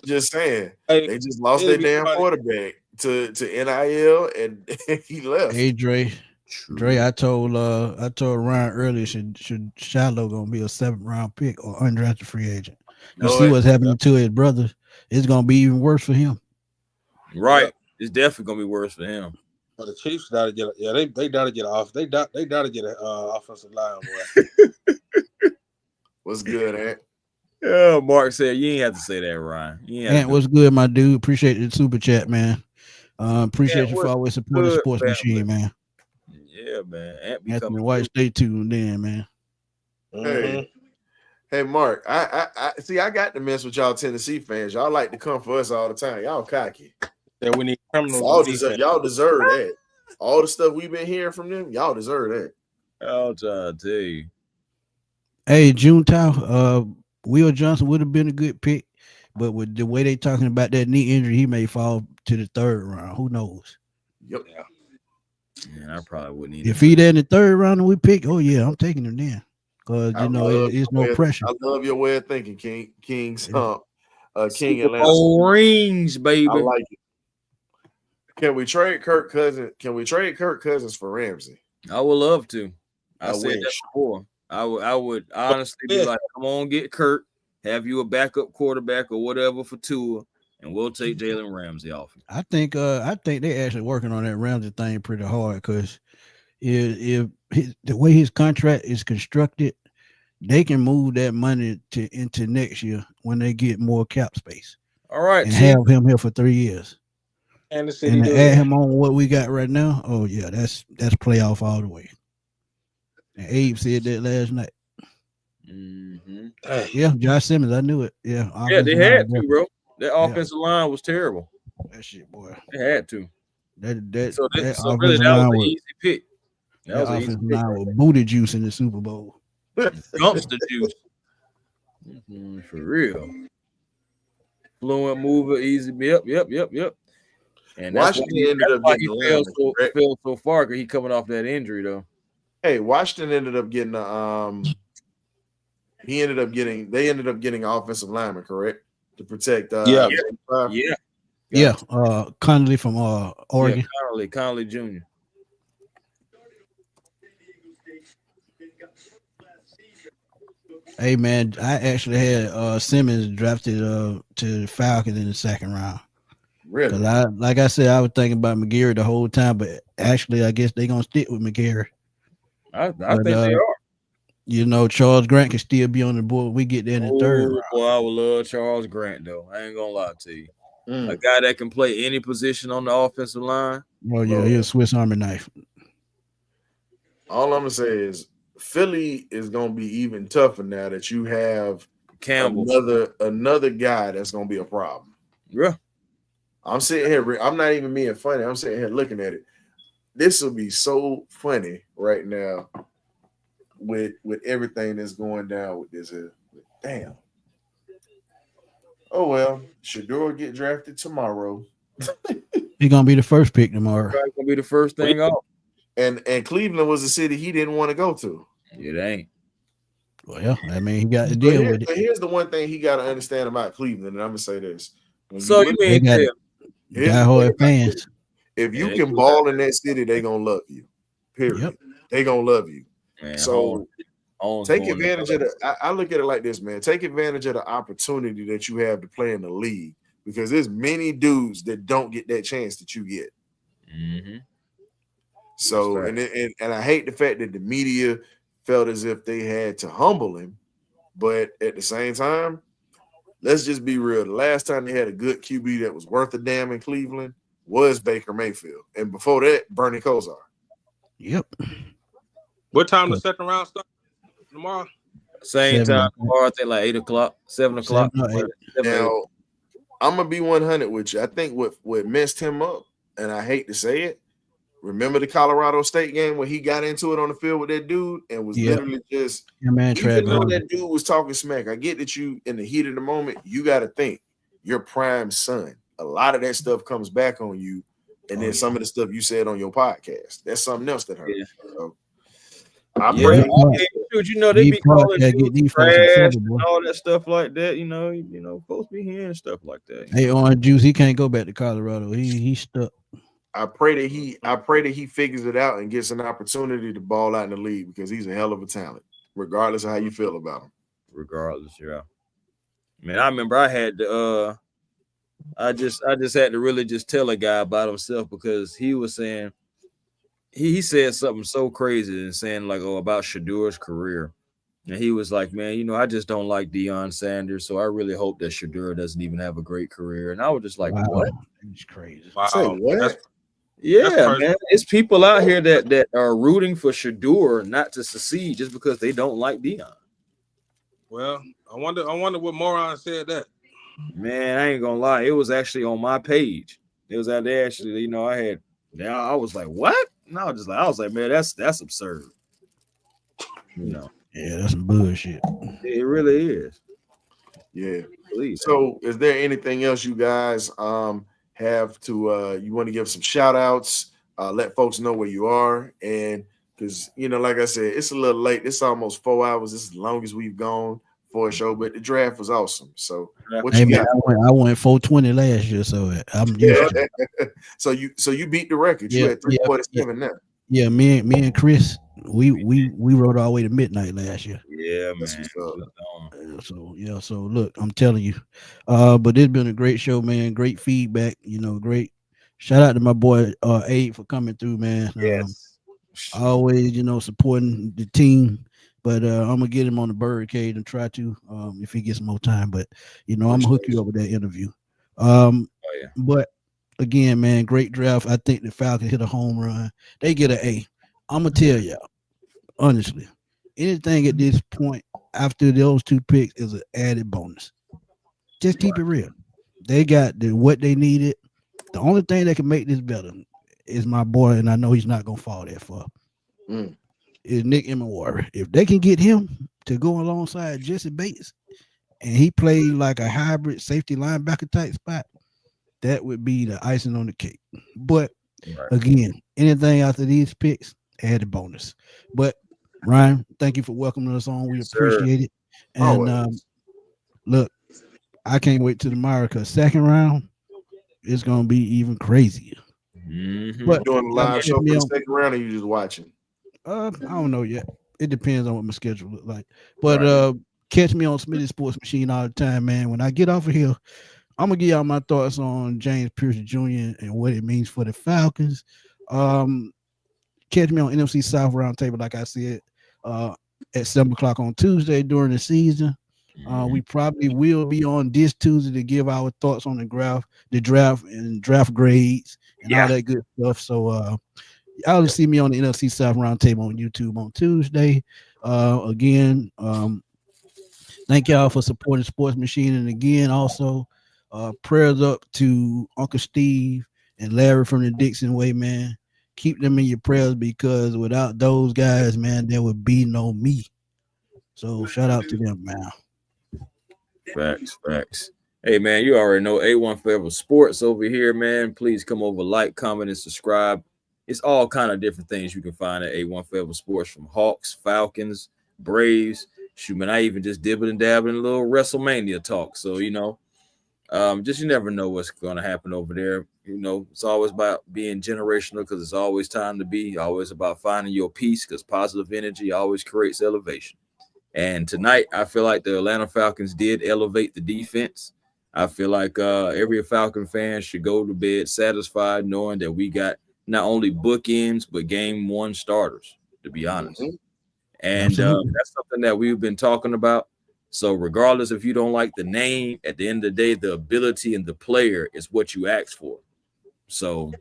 Just saying. They just lost their damn quarterback to NIL and he left. Hey Dre, I told Ryan earlier should Shiloh gonna be a 7th-round pick or undrafted free agent. You see what's happening to his brother. It's gonna be even worse for him. Right. It's definitely gonna be worse for him. But the Chiefs gotta get they gotta get off. They gotta get an offensive line, boy. What's good, Ant? Yeah, Mark said you ain't have to say that, Ryan. Ant, what's good, my dude? Appreciate the super chat, man. Appreciate you for always supporting the sports machine, man. Yeah, man. Anthony White, stay tuned in, man. Hey, Mark. I see. I got to mess with y'all Tennessee fans. Y'all like to come for us all the time. Y'all cocky. That we need criminals. Y'all deserve that. All the stuff we've been hearing from them, y'all deserve that. I'll try to tell you. Hey, Junetao, Will Johnson would have been a good pick, but with the way they talking about that knee injury, he may fall to the 3rd round. Who knows? Yep. Yeah, I probably wouldn't either. If he there in the 3rd round and we pick, oh yeah, I'm taking him then. Because it's no pressure. I love your way of thinking, King. King Atlanta. Oh, rings, baby. I like it. Can we trade Kirk Cousins for Ramsey? I would love to. I said said that before. I would honestly be like, come on, get Kirk, have you a backup quarterback or whatever for Tua, and we'll take Jalen Ramsey off. I think they're actually working on that Ramsey thing pretty hard because if the way his contract is constructed, they can move that money into next year when they get more cap space. All right, and have him here for 3 years. And to add him on what we got right now, oh yeah, that's playoff all the way. And Abe said that last night. Mm-hmm. Yeah, Josh Simmons, I knew it. Yeah, they had to, bro. That offensive line was terrible. That shit, boy. They had to. So really, that was an easy pick. That was an easy pick. With booty juice in the Super Bowl. Dumpster juice. For real. Fluent mover, easy. Yep. And that's why Washington ended up getting the lineman, correct? fell so far because he coming off that injury though. Hey, Washington ended up getting they ended up getting an offensive lineman, correct? To protect Yeah. Connolly from Oregon. Yeah, Connolly Jr. Hey man, I actually had Simmons drafted to the Falcons in the second round. Really? Because like I said, I was thinking about McGarry the whole time, but actually, I guess they're gonna stick with McGarry. I think they are. You know, Charles Grant can still be on the board. We get there in the third round. Boy, I would love Charles Grant though. I ain't gonna lie to you. A guy that can play any position on the offensive line. Oh yeah, he's a Swiss Army knife. All I'm gonna say is Philly is gonna be even tougher now that you have Campbell, another guy that's gonna be a problem. Yeah. I'm sitting here. I'm not even being funny. I'm sitting here looking at it. This will be so funny right now with everything that's going down with this. Damn. Oh well, Shador get drafted tomorrow. He's gonna be the first pick tomorrow. Probably gonna be the first thing off. And Cleveland was a city he didn't want to go to. It ain't. Well, I mean, he got to deal with it. Here's the one thing he got to understand about Cleveland, and I'm gonna say this. So you mean diehard fans? If you can ball in that city, they gonna love you. Period. Yep. They gonna love you. Man, so take advantage of I look at it like this, man. Take advantage of the opportunity that you have to play in the league, because there's many dudes that don't get that chance that you get. Mm-hmm. So right. and I hate the fact that the media felt as if they had to humble him, but at the same time, let's just be real. The last time they had a good QB that was worth a damn in Cleveland was Baker Mayfield, and before that, Bernie Kosar. Yep. What time the second round start tomorrow? Same time tomorrow. I think like 8 o'clock, 7 o'clock. Now, I'm gonna be 100 with you. I think what messed him up, and I hate to say it. Remember the Colorado State game where he got into it on the field with that dude and was literally just even though that dude was talking smack. I get that you in the heat of the moment, you got to think your prime son. A lot of that stuff comes back on you, and then some of the stuff you said on your podcast. That's something else that hurt. Yeah. So, you know they be calling trash and all that stuff like that. You know, folks be hearing stuff like that. Hey, Orange Juice, he can't go back to Colorado. He's stuck. I pray that he figures it out and gets an opportunity to ball out in the league, because he's a hell of a talent, regardless of how you feel about him. Regardless, yeah. Man, I remember I had to I just had to really just tell a guy about himself, because he was saying he said something so crazy and saying like, about Shador's career. And he was like, man, I just don't like Deion Sanders, so I really hope that Shador doesn't even have a great career. And I was just like, what? It's crazy. Wow. Say what? Yeah, man. It's people out here that are rooting for Shador not to succeed just because they don't like Deion. Well, I wonder what moron said that. Man, I ain't gonna lie. It was actually on my page. It was out there actually, I was like, what? And I was like, man, that's absurd. Yeah, that's some bullshit. It really is. Yeah. Please. So is there anything else you guys have to you want to give some shout outs, let folks know where you are? And because like I said, it's a little late. It's almost 4 hours. This is the longest we've gone for a show, but the draft was awesome. So what you got? I went 420 last year, so I'm so you beat the record. You at 347 now. Yeah, me and Chris, we rode all the way to midnight last year. Yeah, man. So look, I'm telling you, but it's been a great show, man. Great feedback, great. Shout out to my boy Abe for coming through, man. Yes. Always, supporting the team. But I'm gonna get him on the BirdCage and try to, if he gets more time. But I'm gonna hook you up with that interview. But again, man, great draft. I think the Falcons hit a home run. They get an A. I'm gonna tell y'all, honestly, anything at this point after those two picks is an added bonus. Just keep it real. They got what they needed. The only thing that can make this better is my boy, and I know he's not gonna fall that far. Is Nick Emenwari. If they can get him to go alongside Jesse Bates, and he played like a hybrid safety linebacker type spot, that would be the icing on the cake. But again, anything after these picks, add a bonus. But Ryan, thank you for welcoming us on. We appreciate it. And look, I can't wait till tomorrow because second round is gonna be even crazier. But doing a live show for the second round, or you just watching? I don't know yet. It depends on what my schedule look like. But catch me on Smitty Sports Machine all the time, man. When I get off of here, I'm gonna give y'all my thoughts on James Pierce Jr. and what it means for the Falcons. Catch me on NFC South Roundtable, like I said, at 7:00 on Tuesday during the season. We probably will be on this Tuesday to give our thoughts on the draft and draft grades and all that good stuff. So y'all will see me on the NFC South Roundtable on YouTube on Tuesday. Again, thank y'all for supporting Sports Machine. And again, also prayers up to Uncle Steve and Larry from the Dixon Way, man. Keep them in your prayers because without those guys, man, there would be no me. So shout out to them, man. Facts. Hey, man, you already know A1 Forever Sports over here, man. Please come over, like, comment, and subscribe. It's all kind of different things you can find at A1 Forever Sports, from Hawks, Falcons, Braves. Shoot, man, I even just dibbled and dabbled in a little WrestleMania talk. So, you know, just you never know what's going to happen over there. You know, it's always about being generational because it's always time to be. Always about finding your peace because positive energy always creates elevation. And tonight, I feel like the Atlanta Falcons did elevate the defense. I feel like every Falcon fan should go to bed satisfied knowing that we got not only bookends, but game one starters, to be honest. And that's something that we've been talking about. So regardless if you don't like the name, at the end of the day, the ability and the player is what you ask for. So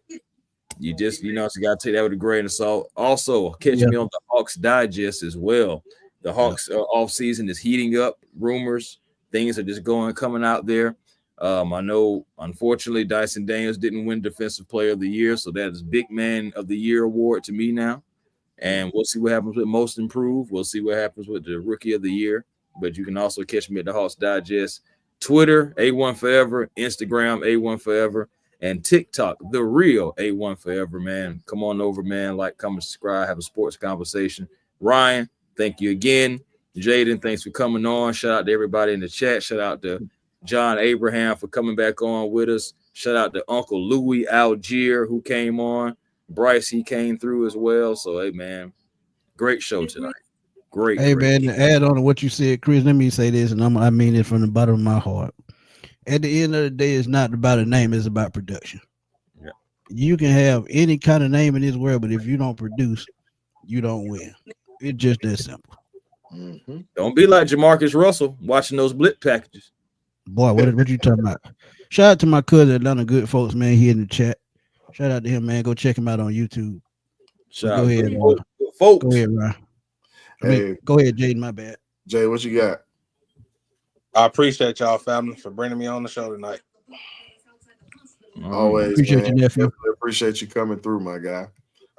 you just, you got to take that with a grain of salt. Also, catch me on the Hawks Digest as well. The Hawks off season is heating up. Rumors, things are just coming out there. I know, unfortunately, Dyson Daniels didn't win Defensive Player of the Year, so that is Big Man of the Year award to me now. And we'll see what happens with Most Improved. We'll see what happens with the Rookie of the Year. But you can also catch me at the Hawks Digest, Twitter, A1 Forever, Instagram, A1 Forever, and TikTok, The Real A1 Forever, man. Come on over, man. Like, comment, subscribe, have a sports conversation. Ryan, thank you again. Jaden, thanks for coming on. Shout out to everybody in the chat. Shout out to John Abraham for coming back on with us. Shout out to Uncle Louis Algier who came on. Bryce, he came through as well. So, hey, man, great show tonight. Great. Hey, man, to add on to what you said, Chris, let me say this, and I mean it from the bottom of my heart. At the end of the day, it's not about a name, it's about production. Yeah. You can have any kind of name in this world, but if you don't produce, you don't win. It's just that simple. Don't be like Jamarcus Russell watching those blitz packages. Boy, what you talking about? Shout out to my cousin Atlanta Good Folks, man, here in the chat. Shout out to him, man. Go check him out on YouTube. Shout go out ahead, to folks. Go ahead, Ryan. Go ahead, Jaden. My bad. Jay, what you got? I appreciate y'all, family, for bringing me on the show tonight. Always, appreciate man. you, nephew. Appreciate you coming through, my guy.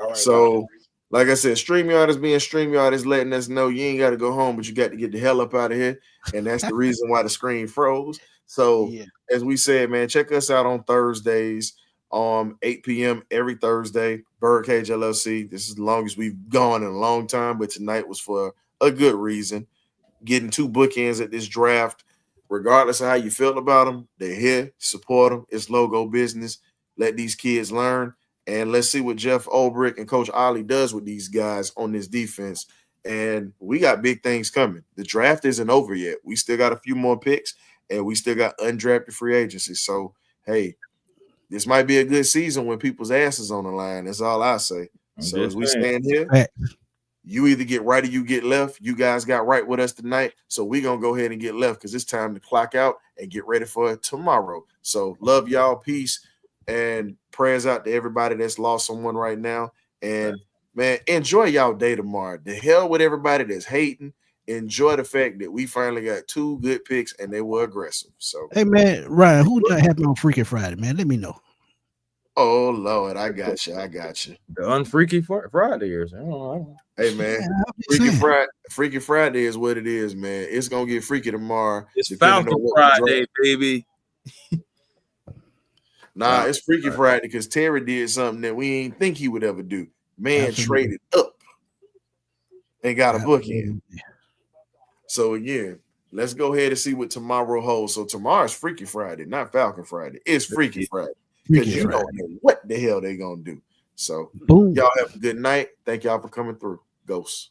All right, so, like I said, StreamYard is being StreamYard is letting us know you ain't got to go home, but you got to get the hell up out of here, and that's the reason why the screen froze. So, as we said, man, check us out on Thursdays, 8 p.m. every Thursday. BirdCage LLC. This is the longest we've gone in a long time, but tonight was for a good reason. Getting two bookends at this draft, regardless of how you feel about them, they're here. Support them. It's logo business. Let these kids learn, and let's see what Jeff Ulbrich and Coach Ollie does with these guys on this defense. And we got big things coming. The draft isn't over yet. We still got a few more picks, and we still got undrafted free agency. So, hey, this might be a good season when people's asses on the line. That's all I say. So as we stand here, you either get right or you get left. You guys got right with us tonight. So we're going to go ahead and get left because it's time to clock out and get ready for tomorrow. So love y'all. Peace and prayers out to everybody that's lost someone right now. And, man, enjoy y'all day tomorrow. The hell with everybody that's hating. Enjoy the fact that we finally got two good picks and they were aggressive. So, hey, man, Ryan, who not happy on Freaky Friday, man? Let me know. Oh, Lord, I got you. The unfreaky Fridays. I don't know. Hey, man, Freaky Friday is what it is, man. It's going to get freaky tomorrow. It's Falcon Friday, baby. Nah, it's Freaky Friday because Terry did something that we didn't think he would ever do. Man traded up and got a book in. So yeah, let's go ahead and see what tomorrow holds. So tomorrow's Freaky Friday, not Falcon Friday. It's Freaky Friday because you don't know what the hell they're gonna do. So y'all have a good night. Thank y'all for coming through. Ghosts.